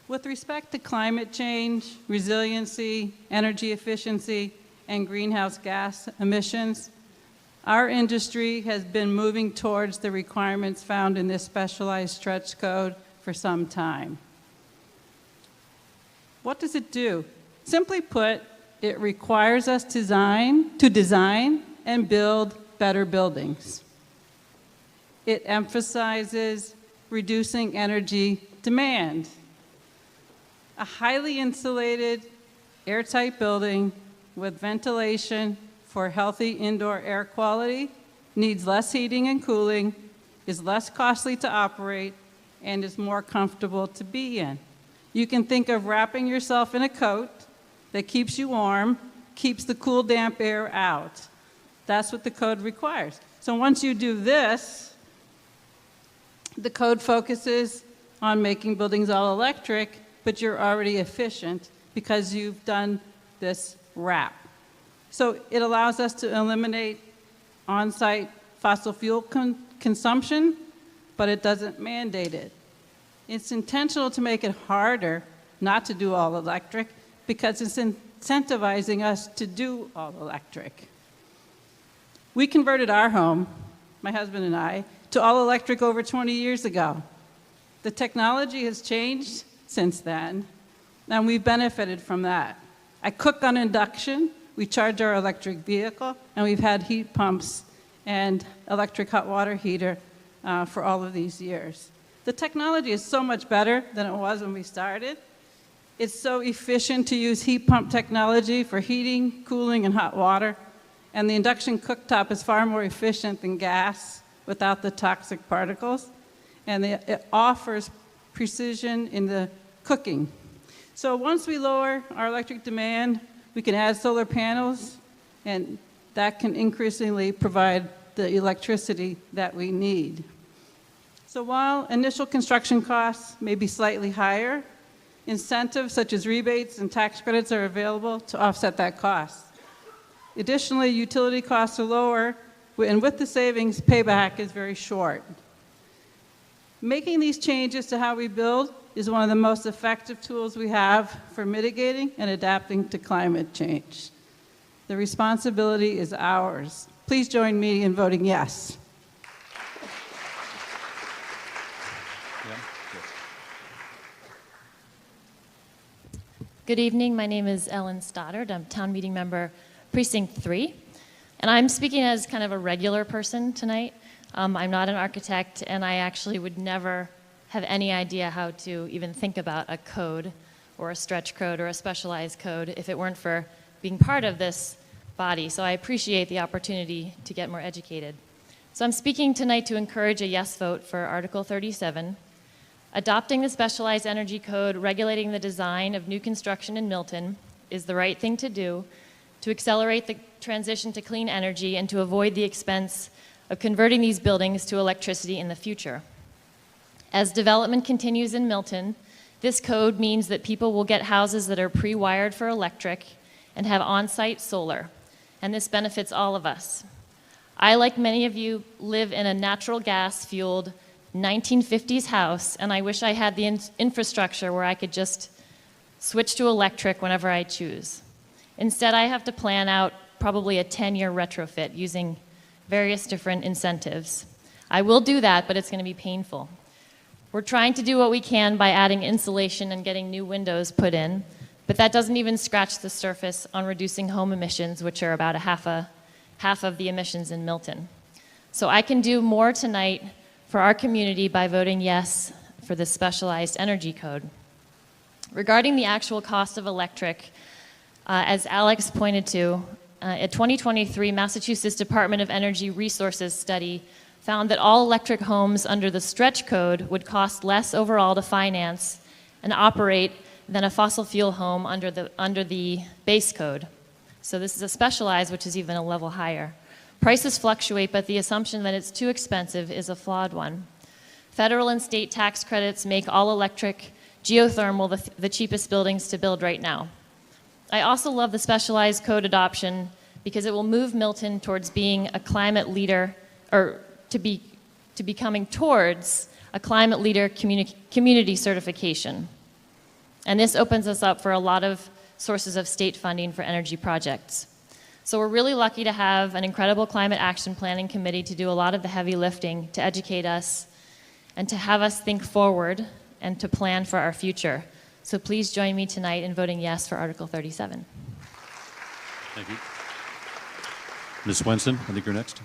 with respect to climate change, resiliency, energy efficiency, and greenhouse gas emissions, our industry has been moving towards the requirements found in this specialized stretch code for some time. What does it do? Simply put, it requires us to design and build better buildings. It emphasizes reducing energy demand. A highly insulated, airtight building with ventilation for healthy indoor air quality needs less heating and cooling, is less costly to operate, and is more comfortable to be in. You can think of wrapping yourself in a coat that keeps you warm, keeps the cool, damp air out. That's what the code requires. So once you do this, the code focuses on making buildings all electric, but you're already efficient because you've done this wrap. So it allows us to eliminate on-site fossil fuel consumption, but it doesn't mandate it. It's intentional to make it harder not to do all electric because it's incentivizing us to do all electric. We converted our home, my husband and I, to all electric over 20 years ago. The technology has changed since then, and we've benefited from that. I cook on induction, we charge our electric vehicle, and we've had heat pumps and electric hot water heater for all of these years. The technology is so much better than it was when we started. It's so efficient to use heat pump technology for heating, cooling, and hot water. And the induction cooktop is far more efficient than gas without the toxic particles. And it offers precision in the cooking. So once we lower our electric demand, we can add solar panels, and that can increasingly provide the electricity that we need. So while initial construction costs may be slightly higher, incentives such as rebates and tax credits are available to offset that cost. Additionally, utility costs are lower, and with the savings, payback is very short. Making these changes to how we build is one of the most effective tools we have for mitigating and adapting to climate change. The responsibility is ours. Please join me in voting yes. Good evening. My name is Ellen Stoddard. I'm town meeting member, Precinct 3. And I'm speaking as kind of a regular person tonight. I'm not an architect, and I actually would never have any idea how to even think about a code or a stretch code or a specialized code if it weren't for being part of this body. So I appreciate the opportunity to get more educated. So I'm speaking tonight to encourage a yes vote for Article 37. Adopting the specialized energy code regulating the design of new construction in Milton is the right thing to do to accelerate the transition to clean energy and to avoid the expense of converting these buildings to electricity in the future. As development continues in Milton, this code means that people will get houses that are pre-wired for electric and have on-site solar, and this benefits all of us. I, like many of you, live in a natural gas-fueled 1950s house, and I wish I had the infrastructure where I could just switch to electric whenever I choose. Instead, I have to plan out probably a 10-year retrofit using various different incentives. I will do that, but it's going to be painful. We're trying to do what we can by adding insulation and getting new windows put in, but that doesn't even scratch the surface on reducing home emissions, which are about half of the emissions in Milton. So I can do more tonight for our community by voting yes for this specialized energy code. Regarding the actual cost of electric, as Alex pointed to, a 2023 Massachusetts Department of Energy Resources study found that all electric homes under the stretch code would cost less overall to finance and operate than a fossil fuel home under the base code. So this is a specialized, which is even a level higher. Prices fluctuate, but the assumption that it's too expensive is a flawed one. Federal and state tax credits make all electric geothermal the cheapest buildings to build right now. I also love the specialized code adoption because it will move Milton towards being a climate leader, or to becoming towards a climate leader community certification. And this opens us up for a lot of sources of state funding for energy projects. So we're really lucky to have an incredible climate action planning committee to do a lot of the heavy lifting, to educate us, and to have us think forward and to plan for our future. So please join me tonight in voting yes for Article 37. Thank you. Ms. Swenson, I think you're next.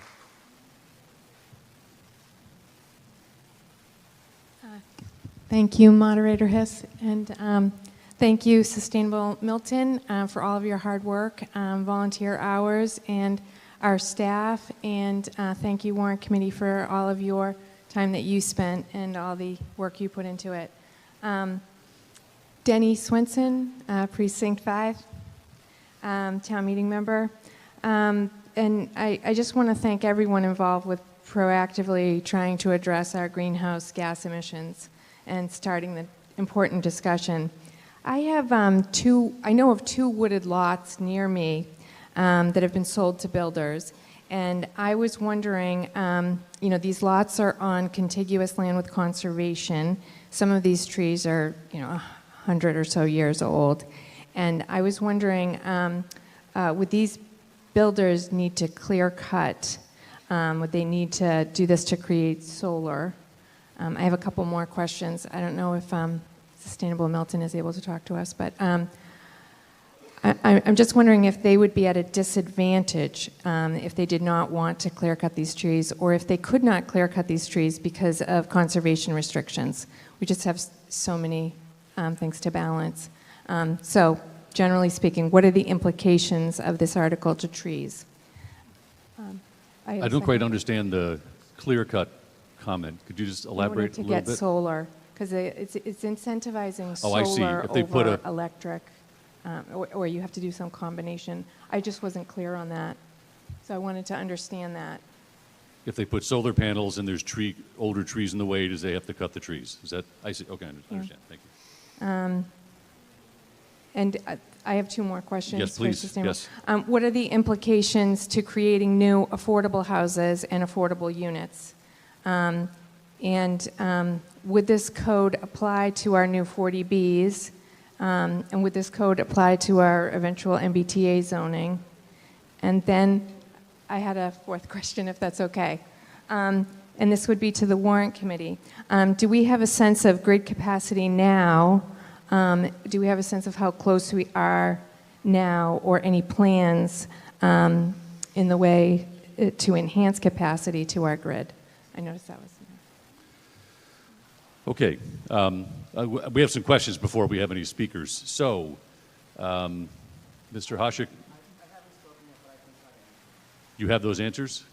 Thank you, Moderator Hiss, and thank you, Sustainable Milton, for all of your hard work, volunteer hours, and our staff, and thank you, Warrant Committee, for all of your time that you spent and all the work you put into it. Denny Swenson, Precinct 5, town meeting member. And I just want to thank everyone involved with proactively trying to address our greenhouse gas emissions and starting the important discussion. I have I know of two wooded lots near me that have been sold to builders. And I was wondering, these lots are on contiguous land with conservation. Some of these trees are, 100 or so years old. And I was wondering, would these builders need to clear cut? Would they need to do this to create solar? I have a couple more questions. I don't know if Sustainable Milton is able to talk to us, but I'm just wondering if they would be at a disadvantage if they did not want to clear cut these trees, or if they could not clear cut these trees because of conservation restrictions. We just have so many things to balance. So, generally speaking, what are the implications of this article to trees? I don't quite understand the clear cut comment. Could you just elaborate a little bit? To get solar, because it's incentivizing Oh, I see. solar If they put over electric, or you have to do some combination. I just wasn't clear on that, so I wanted to understand that. If they put solar panels and there's older trees in the way, does they have to cut the trees? Is that, I see, okay, I understand, thank you. And I have two more questions. Yes, for please, Sustainable. yes. What are the implications to creating new affordable houses and affordable units? Would this code apply to our new 40Bs? And would this code apply to our eventual MBTA zoning? And then I had a fourth question, if that's okay. And this would be to the Warrant Committee. Do we have a sense of grid capacity now? Do we have a sense of how close we are now, or any plans in the way to enhance capacity to our grid? I noticed that was... Okay. We have some questions before we have any speakers. So, Mr. Hashik, you have those answers?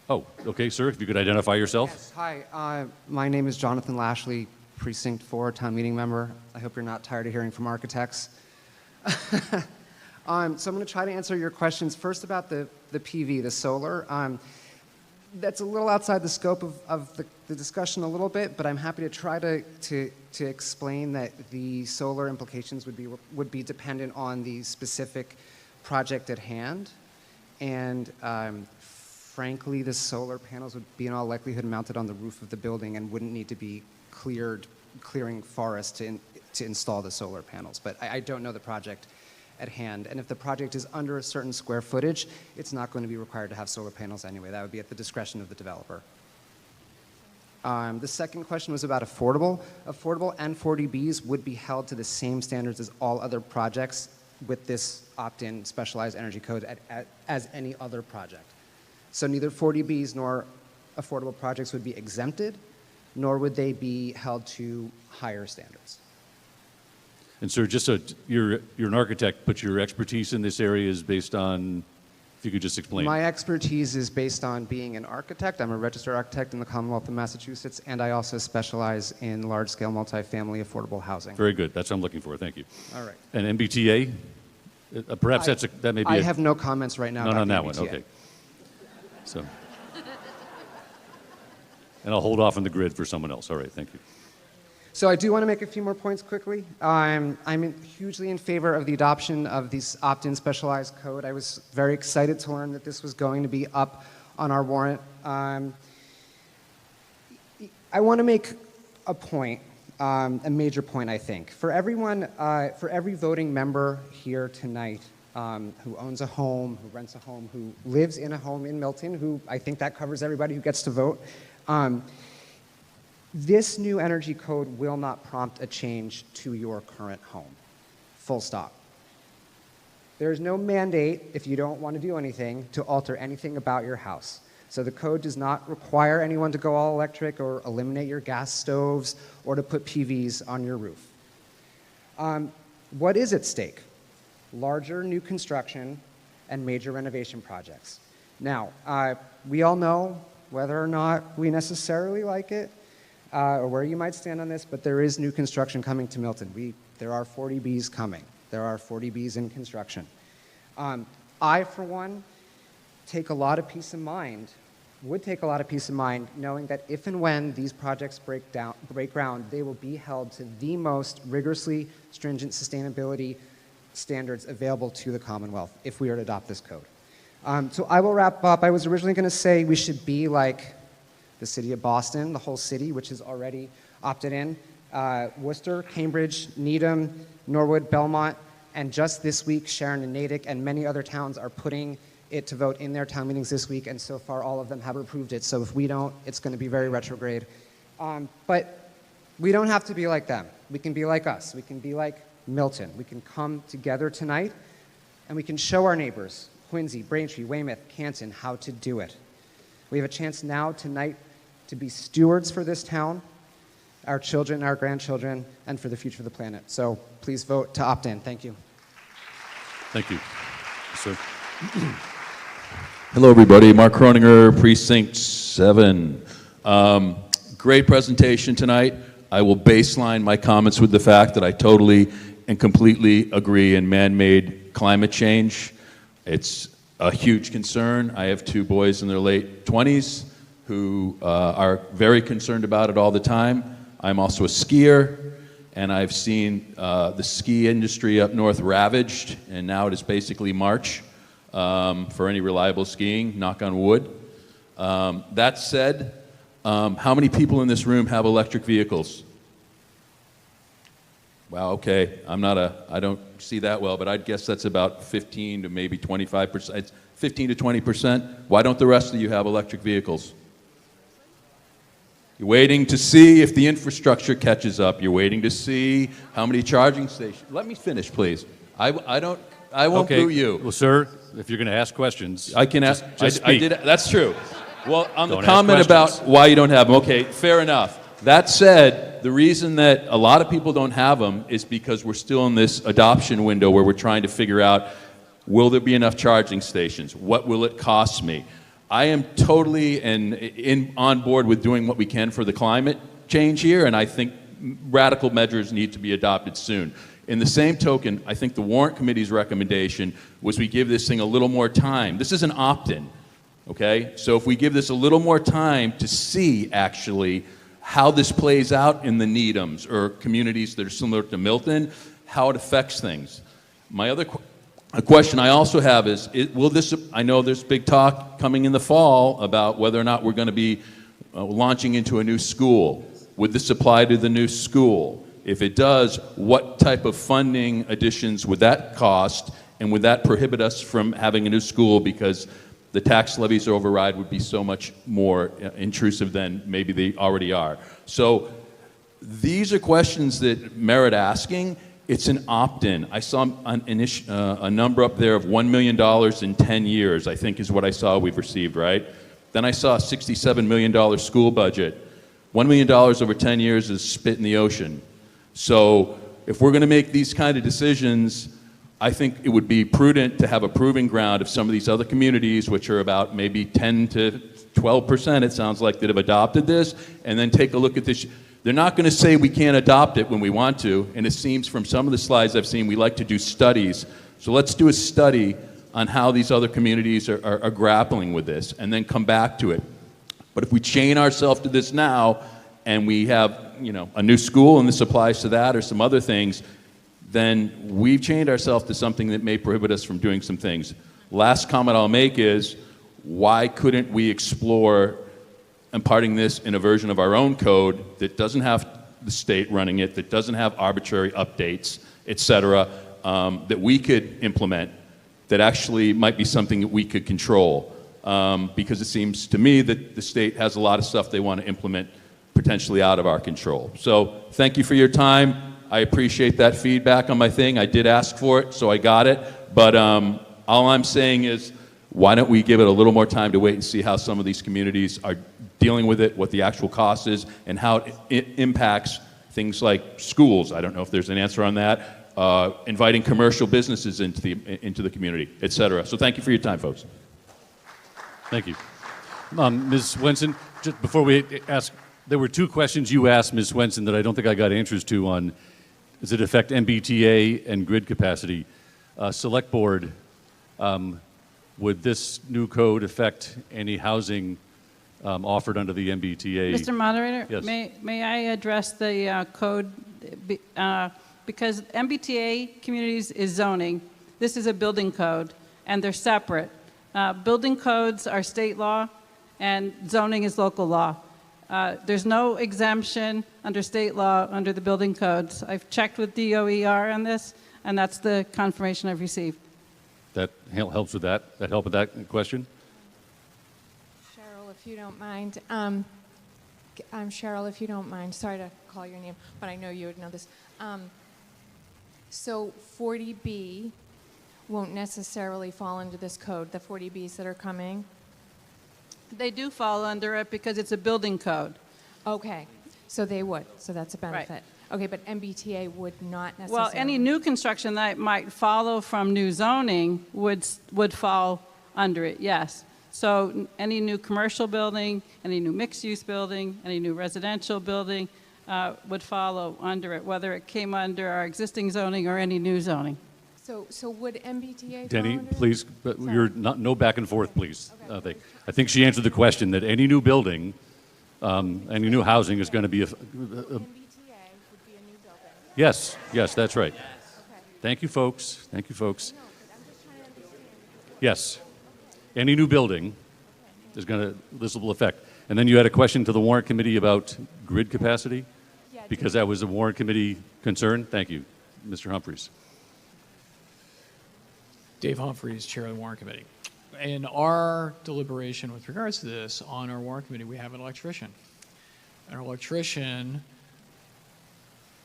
Oh, okay, sir, if you could identify yourself. Yes, hi, my name is Jonathan Lashley, Precinct 4, town meeting member. I hope you're not tired of hearing from architects. So I'm going to try to answer your questions. First about the PV, the solar. That's a little outside the scope of the discussion a little bit, but I'm happy to try to explain that the solar implications would be dependent on the specific project at hand. And frankly, the solar panels would be in all likelihood mounted on the roof of the building and wouldn't need to be clearing forest to install the solar panels. But I don't know the project at hand. And if the project is under a certain square footage, it's not going to be required to have solar panels anyway. That would be at the discretion of the developer. The second question was about affordable. Affordable and 40Bs would be held to the same standards as all other projects with this opt-in specialized energy code as any other project. So neither 40Bs nor affordable projects would be exempted, nor would they be held to higher standards. And sir, just so you're an architect, but your expertise in this area is based on, if you could just explain. My expertise is based on being an architect. I'm a registered architect in the Commonwealth of Massachusetts, and I also specialize in large-scale multifamily affordable housing. Very good. That's what I'm looking for. Thank you. All right. And MBTA? Perhaps that may be I have no comments right now. Not on that MBTA. one. Okay. So. And I'll hold off on the grid for someone else. All right. Thank you. So I do want to make a few more points quickly. I'm hugely in favor of the adoption of this opt-in specialized code. I was very excited to learn that this was going to be up on our warrant. I want to make a point, a major point, I think. For everyone, for every voting member here tonight who owns a home, who rents a home, who lives in a home in Milton, who I think that covers everybody who gets to vote, this new energy code will not prompt a change to your current home. Full stop. There's no mandate, if you don't want to do anything, to alter anything about your house. So the code does not require anyone to go all electric or eliminate your gas stoves or to put PVs on your roof. What is at stake? Larger new construction and major renovation projects. Now, we all know whether or not we necessarily like it, or where you might stand on this, but there is new construction coming to Milton. There are 40Bs coming. There are 40Bs in construction. I, for one, would take a lot of peace of mind knowing that if and when these projects break ground, they will be held to the most rigorously stringent sustainability standards available to the Commonwealth if we are to adopt this code. So I will wrap up. I was originally going to say we should be like the city of Boston, the whole city, which has already opted in, Worcester, Cambridge, Needham, Norwood, Belmont, and just this week, Sharon and Natick and many other towns are putting it to vote in their town meetings this week, and so far all of them have approved it. So if we don't, it's going to be very retrograde. But we don't have to be like them. We can be like us. We can be like Milton. We can come together tonight and we can show our neighbors, Quincy, Braintree, Weymouth, Canton, how to do it. We have a chance now tonight to be stewards for this town, our children, our grandchildren, and for the future of the planet. So please vote to opt in. Thank you. Thank you. Sir. Hello, everybody. Mark Croninger, Precinct 7. Great presentation tonight. I will baseline my comments with the fact that I totally and completely agree in man-made climate change. It's a huge concern. I have two boys in their late 20s who are very concerned about it all the time. I'm also a skier, and I've seen the ski industry up north ravaged, and now it is basically March for any reliable skiing, knock on wood. That said, how many people in this room have electric vehicles? Wow, okay, I don't see that well, but I'd guess that's about 15 to maybe 25%. It's 15 to 20%. Why don't the rest of you have electric vehicles? You're waiting to see if the infrastructure catches up. You're waiting to see how many charging stations. Let me finish, please. I won't boo you. Well, sir, if you're going to ask questions, I can ask. Just I speak. did. That's true. Well, on the Don't comment ask about questions. why you don't have them, okay, fair enough. That said, the reason that a lot of people don't have them is because we're still in this adoption window where we're trying to figure out, will there be enough charging stations? What will it cost me? I am totally on board with doing what we can for the climate change here, and I think radical measures need to be adopted soon. In the same token, I think the Warrant Committee's recommendation was we give this thing a little more time. This is an opt-in, okay? So if we give this a little more time to see, actually, how this plays out in the Needhams or communities that are similar to Milton, how it affects things. My other question I also have is, will this, I know there's big talk coming in the fall about whether or not we're going to be launching into a new school. Would this apply to the new school? If it does, what type of funding additions would that cost, and would that prohibit us from having a new school because the tax levies override would be so much more intrusive than maybe they already are? So these are questions that merit asking. It's an opt-in. I saw a number up there of $1 million in 10 years, I think is what I saw we've received, right? Then I saw a $67 million school budget. $1 million over 10 years is spit in the ocean. So if we're going to make these kind of decisions, I think it would be prudent to have a proving ground of some of these other communities, which are about maybe 10 to 12%, it sounds like, that have adopted this, and then take a look at this. They're not going to say we can't adopt it when we want to, and it seems from some of the slides I've seen, we like to do studies. So let's do a study on how these other communities are grappling with this, and then come back to it. But if we chain ourselves to this now, and we have, a new school, and this applies to that, or some other things, then we've chained ourselves to something that may prohibit us from doing some things. Last comment I'll make is, why couldn't we explore imparting this in a version of our own code that doesn't have the state running it, that doesn't have arbitrary updates, et cetera, that we could implement, that actually might be something that we could control? Because it seems to me that the state has a lot of stuff they want to implement potentially out of our control. So thank you for your time. I appreciate that feedback on my thing. I did ask for it, so I got it. But all I'm saying is, why don't we give it a little more time to wait and see how some of these communities are dealing with it, what the actual cost is, and how it impacts things like schools. I don't know if there's an answer on that. Inviting commercial businesses into the community, et cetera. So thank you for your time, folks. Thank you. Ms. Swenson, just before we ask, there were two questions you asked, Ms. Swenson, that I don't think I got answers to on, does it affect MBTA and grid capacity? Select Board, would this new code affect any housing offered under the MBTA? Mr. Moderator, Yes. may I address the code? Because MBTA communities is zoning. This is a building code, and they're separate. Building codes are state law, and zoning is local law. There's no exemption under state law under the building codes. I've checked with DOER on this, and that's the confirmation I've received. That helps with that? That help with that question? Cheryl, if you don't mind. I'm Cheryl, if you don't mind. Sorry to call your name, but I know you would know this. So 40B won't necessarily fall into this code, the 40Bs that are coming? They do fall under it because it's a building code. Okay, so they would, so that's a benefit. Okay, but MBTA would not necessarily. Well, any new construction that might follow from new zoning would fall under it, yes. So any new commercial building, any new mixed-use building, any new residential building would follow under it, whether it came under our existing zoning or any new zoning. So would MBTA Denny, fall under? please, but you're not, no back and forth, please. I think she answered the question that any new building, any new housing is going to be a. Yes, yes, that's right. Thank you, folks. Thank you, folks. Yes, any new building is going to, this will affect. And then you had a question to the warrant committee about grid capacity? Because that was a warrant committee concern? Thank you, Mr. Humphries. Dave Humphries, Chair of the Warrant Committee. In our deliberation with regards to this, on our Warrant Committee, we have an electrician. An electrician,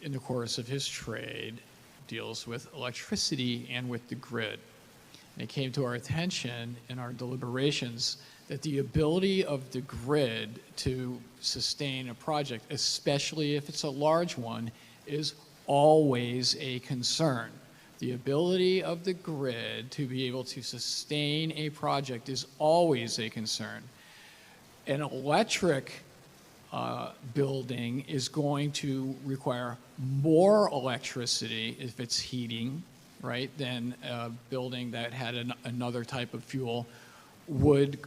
in the course of his trade, deals with electricity and with the grid. And it came to our attention in our deliberations that the ability of the grid to sustain a project, especially if it's a large one, is always a concern. The ability of the grid to be able to sustain a project is always a concern. An electric building is going to require more electricity if it's heating, right, than a building that had another type of fuel would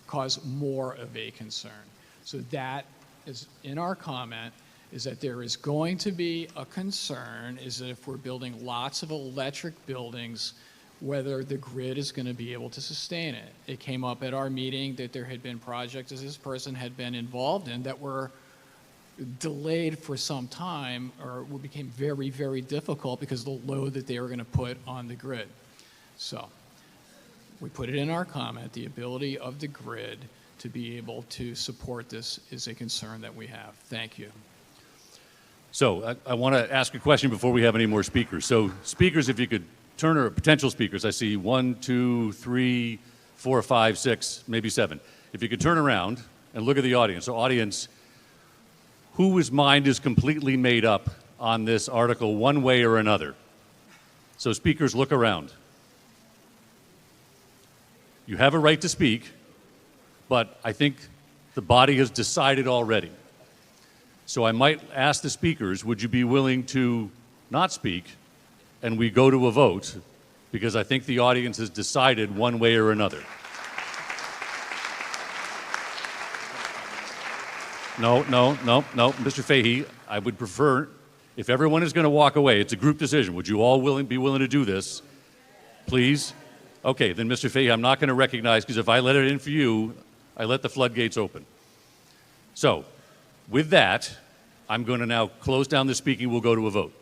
cause more of a concern. So that is in our comment, is that there is going to be a concern is that if we're building lots of electric buildings, whether the grid is going to be able to sustain it. It came up at our meeting that there had been projects that this person had been involved in that were delayed for some time or became very, very difficult because of the load that they were going to put on the grid. So we put it in our comment, the ability of the grid to be able to support this is a concern that we have. Thank you. So I want to ask a question before we have any more speakers. So speakers, if you could turn, or potential speakers, I see 1, 2, 3, 4, 5, 6, maybe 7. If you could turn around and look at the audience. So audience, whose mind is completely made up on this article one way or another? So speakers, look around. You have a right to speak, but I think the body has decided already. So I might ask the speakers, would you be willing to not speak and we go to a vote? Because I think the audience has decided one way or another. No, Mr. Fahey, I would prefer, if everyone is going to walk away, it's a group decision. Would you all be willing to do this? Please? Okay, then Mr. Fahey, I'm not going to recognize, because if I let it in for you, I let the floodgates open. So, with that, I'm going to now close down the speaking. We'll go to a vote.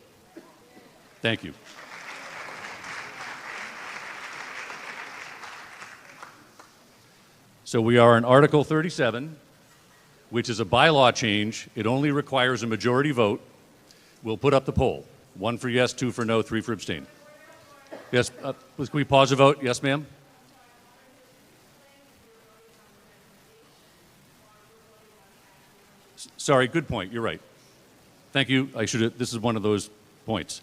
Thank you. So we are in Article 37, which is a bylaw change. It only requires a majority vote. We'll put up the poll. 1 for yes, 2 for no, 3 for abstain. Yes, can we pause the vote? Yes, ma'am? Sorry, good point. You're right. Thank you. This is one of those points.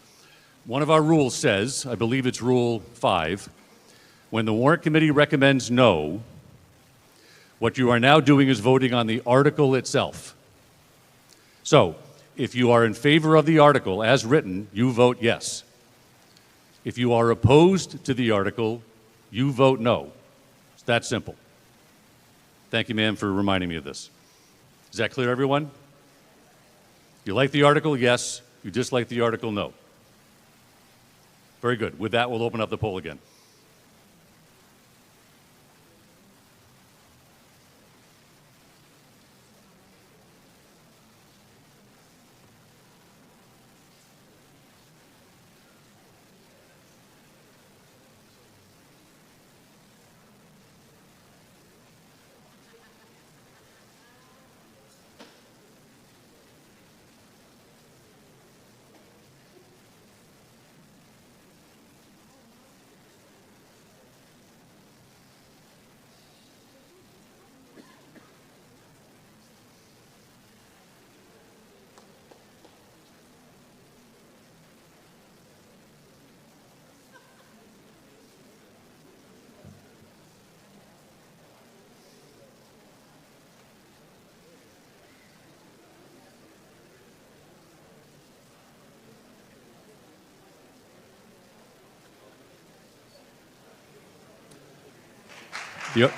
One of our rules says, I believe it's Rule 5, when the warrant committee recommends no, what you are now doing is voting on the article itself. So, if you are in favor of the article as written, you vote yes. If you are opposed to the article, you vote no. It's that simple. Thank you, ma'am, for reminding me of this. Is that clear, everyone? You like the article? Yes. You dislike the article? No. Very good. With that, we'll open up the poll again. Yep.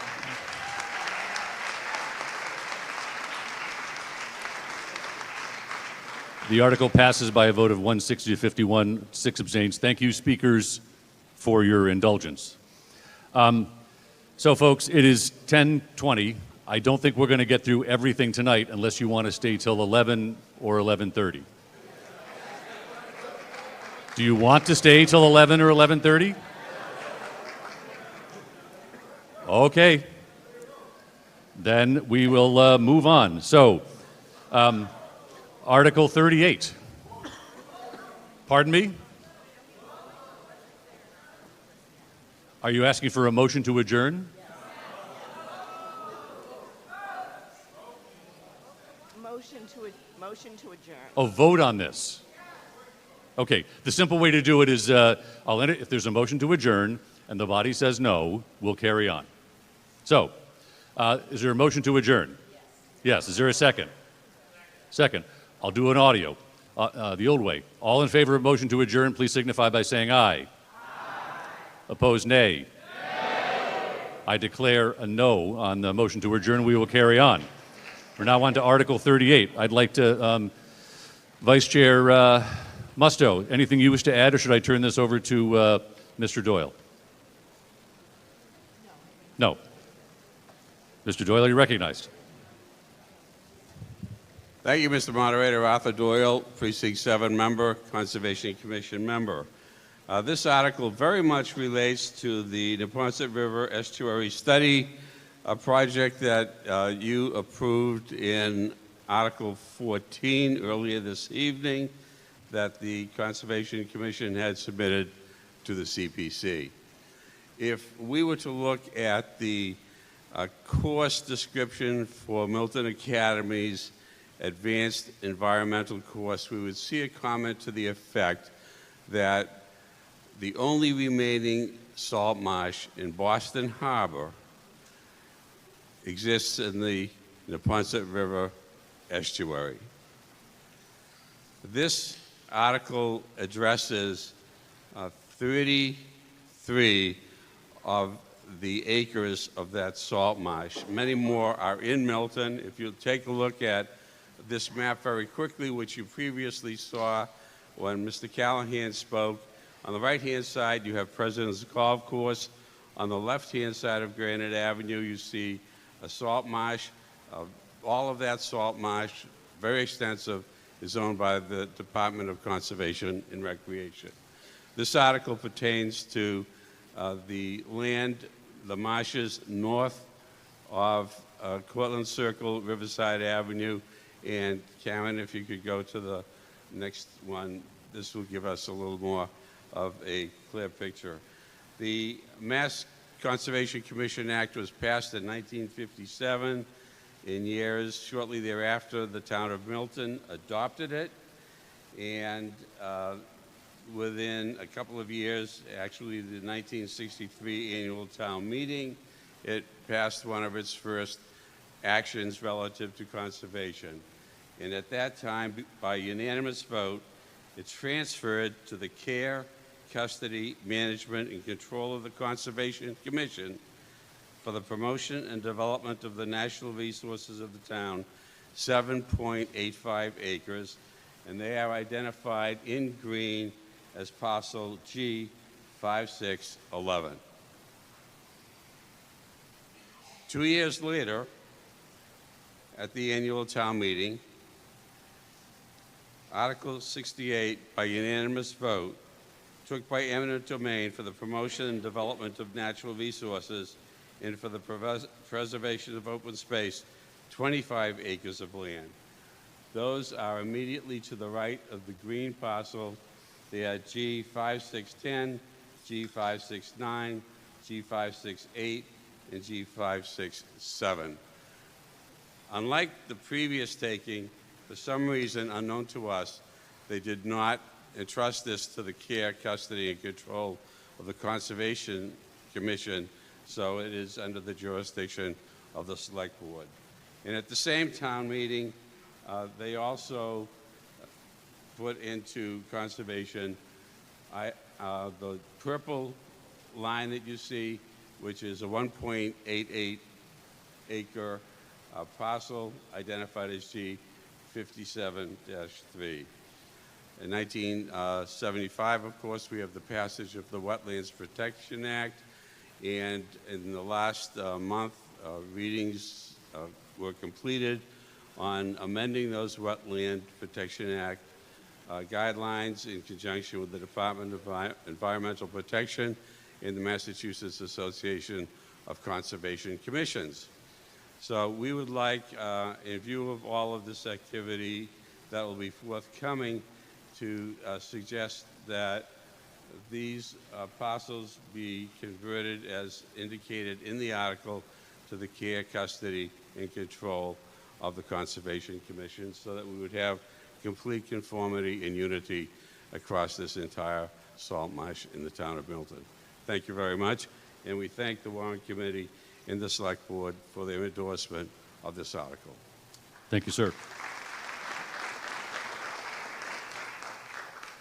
The article passes by a vote of 160 to 51, 6 abstains. Thank you, speakers, for your indulgence. So, folks, it is 10:20. I don't think we're going to get through everything tonight unless you want to stay till 11 or 11:30. Do you want to stay till 11 or 11:30? Okay. Then we will move on. So, Article 38. Pardon me? Are you asking for a motion to adjourn? Motion to adjourn. Oh, vote on this. Okay, the simple way to do it is if there's a motion to adjourn and the body says no, we'll carry on. So, is there a motion to adjourn? Yes. Is there a second? Second. I'll do an audio, the old way. All in favor of motion to adjourn, please signify by saying aye. Opposed, nay. I declare a no on the motion to adjourn. We will carry on. We're now on to Article 38. I'd like to, Vice Chair Musto, anything you wish to add, or should I turn this over to Mr. Doyle? No. Mr. Doyle, you're recognized. Thank you, Mr. Moderator. Arthur Doyle, Precinct 7 member, Conservation Commission member. This article very much relates to the Neponset River Estuary Study, a project that you approved in Article 14 earlier this evening that the Conservation Commission had submitted to the CPC. If we were to look at the course description for Milton Academy's advanced environmental course, we would see a comment to the effect that the only remaining salt marsh in Boston Harbor exists in the Neponset River estuary. This article addresses 33 of the acres of that salt marsh. Many more are in Milton. If you take a look at this map very quickly, which you previously saw when Mr. Callahan spoke, on the right-hand side you have President's Golf Course. On the left-hand side of Granite Avenue you see a salt marsh. All of that salt marsh, very extensive, is owned by the Department of Conservation and Recreation. This article pertains to the land, the marshes north of Cortlandt Circle, Riverside Avenue, and Karen, if you could go to the next one, this will give us a little more of a clear picture. The Mass Conservation Commission Act was passed in 1957. In years shortly thereafter, the town of Milton adopted it, and within a couple of years, actually the 1963 annual town meeting, it passed one of its first actions relative to conservation. And at that time, by unanimous vote, it transferred to the care, custody, management, and control of the Conservation Commission for the promotion and development of the natural resources of the town, 7.85 acres, and they are identified in green as parcel G5611. 2 years later, at the annual town meeting, Article 68, by unanimous vote, took by eminent domain for the promotion and development of natural resources and for the preservation of open space, 25 acres of land. Those are immediately to the right of the green parcel. They are G5610, G569, G568, and G567. Unlike the previous taking, for some reason unknown to us, they did not entrust this to the care, custody, and control of the Conservation Commission, so it is under the jurisdiction of the Select Board. And at the same town meeting, they also put into conservation the purple line that you see which is a 1.88 acre parcel identified as G57-3. In 1975, of course, we have the passage of the Wetlands Protection Act, and in the last month, readings were completed on amending those Wetland Protection Act guidelines in conjunction with the Department of Environmental Protection and the Massachusetts Association of Conservation Commissions. So we would like, in view of all of this activity that will be forthcoming, to suggest that these parcels be converted as indicated in the article to the care, custody, and control of the Conservation Commission so that we would have complete conformity and unity across this entire salt marsh in the town of Milton. Thank you very much, and we thank the Warrant Committee and the Select Board for their endorsement of this article. Thank you, sir.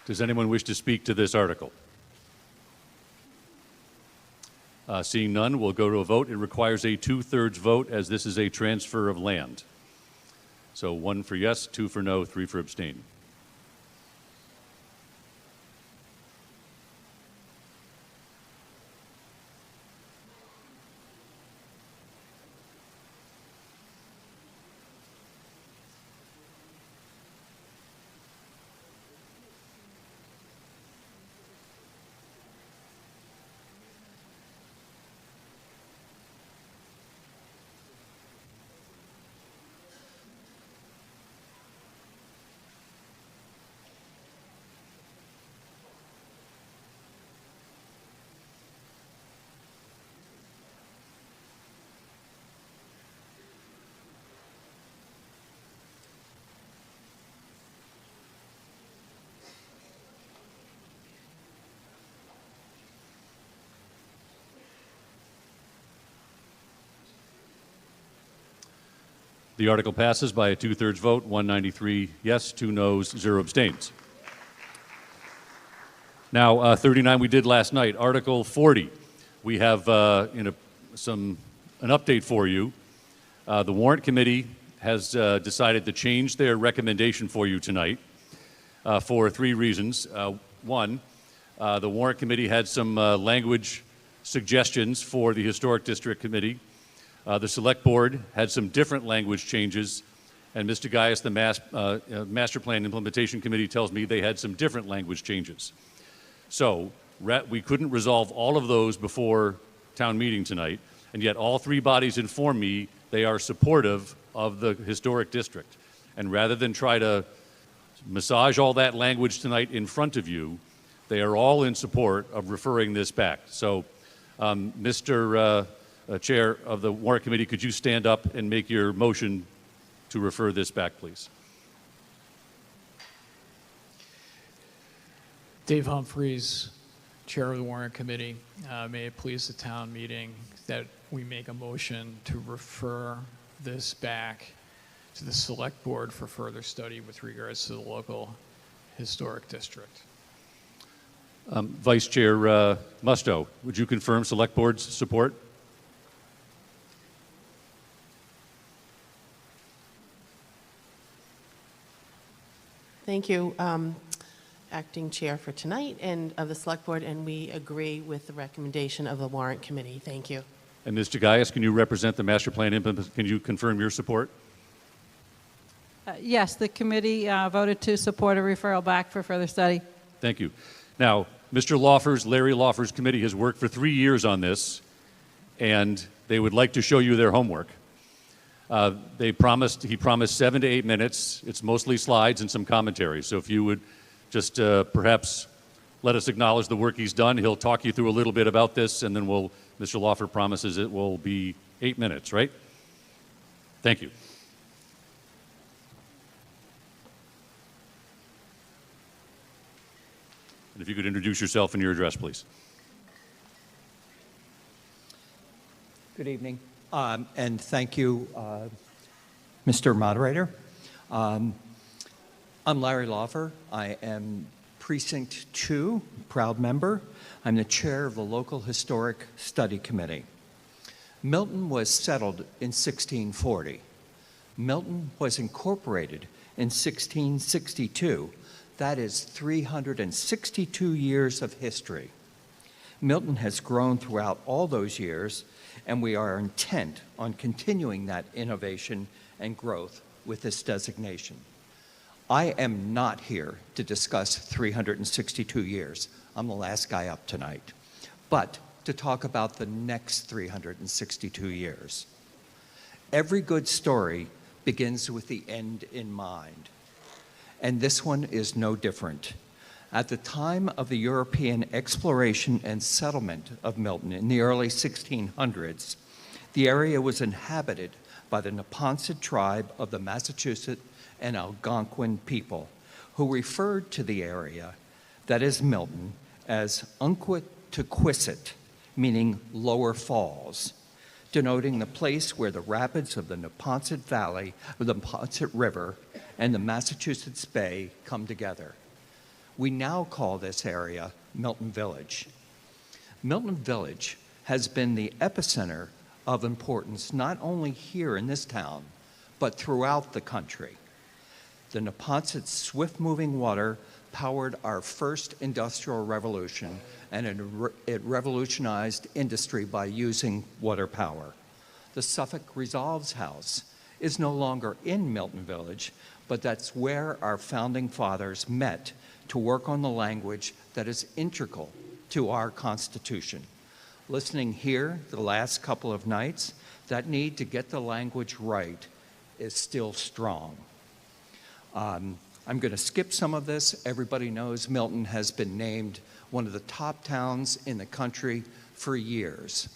Does anyone wish to speak to this article? Seeing none, we'll go to a vote. It requires a 2/3 vote as this is a transfer of land. So 1 for yes, 2 for no, 3 for abstain. The article passes by a 2/3 vote, 193 yes, 2 noes, 0 abstains. Now, 39 we did last night. Article 40, we have an update for you. The Warrant Committee has decided to change their recommendation for you tonight for 3 reasons. One, the Warrant Committee had some language suggestions for the Historic District Committee. The Select Board had some different language changes, and Mr. Gaius, the Master Plan Implementation Committee, tells me they had some different language changes. So we couldn't resolve all of those before town meeting tonight, and yet all 3 bodies informed me they are supportive of the Historic District. And rather than try to massage all that language tonight in front of you, they are all in support of referring this back. So, Mr. Chair of the Warrant Committee, could you stand up and make your motion to refer this back, please? Dave Humphreys, Chair of the Warrant Committee. May it please the town meeting that we make a motion to refer this back to the Select Board for further study with regards to the local historic district. Vice Chair Musto, would you confirm Select Board's support? Thank you, Acting Chair for tonight and of the Select Board, and we agree with the recommendation of the Warrant Committee. Thank you. And Mr. Gaius, can you represent the Master Plan Implement? Can you confirm your support? Yes, the committee voted to support a referral back for further study. Thank you. Now, Mr. Laufer's, Larry Laufer's committee has worked for 3 years on this, and they would like to show you their homework. He promised 7 to 8 minutes. It's mostly slides and some commentary. So if you would just perhaps let us acknowledge the work he's done. He'll talk you through a little bit about this, and then Mr. Laufer promises it will be 8 minutes, right? Thank you. And if you could introduce yourself and your address, please. Good evening, and thank you, Mr. Moderator. I'm Larry Laufer. I am Precinct 2, proud member. I'm the chair of the Local Historic Study Committee. Milton was settled in 1640. Milton was incorporated in 1662. That is 362 years of history. Milton has grown throughout all those years, and we are intent on continuing that innovation and growth with this designation. I am not here to discuss 362 years. I'm the last guy up tonight. But to talk about the next 362 years. Every good story begins with the end in mind. And this one is no different. At the time of the European exploration and settlement of Milton in the early 1600s, the area was inhabited by the Neponset tribe of the Massachusetts and Algonquin people, who referred to the area, that is Milton, as Unquatuquisset, meaning lower falls, denoting the place where the rapids of the Neponset Valley, the Neponset River, and the Massachusetts Bay come together. We now call this area Milton Village. Milton Village has been the epicenter of importance not only here in this town, but throughout the country. The Neponset's swift-moving water powered our first industrial revolution, and it revolutionized industry by using water power. The Suffolk Resolves House is no longer in Milton Village, but that's where our founding fathers met to work on the language that is integral to our Constitution. Listening here the last couple of nights, that need to get the language right is still strong. I'm going to skip some of this. Everybody knows Milton has been named one of the top towns in the country for years.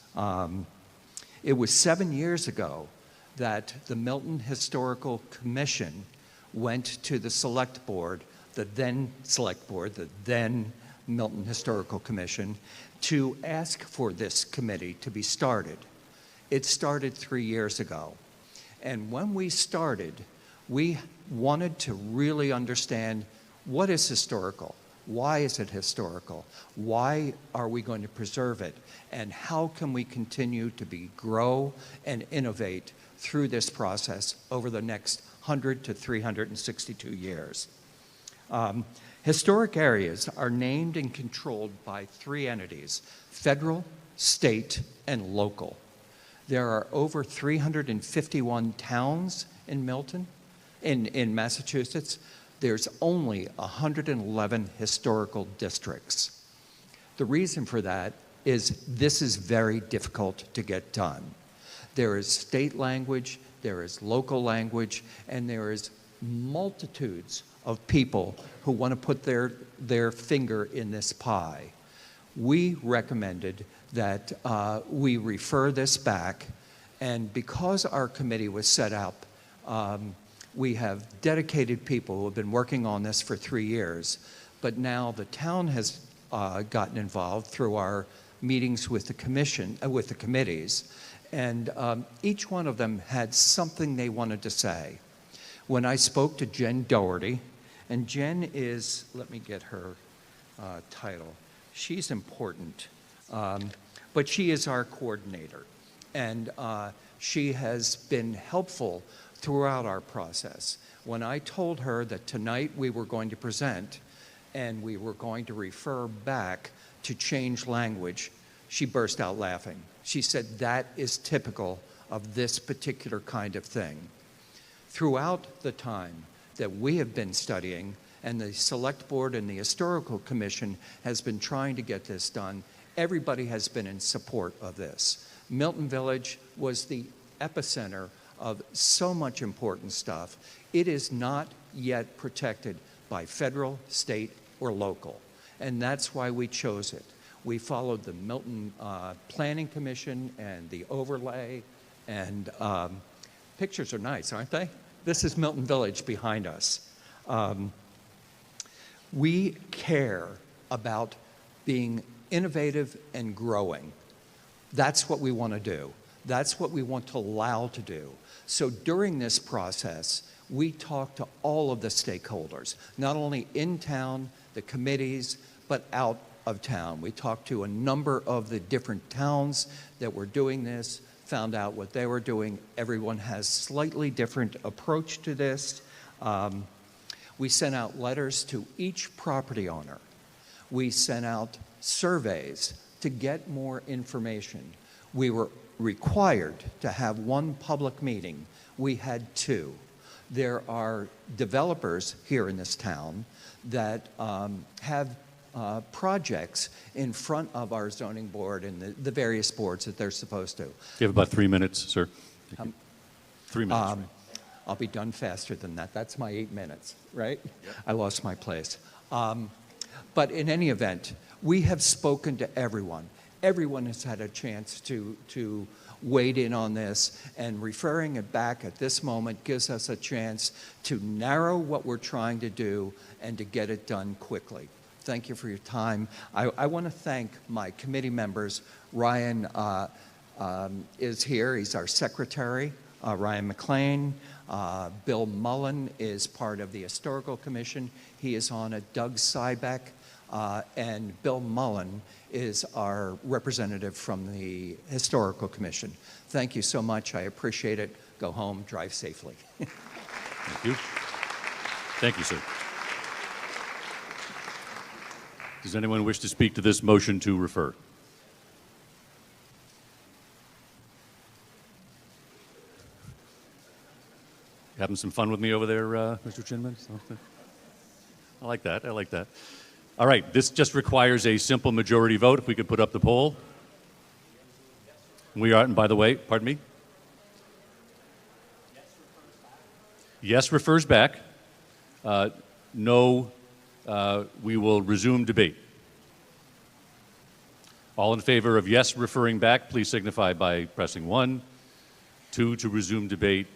It was 7 years ago that the Milton Historical Commission went to the select board, the then select board, the then Milton Historical Commission, to ask for this committee to be started. It started 3 years ago. And when we started, we wanted to really understand what is historical, why is it historical, why are we going to preserve it, and how can we continue to grow and innovate through this process over the next 100 to 362 years. Historic areas are named and controlled by 3 entities: federal, state, and local. There are over 351 towns in Milton, in Massachusetts. There's only 111 historical districts. The reason for that is this is very difficult to get done. There is state language, there is local language, and there is multitudes of people who want to put their finger in this pie. We recommended that we refer this back, and because our committee was set up, we have dedicated people who have been working on this for 3 years, but now the town has gotten involved through our meetings with the commission, with the committees, and each one of them had something they wanted to say. When I spoke to Jen Doherty, and Jen is, let me get her title. She's important, but she is our coordinator, and she has been helpful throughout our process. When I told her that tonight we were going to present and we were going to refer back to change language, she burst out laughing. She said that is typical of this particular kind of thing. Throughout the time that we have been studying, and the Select Board and the Historical Commission has been trying to get this done, everybody has been in support of this. Milton Village was the epicenter of so much important stuff. It is not yet protected by federal, state, or local, and that's why we chose it. We followed the Milton Planning Commission and the overlay, and pictures are nice, aren't they? This is Milton Village behind us. We care about being innovative and growing. That's what we want to do. That's what we want to allow to do. So during this process, we talk to all of the stakeholders, not only in town, the committees, but out of town. We talk to a number of the different towns that were doing this, found out what they were doing. Everyone has slightly different approach to this. We sent out letters to each property owner. We sent out surveys to get more information. We were required to have one public meeting. We had 2. There are developers here in this town that have projects in front of our zoning board and the various boards that they're supposed to. You have about 3 minutes, sir. 3 minutes. Right. I'll be done faster than that. That's my 8 minutes, right? Yep. I lost my place. But in any event, we have spoken to everyone. Everyone has had a chance to weighed in on this, and referring it back at this moment gives us a chance to narrow what we're trying to do and to get it done quickly. Thank you for your time. I want to thank my committee members. Ryan is here. He's our secretary, Ryan McLean. Bill Mullen is part of the Historical Commission. He is on it. Doug Sybeck. And Bill Mullen is our representative from the Historical Commission. Thank you so much. I appreciate it. Go home, drive safely. Thank you. Thank you, sir. Does anyone wish to speak to this motion to refer? Having some fun with me over there, Mr. Chinman? I like that. I like that. All right, this just requires a simple majority vote. If we could put up the poll. We are, and by the way, pardon me? Yes refers back. No, we will resume debate. All in favor of yes referring back, please signify by pressing 1. 2 to resume debate.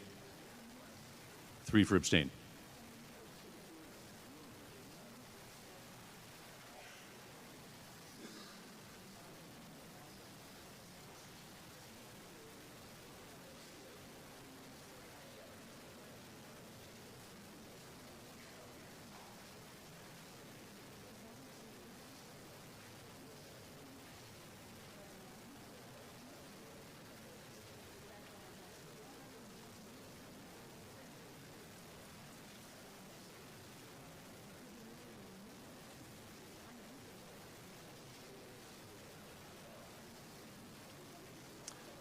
3 for abstain.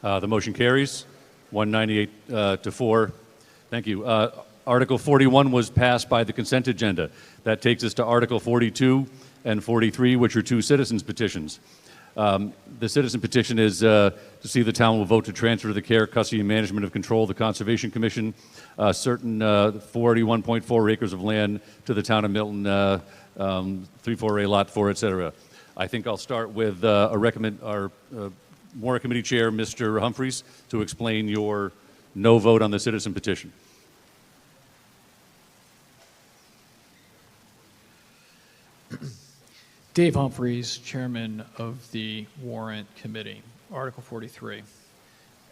The motion carries, 198 to 4. Thank you. Article 41 was passed by the consent agenda. That takes us to Article 42 and 43, which are 2 citizens' petitions. The citizen petition is to see the town will vote to transfer the care, custody, and management of control of the Conservation Commission, certain 41.4 acres of land to the town of Milton, 3-4A Lot 4, et cetera. I think I'll start with our Warrant Committee Chair, Mr. Humphreys, to explain your no vote on the citizen petition. Dave Humphreys, Chairman of the Warrant Committee. Article 43.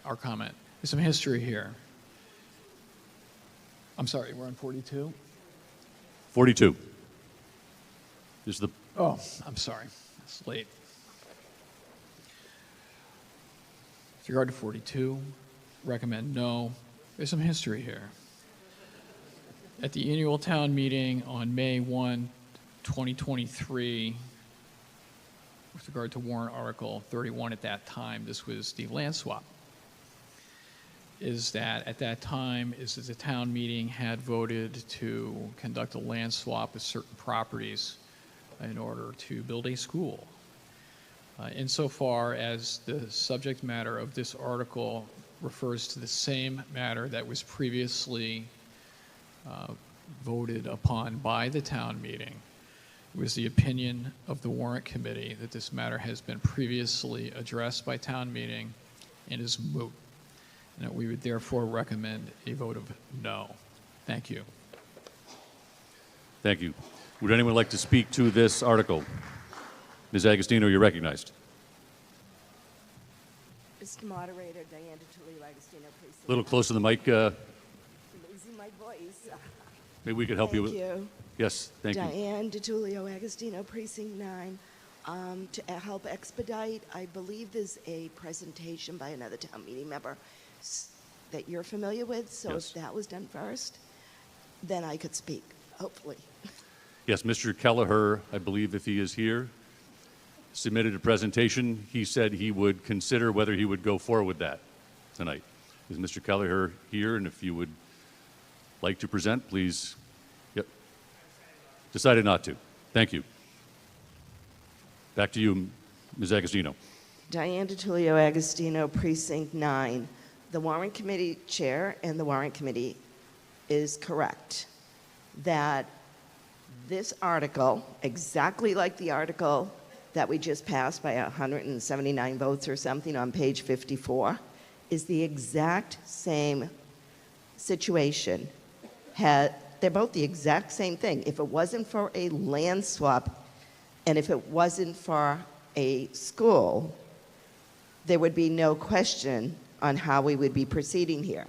Our comment. There's some history here. I'm sorry, we're on 42? 42. Is the... Oh, I'm sorry. It's late. With regard to 42, recommend no. There's some history here. At the annual town meeting on May 1, 2023, with regard to warrant article 31 at that time, this was the land swap, is that at that time is that the town meeting had voted to conduct a land swap with certain properties in order to build a school. Insofar as the subject matter of this article refers to the same matter that was previously voted upon by the town meeting, it was the opinion of the Warrant Committee that this matter has been previously addressed by town meeting and is moot, and that we would therefore recommend a vote of no. Thank you. Thank you. Would anyone like to speak to this article? Ms. Agostino, you're recognized. Mr. Moderator, Diane DiTullio, Agostino, Precinct. A little closer to the mic. Losing my voice. Maybe we could help you with... Thank you. Yes, thank you. Diane DiTullio, Agostino, Precinct 9. To help expedite, I believe there's a presentation by another town meeting member that you're familiar with, so Yes. if that was done first, then I could speak, hopefully. Yes, Mr. Kelleher, I believe if he is here, submitted a presentation. He said he would consider whether he would go forward with that tonight. Is Mr. Kelleher here? And if you would like to present, please. Yep. Decided not to. Thank you. Back to you, Ms. Agostino. Diane DiTullio Agostino, Precinct 9. The Warrant Committee Chair and the Warrant Committee is correct that this article, exactly like the article that we just passed by 179 votes or something on page 54, is the exact same situation. They're both the exact same thing. If it wasn't for a land swap and if it wasn't for a school, there would be no question on how we would be proceeding here.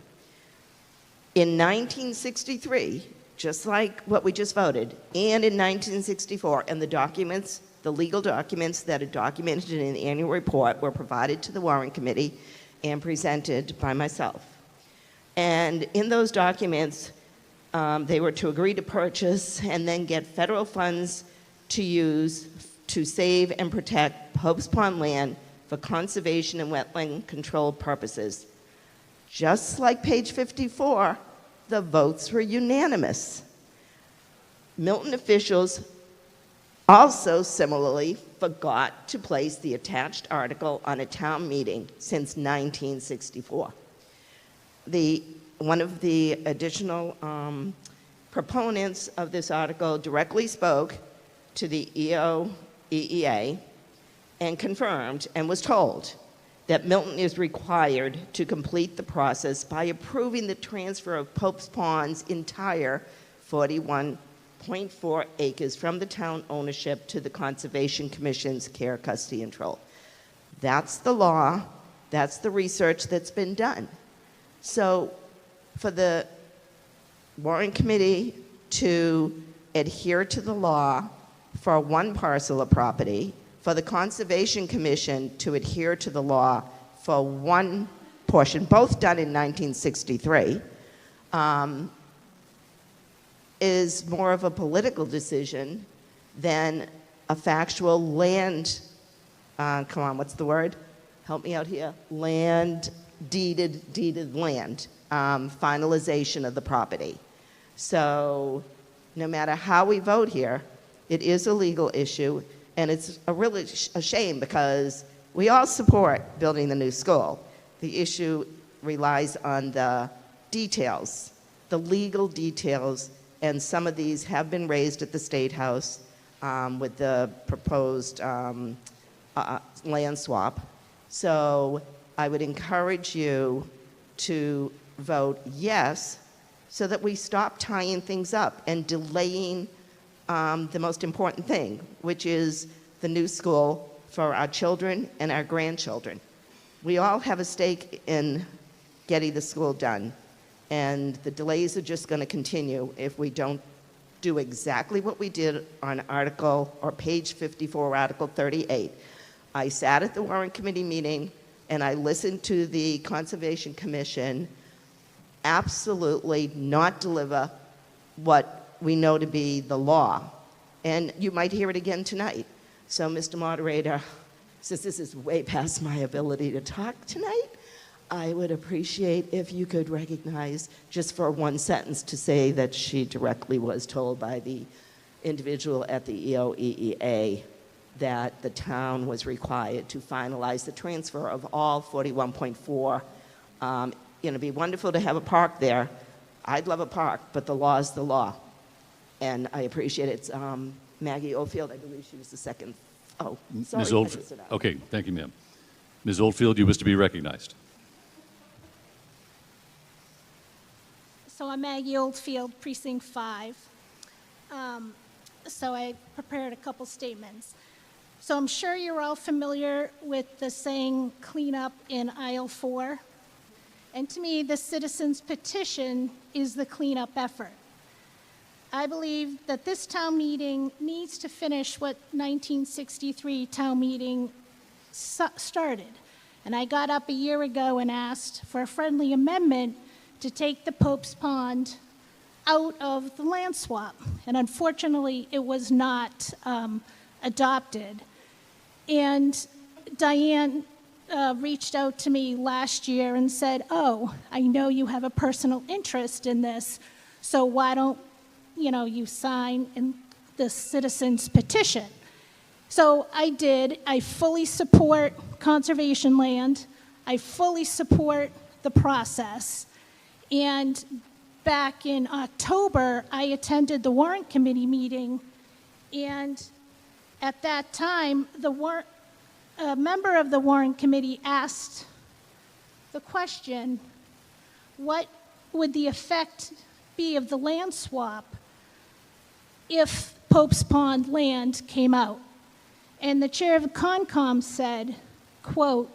In 1963, just like what we just voted, and in 1964, and the documents, the legal documents that are documented in the annual report were provided to the Warrant Committee and presented by myself. And in those documents, they were to agree to purchase and then get federal funds to use to save and protect Pope's Pond land for conservation and wetland control purposes. Just like page 54, the votes were unanimous. Milton officials also similarly forgot to place the attached article on a town meeting since 1964. One of the additional proponents of this article directly spoke to the EEA and confirmed and was told that Milton is required to complete the process by approving the transfer of Pope's Pond's entire 41.4 acres from the town ownership to the Conservation Commission's care, custody, and control. That's the law. That's the research that's been done. So for the Warrant Committee to adhere to the law for one parcel of property, for the Conservation Commission to adhere to the law for one portion, both done in 1963, is more of a political decision than a factual land, come on, what's the word? Help me out here. Deeded land, finalization of the property. So no matter how we vote here, it is a legal issue, and it's really a shame because we all support building the new school. The issue relies on the details, the legal details, and some of these have been raised at the State House with the proposed land swap. So I would encourage you to vote yes so that we stop tying things up and delaying the most important thing, which is the new school for our children and our grandchildren. We all have a stake in getting the school done, and the delays are just going to continue if we don't do exactly what we did on article or page 54, article 38. I sat at the Warrant Committee meeting and I listened to the Conservation Commission absolutely not deliver what we know to be the law. And you might hear it again tonight. So, Mr. Moderator, since this is way past my ability to talk tonight, I would appreciate if you could recognize just for one sentence to say that she directly was told by the individual at the EOEEA that the town was required to finalize the transfer of all 41.4. It'd be wonderful to have a park there. I'd love a park, but the law is the law. And I appreciate it. Maggie Oldfield, I believe she was the second. Oh, sorry. Ms. Oldfield. Okay, thank you, ma'am. Ms. Oldfield, you wish to be recognized. So I'm Maggie Oldfield, Precinct 5. So I prepared a couple statements. So I'm sure you're all familiar with the saying, clean up in aisle 4. And to me, the citizens' petition is the cleanup effort. I believe that this town meeting needs to finish what 1963 town meeting started. And I got up a year ago and asked for a friendly amendment to take the Pope's Pond out of the land swap. And unfortunately, it was not adopted. And Diane reached out to me last year and said, oh, I know you have a personal interest in this, so why don't you sign in the citizens petition? So I did. I fully support conservation land. I fully support the process. And back in October, I attended the warrant committee meeting, and at that time, a member of the warrant committee asked the question, what would the effect be of the land swap if Pope's Pond land came out? And the chair of the Concom said, quote,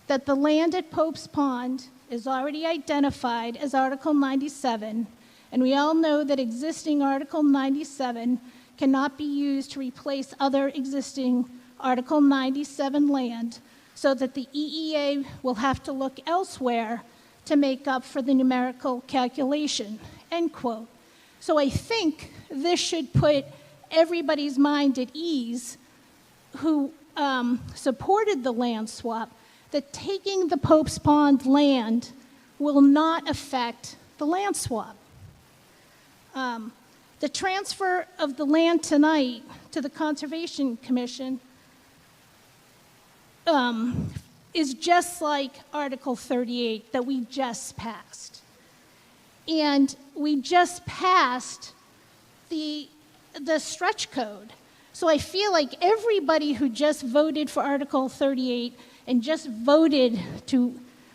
that the land at Pope's Pond is already identified as Article 97, and we all know that existing Article 97 cannot be used to replace other existing Article 97 land, so that the EEA will have to look elsewhere to make up for the numerical calculation, end quote. So I think this should put everybody's mind at ease who supported the land swap, that taking the Pope's Pond land will not affect the land swap. The transfer of the land tonight to the Conservation Commission is just like Article 38 that we just passed. And we just passed the stretch code. So I feel like everybody who just voted for Article 38 and just voted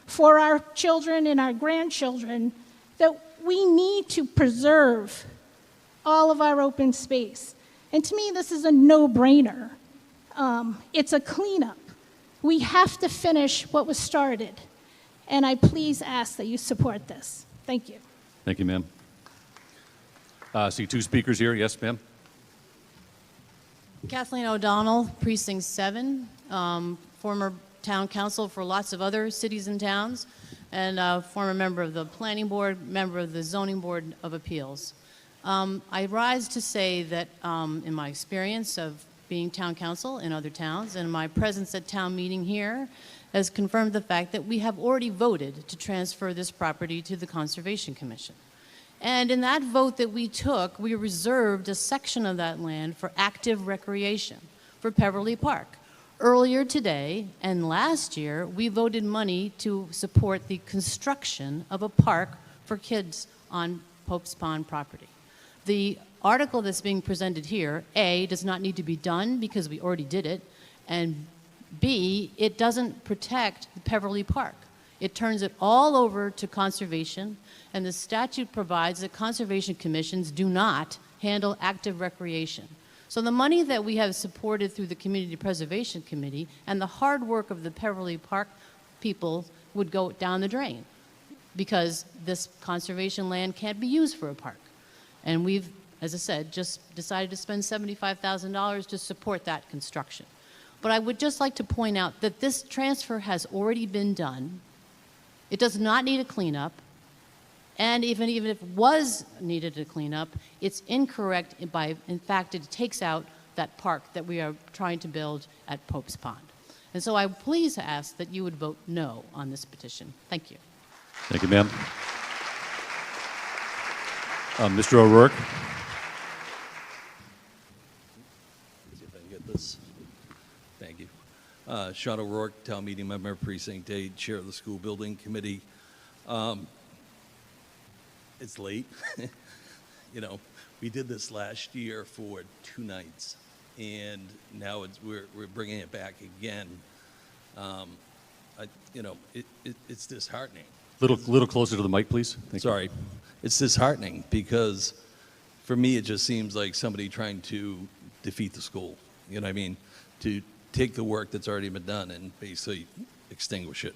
for our children and our grandchildren, that we need to preserve all of our open space. And to me, this is a no-brainer. It's a cleanup. We have to finish what was started. And I please ask that you support this. Thank you. Thank you, ma'am. See two speakers here. Yes, ma'am. Kathleen O'Donnell, Precinct 7, former town council for lots of other cities and towns, and a former member of the Planning Board, member of the Zoning Board of Appeals. I rise to say that in my experience of being town council in other towns and my presence at town meeting here has confirmed the fact that we have already voted to transfer this property to the Conservation Commission. And in that vote that we took, we reserved a section of that land for active recreation for Peverly Park. Earlier today and last year, we voted money to support the construction of a park for kids on Pope's Pond property. The article that's being presented here, A, does not need to be done because we already did it, and B, it doesn't protect the Peverly Park. It turns it all over to conservation, and the statute provides that conservation commissions do not handle active recreation. So the money that we have supported through the Community Preservation Committee and the hard work of the Peverly Park people would go down the drain because this conservation land can't be used for a park. And we've, as I said, just decided to spend $75,000 to support that construction. But I would just like to point out that this transfer has already been done. It does not need a cleanup. And even if it was needed a cleanup, it's incorrect in fact, it takes out that park that we are trying to build at Pope's Pond. And so I please ask that you would vote no on this petition. Thank you. Thank you, ma'am. Mr. O'Rourke. See if I can get this. Thank you. Sean O'Rourke, town meeting member, Precinct 8, chair of the school building committee. It's late. You know, we did this last year for 2 nights, and now we're bringing it back again. It's disheartening. Little closer to the mic, please. Sorry. It's disheartening because for me it just seems like somebody trying to defeat the school. You know what I mean? To take the work that's already been done and basically extinguish it.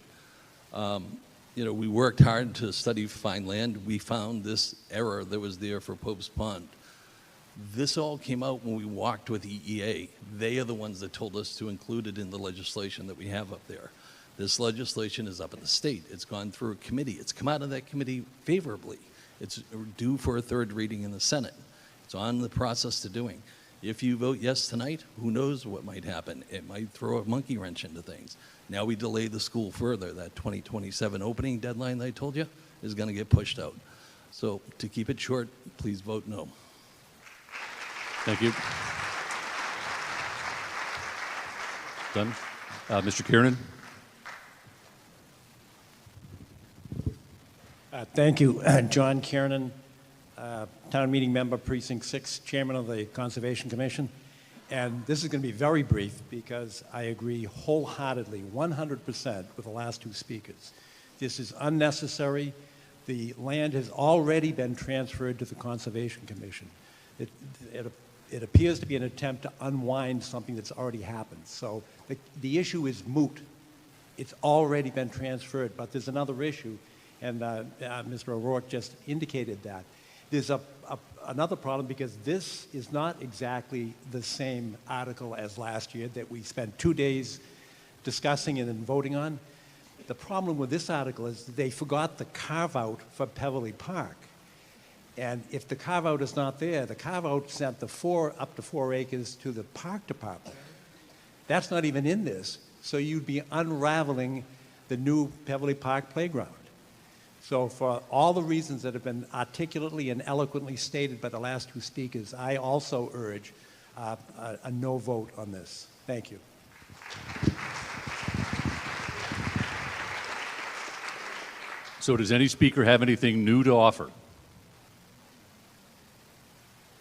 we worked hard to study fine land. We found this error that was there for Pope's Pond. This all came out when we walked with EEA. They are the ones that told us to include it in the legislation that we have up there. This legislation is up in the state. It's gone through a committee. It's come out of that committee favorably. It's due for a third reading in the Senate. It's on the process to doing. If you vote yes tonight, who knows what might happen? It might throw a monkey wrench into things. Now we delay the school further. That 2027 opening deadline that I told you is going to get pushed out. So to keep it short, please vote no. Thank you. Done. Mr. Kiernan? Thank you. John Kiernan, Town Meeting Member, Precinct 6, Chairman of the Conservation Commission. And this is going to be very brief because I agree wholeheartedly, 100% with the last two speakers. This is unnecessary. The land has already been transferred to the Conservation Commission. It appears to be an attempt to unwind something that's already happened. So the issue is moot. It's already been transferred, but there's another issue, and Mr. O'Rourke just indicated that. There's another problem because this is not exactly the same article as last year that we spent 2 days discussing and then voting on. The problem with this article is they forgot the carve-out for Beverly Park. And if the carve-out is not there, the carve-out sent the up to 4 acres to the park department. That's not even in this. So you'd be unraveling the new Beverly Park playground. So for all the reasons that have been articulately and eloquently stated by the last two speakers, I also urge a no vote on this. Thank you. So does any speaker have anything new to offer?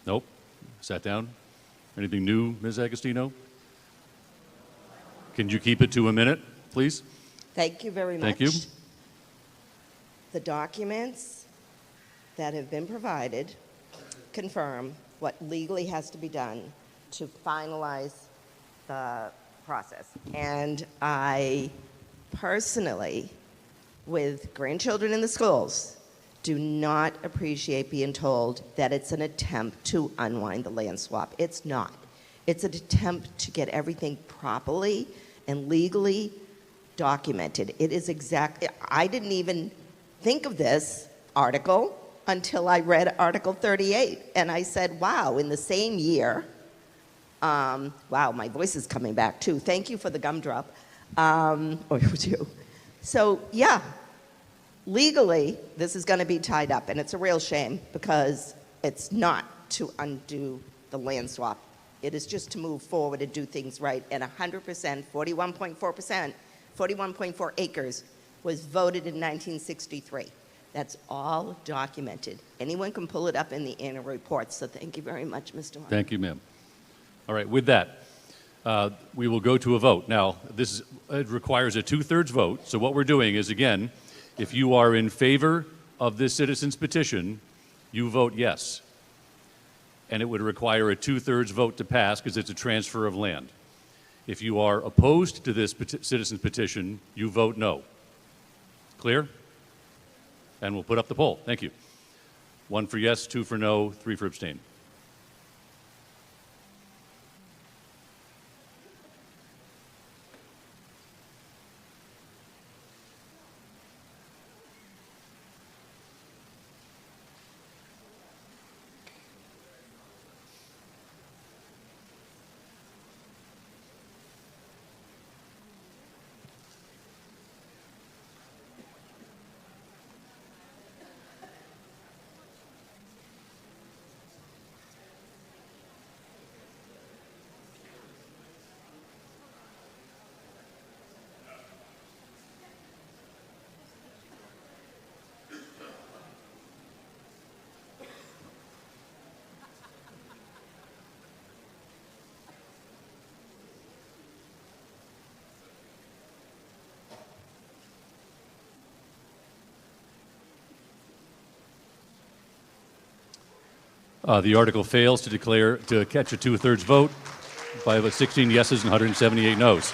Nope. Sat down. Anything new, Ms. Agostino? Can you keep it to a minute, please? Thank you very much. Thank you. The documents that have been provided confirm what legally has to be done to finalize the process. And I personally, with grandchildren in the schools, do not appreciate being told that it's an attempt to unwind the land swap. It's not. It's an attempt to get everything properly and legally documented. It is I didn't even think of this article until I read Article 38, and I said, wow, in the same year, wow, my voice is coming back too. Thank you for the gumdrop, or it was you. So yeah, legally, this is gonna be tied up, and it's a real shame because it's not to undo the land swap. It is just to move forward and do things right, and 100%, 41.4%, 41.4 acres was voted in 1963. That's all documented. Anyone can pull it up in the annual report, so thank you very much, Mr. Martin. Thank you, ma'am. All right, with that, we will go to a vote. Now, it requires a 2/3 vote, so what we're doing is, again, if you are in favor of this citizen's petition, you vote yes. And it would require a 2/3 vote to pass because it's a transfer of land. If you are opposed to this citizen's petition, you vote no. Clear? And we'll put up the poll. Thank you. 1 for yes, 2 for no, 3 for abstain. The article fails to catch a 2/3 vote by 16 yeses and 178 noes.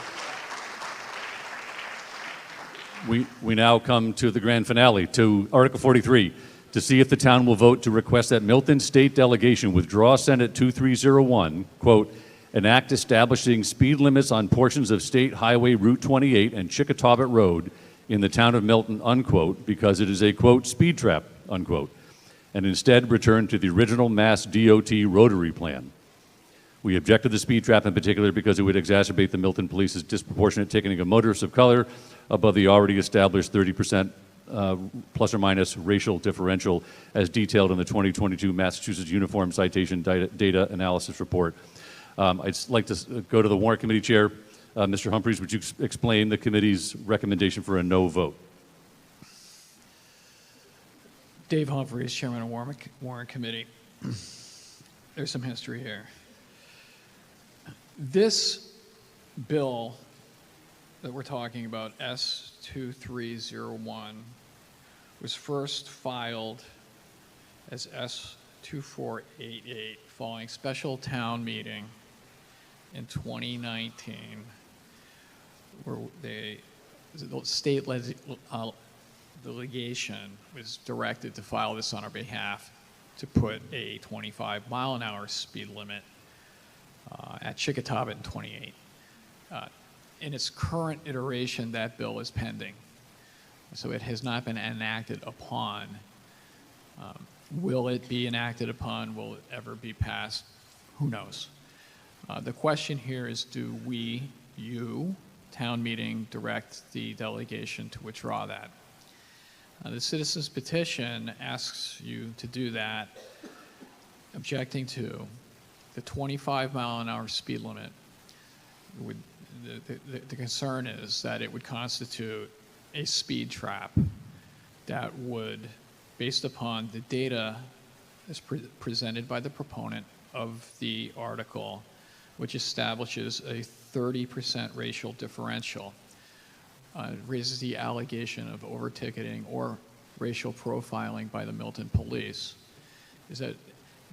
we now come to the grand finale, to Article 43, to see if the town will vote to request that Milton State Delegation withdraw Senate 2301, quote, an act establishing speed limits on portions of State Highway Route 28 and Chickatobit Road in the town of Milton, unquote, because it is a, quote, speed trap, unquote, and instead return to the original Mass DOT rotary plan. We object to the speed trap in particular because it would exacerbate the Milton Police's disproportionate ticketing of motorists of color above the already established 30% plus or minus racial differential as detailed in the 2022 Massachusetts Uniform Citation Data Analysis Report. I'd like to go to the Warrant Committee Chair. Mr. Humphries, would you explain the committee's recommendation for a no vote? Dave Humphries, Chairman of Warrant Committee. There's some history here. This bill that we're talking about, S2301, was first filed as S2488 following special town meeting in 2019, where the state delegation was directed to file this on our behalf to put a 25-mile-an-hour speed limit at Chickatobit in 28. In its current iteration, that bill is pending, so it has not been enacted upon. Will it be enacted upon? Will it ever be passed? Who knows? The question here is, do we, you, town meeting, direct the delegation to withdraw that? The citizens petition asks you to do that, objecting to the 25-mile-an-hour speed limit. The concern is that it would constitute a speed trap that would, based upon the data as presented by the proponent of the article, which establishes a 30% racial differential, raises the allegation of over-ticketing or racial profiling by the Milton Police, is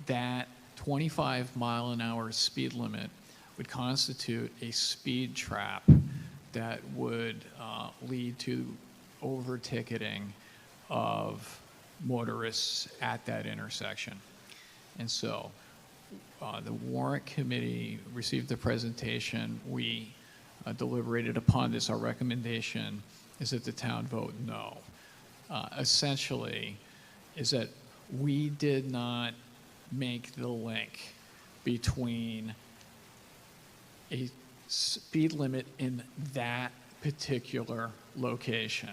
that 25-mile-an-hour speed limit would constitute a speed trap that would lead to over-ticketing of motorists at that intersection. And so the Warrant Committee received the presentation. We deliberated upon this. Our recommendation is that the town vote no. Essentially, is that we did not make the link between a speed limit in that particular location.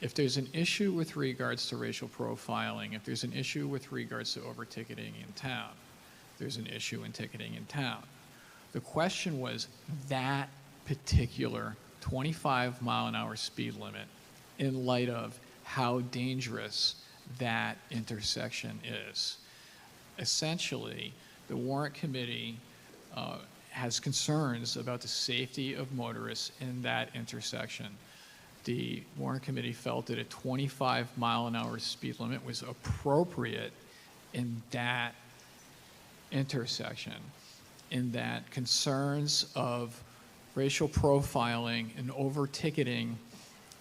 If there's an issue with regards to racial profiling, if there's an issue with regards to over-ticketing in town, there's an issue in ticketing in town. The question was that particular 25-mile-an-hour speed limit in light of how dangerous that intersection is. Essentially, the Warrant Committee has concerns about the safety of motorists in that intersection. The Warrant Committee felt that a 25-mile-an-hour speed limit was appropriate in that intersection, in that concerns of racial profiling and over-ticketing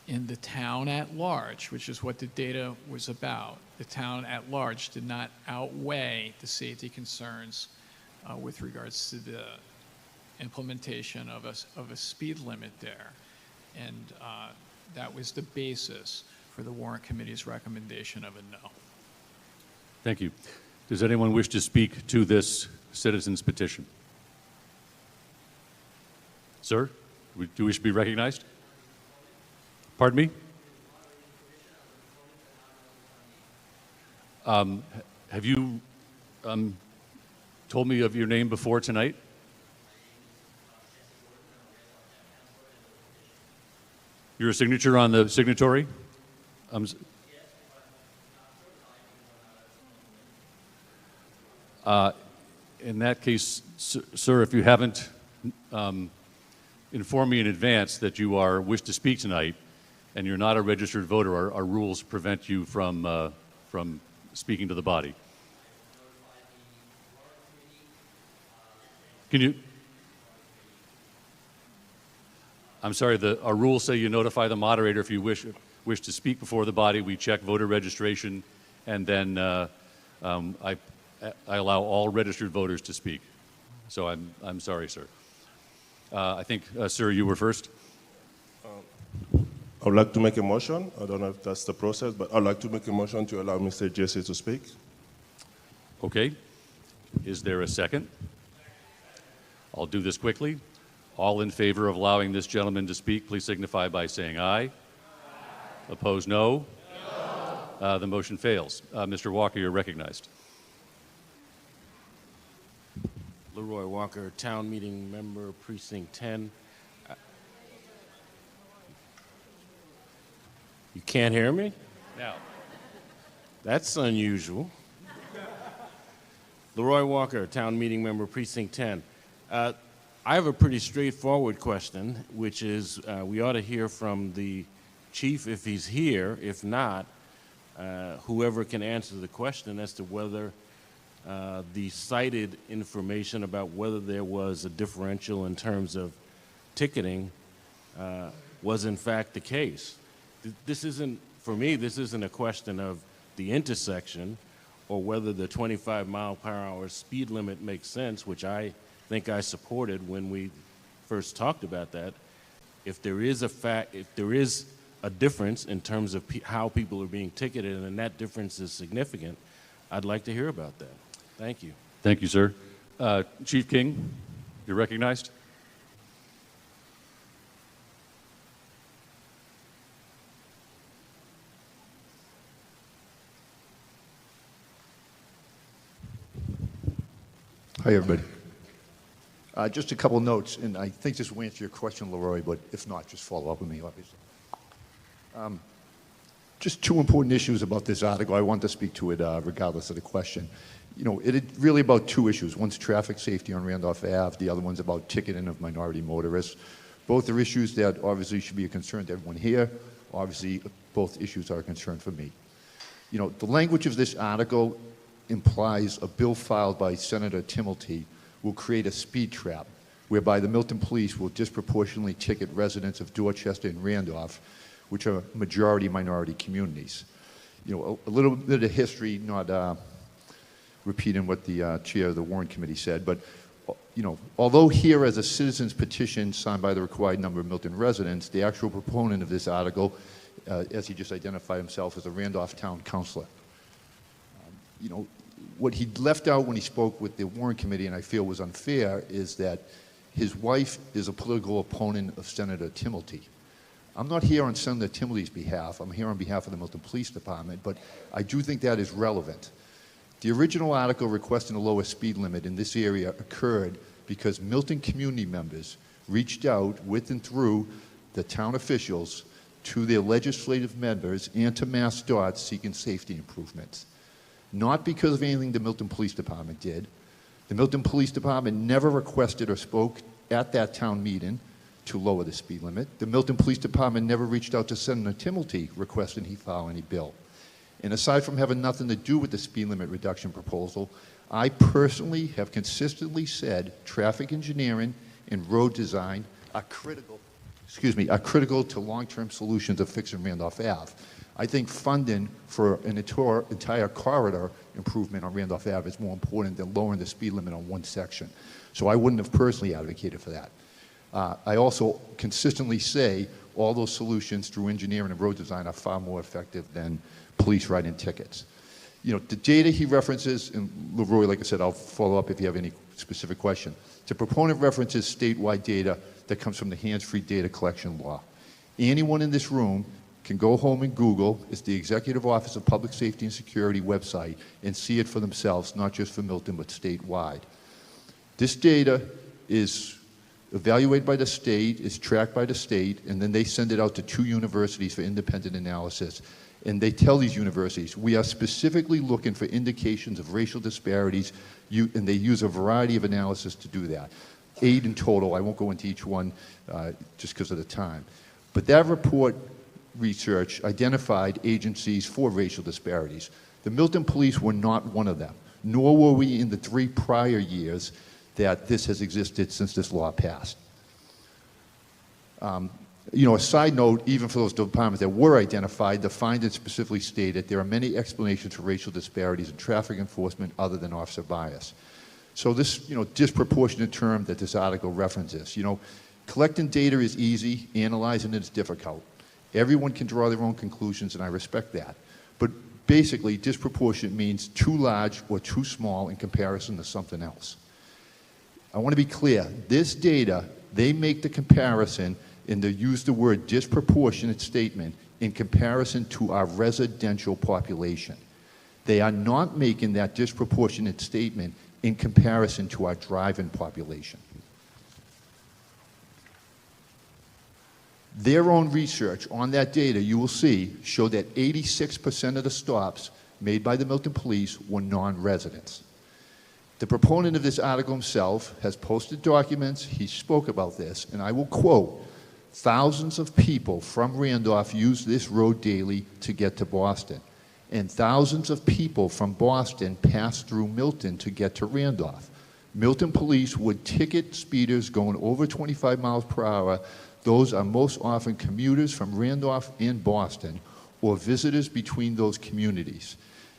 in the town at large, which is what the data was about. The town at large did not outweigh the safety concerns with regards to the implementation of a speed limit there. And that was the basis for the Warrant Committee's recommendation of a no. Thank you. Does anyone wish to speak to this citizen's petition? Sir, do you wish to be recognized? Pardon me? Have you told me of your name before tonight? Your signature on the signatory? In that case, sir, if you haven't informed me in advance that you wish to speak tonight, and you're not a registered voter, our rules prevent you from speaking to the body. Can you? I'm sorry, our rules say you notify the moderator if you wish to speak before the body. We check voter registration, and then I allow all registered voters to speak. So I'm sorry, sir. I think, sir, you were first. I would like to make a motion. I don't know if that's the process, but I'd like to make a motion to allow Mr. Jesse to speak. Okay. Is there a second? I'll do this quickly. All in favor of allowing this gentleman to speak, please signify by saying aye. Aye. Opposed, no? No. The motion fails. Mr. Walker, you're recognized. Leroy Walker, Town Meeting Member, Precinct 10. You can't hear me? Now. That's unusual. Leroy Walker, Town Meeting Member, Precinct 10. I have a pretty straightforward question, which is we ought to hear from the chief if he's here. If not, whoever can answer the question as to whether the cited information about whether there was a differential in terms of ticketing was in fact the case. This isn't, for me, this isn't a question of the intersection or whether the 25-mile-per-hour speed limit makes sense, which I think I supported when we first talked about that. If there is a difference in terms of how people are being ticketed and that difference is significant, I'd like to hear about that. Thank you. Thank you, sir. Chief King, you're recognized. Hi, everybody. Just a couple notes, and I think this will answer your question, Leroy, but if not, just follow up with me, obviously. Just two important issues about this article. I want to speak to it regardless of the question. You know, it is really about two issues. One's traffic safety on Randolph Ave. The other one's about ticketing of minority motorists. Both are issues that obviously should be a concern to everyone here. Obviously, both issues are a concern for me. You know, the language of this article implies a bill filed by Senator Timilty will create a speed trap whereby the Milton Police will disproportionately ticket residents of Dorchester and Randolph, which are majority minority communities. You know, a little bit of history, not repeating what the chair of the Warrant Committee said, but you know, although here as a citizen's petition signed by the required number of Milton residents, the actual proponent of this article, as he just identified himself, is a Randolph Town Councilor. You know, what he left out when he spoke with the Warrant Committee, and I feel was unfair, is that his wife is a political opponent of Senator Timilty. I'm not here on Senator Timilty's behalf. I'm here on behalf of the Milton Police Department, but I do think that is relevant. The original article requesting a lower speed limit in this area occurred because Milton community members reached out with and through the town officials to their legislative members and to MassDOT seeking safety improvements. Not because of anything the Milton Police Department did. The Milton Police Department never requested or spoke at that town meeting to lower the speed limit. The Milton Police Department never reached out to Senator Timilty requesting he file any bill. And aside from having nothing to do with the speed limit reduction proposal, I personally have consistently said traffic engineering and road design are critical to long-term solutions of fixing Randolph Ave. I think funding for an entire corridor improvement on Randolph Ave is more important than lowering the speed limit on one section. So I wouldn't have personally advocated for that. I also consistently say all those solutions through engineering and road design are far more effective than police writing tickets. You know, the data he references, and Leroy, like I said, I'll follow up if you have any specific question. The proponent references statewide data that comes from the hands-free data collection law. Anyone in this room can go home and Google, it's the Executive Office of Public Safety and Security website, and see it for themselves, not just for Milton, but statewide. This data is evaluated by the state, is tracked by the state, and then they send it out to 2 universities for independent analysis. And they tell these universities, we are specifically looking for indications of racial disparities, and they use a variety of analysis to do that. 8 in total, I won't go into each one just because of the time. But that report research identified agencies for racial disparities. The Milton Police were not one of them, nor were we in the 3 prior years that this has existed since this law passed. A side note, even for those departments that were identified, the findings specifically stated there are many explanations for racial disparities in traffic enforcement other than officer bias. So this, disproportionate term that this article references, collecting data is easy, analyzing it is difficult. Everyone can draw their own conclusions, and I respect that. But basically, disproportionate means too large or too small in comparison to something else. I want to be clear, this data, they make the comparison and they use the word disproportionate statement in comparison to our residential population. They are not making that disproportionate statement in comparison to our drive-in population. Their own research on that data, you will see, showed that 86% of the stops made by the Milton Police were non-residents. The proponent of this article himself has posted documents, he spoke about this, and I will quote, "Thousands of people from Randolph use this road daily to get to Boston, and thousands of people from Boston pass through Milton to get to Randolph. Milton Police would ticket speeders going over 25 miles per hour. Those are most often commuters from Randolph and Boston or visitors between those communities."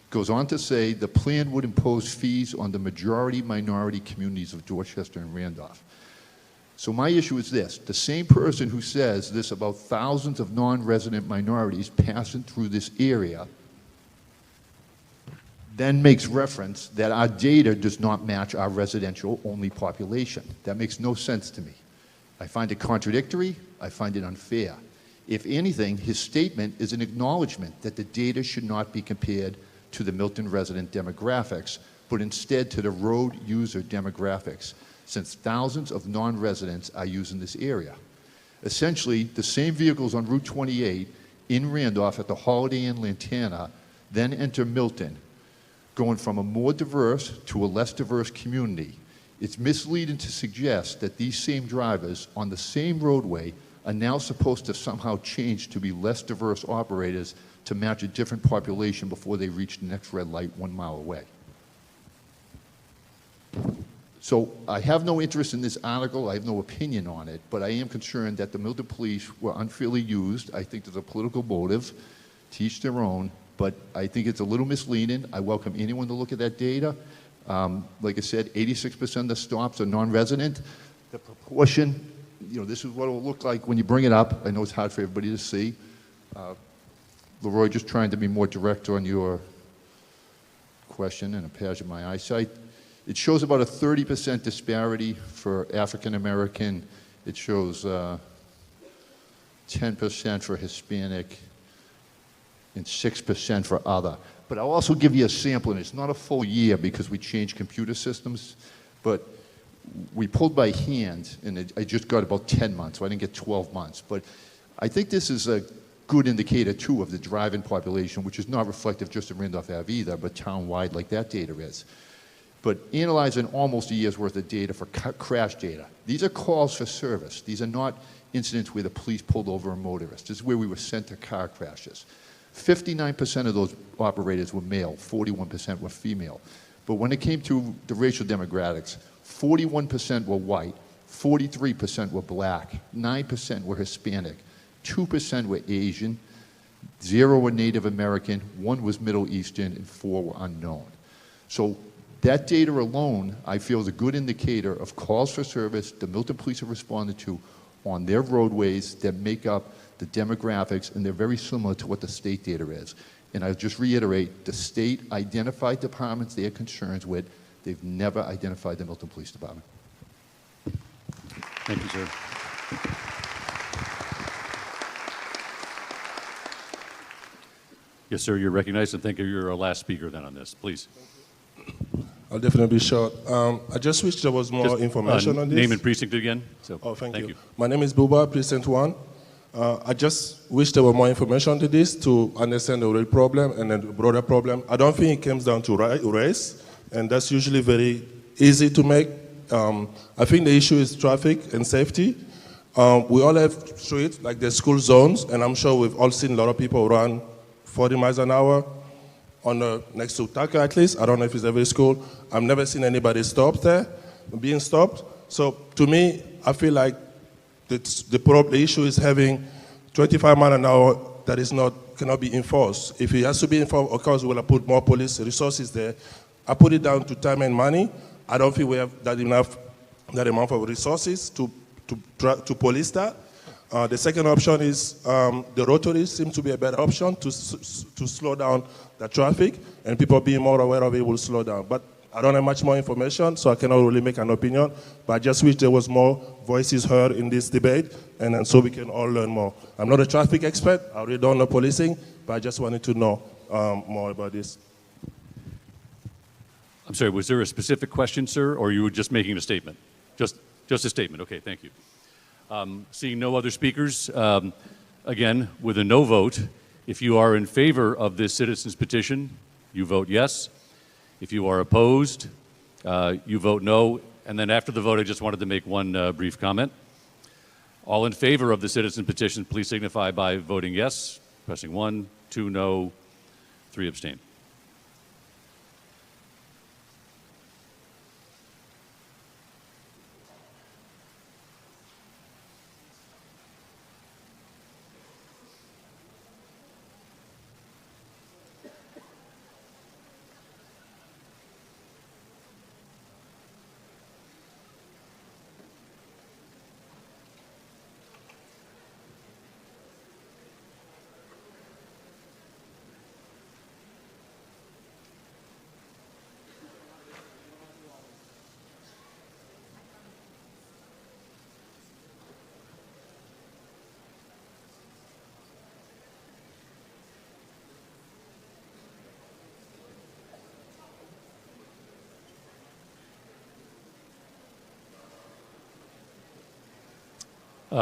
Goes on to say the plan would impose fees on the majority-minority communities of Dorchester and Randolph. So my issue is this: the same person who says this about thousands of non-resident minorities passing through this area then makes reference that our data does not match our residential-only population. That makes no sense to me. I find it contradictory. I find it unfair. If anything, his statement is an acknowledgement that the data should not be compared to the Milton resident demographics, but instead to the road user demographics, since thousands of non-residents are using this area. Essentially, the same vehicles on Route 28 in Randolph at the Holiday Inn Lantana then enter Milton, going from a more diverse to a less diverse community. It's misleading to suggest that these same drivers on the same roadway are now supposed to somehow change to be less diverse operators to match a different population before they reach the next red light 1 mile away. So I have no interest in this article. I have no opinion on it, but I am concerned that the Milton Police were unfairly used. I think there's a political motive, to each their own, but I think it's a little misleading. I welcome anyone to look at that data. Like I said, 86% of the stops are non-resident. The proportion, this is what it will look like when you bring it up. I know it's hard for everybody to see. Leroy, just trying to be more direct on your question and impairs my eyesight. It shows about a 30% disparity for African American. It shows 10% for Hispanic and 6% for other. But I'll also give you a sample, and it's not a full year because we changed computer systems, but we pulled by hand, and I just got about 10 months, so I didn't get 12 months. But I think this is a good indicator, too, of the drive-in population, which is not reflective just of Randolph Ave either, but town-wide like that data is. But analyzing almost a year's worth of data for crash data. These are calls for service. These are not incidents where the police pulled over a motorist. This is where we were sent to car crashes. 59% of those operators were male, 41% were female. But when it came to the racial demographics, 41% were white, 43% were black, 9% were Hispanic, 2% were Asian, 0 were Native American, 1 was Middle Eastern, and 4 were unknown. So that data alone, I feel, is a good indicator of calls for service the Milton Police have responded to on their roadways that make up the demographics, and they're very similar to what the state data is. And I'll just reiterate, the state identified departments they had concerns with. They've never identified the Milton Police Department. Thank you, sir. Yes, sir, you're recognized, and thank you. You're our last speaker then on this. Please. I'll definitely be short. I just wish there was more information on this. Name and precinct again. So, thank you. My name is Buba, Precinct 1. I just wish there were more information to this to understand the real problem and then the broader problem. I don't think it comes down to race, and that's usually very easy to make. I think the issue is traffic and safety. We all have streets, like the school zones, and I'm sure we've all seen a lot of people run 40 miles an hour on next to Tucker at least. I don't know if it's every school. I've never seen anybody stopped there, being stopped. So to me, I feel like the issue is having 25 miles an hour that cannot be enforced. If it has to be enforced, of course, we'll put more police resources there. I put it down to time and money. I don't think we have that amount of resources to police that. The second option is the rotaries seem to be a better option to slow down the traffic, and people being more aware of it will slow down. But I don't have much more information, so I cannot really make an opinion. But I just wish there was more voices heard in this debate, and so we can all learn more. I'm not a traffic expert. I really don't know policing, but I just wanted to know more about this. I'm sorry, was there a specific question, sir, or you were just making a statement? Just a statement. Okay, thank you. Seeing no other speakers, again, with a no vote, if you are in favor of this citizens petition, you vote yes. If you are opposed, you vote no. And then after the vote, I just wanted to make one brief comment. All in favor of the citizen petition, please signify by voting yes, pressing 1, 2 no, 3 abstain.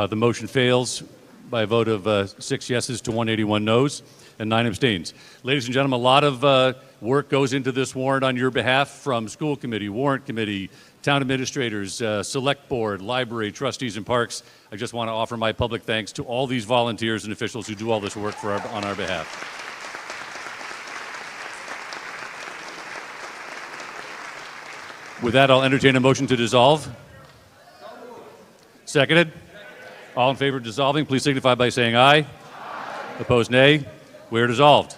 The motion fails by a vote of 6 yeses to 181 noes and 9 abstains. Ladies and gentlemen, a lot of work goes into this warrant on your behalf from school committee, warrant committee, town administrators, select board, library, trustees, and parks. I just want to offer my public thanks to all these volunteers and officials who do all this work on our behalf. With that, I'll entertain a motion to dissolve. Seconded? All in favor of dissolving, please signify by saying aye. Opposed, nay. We are dissolved.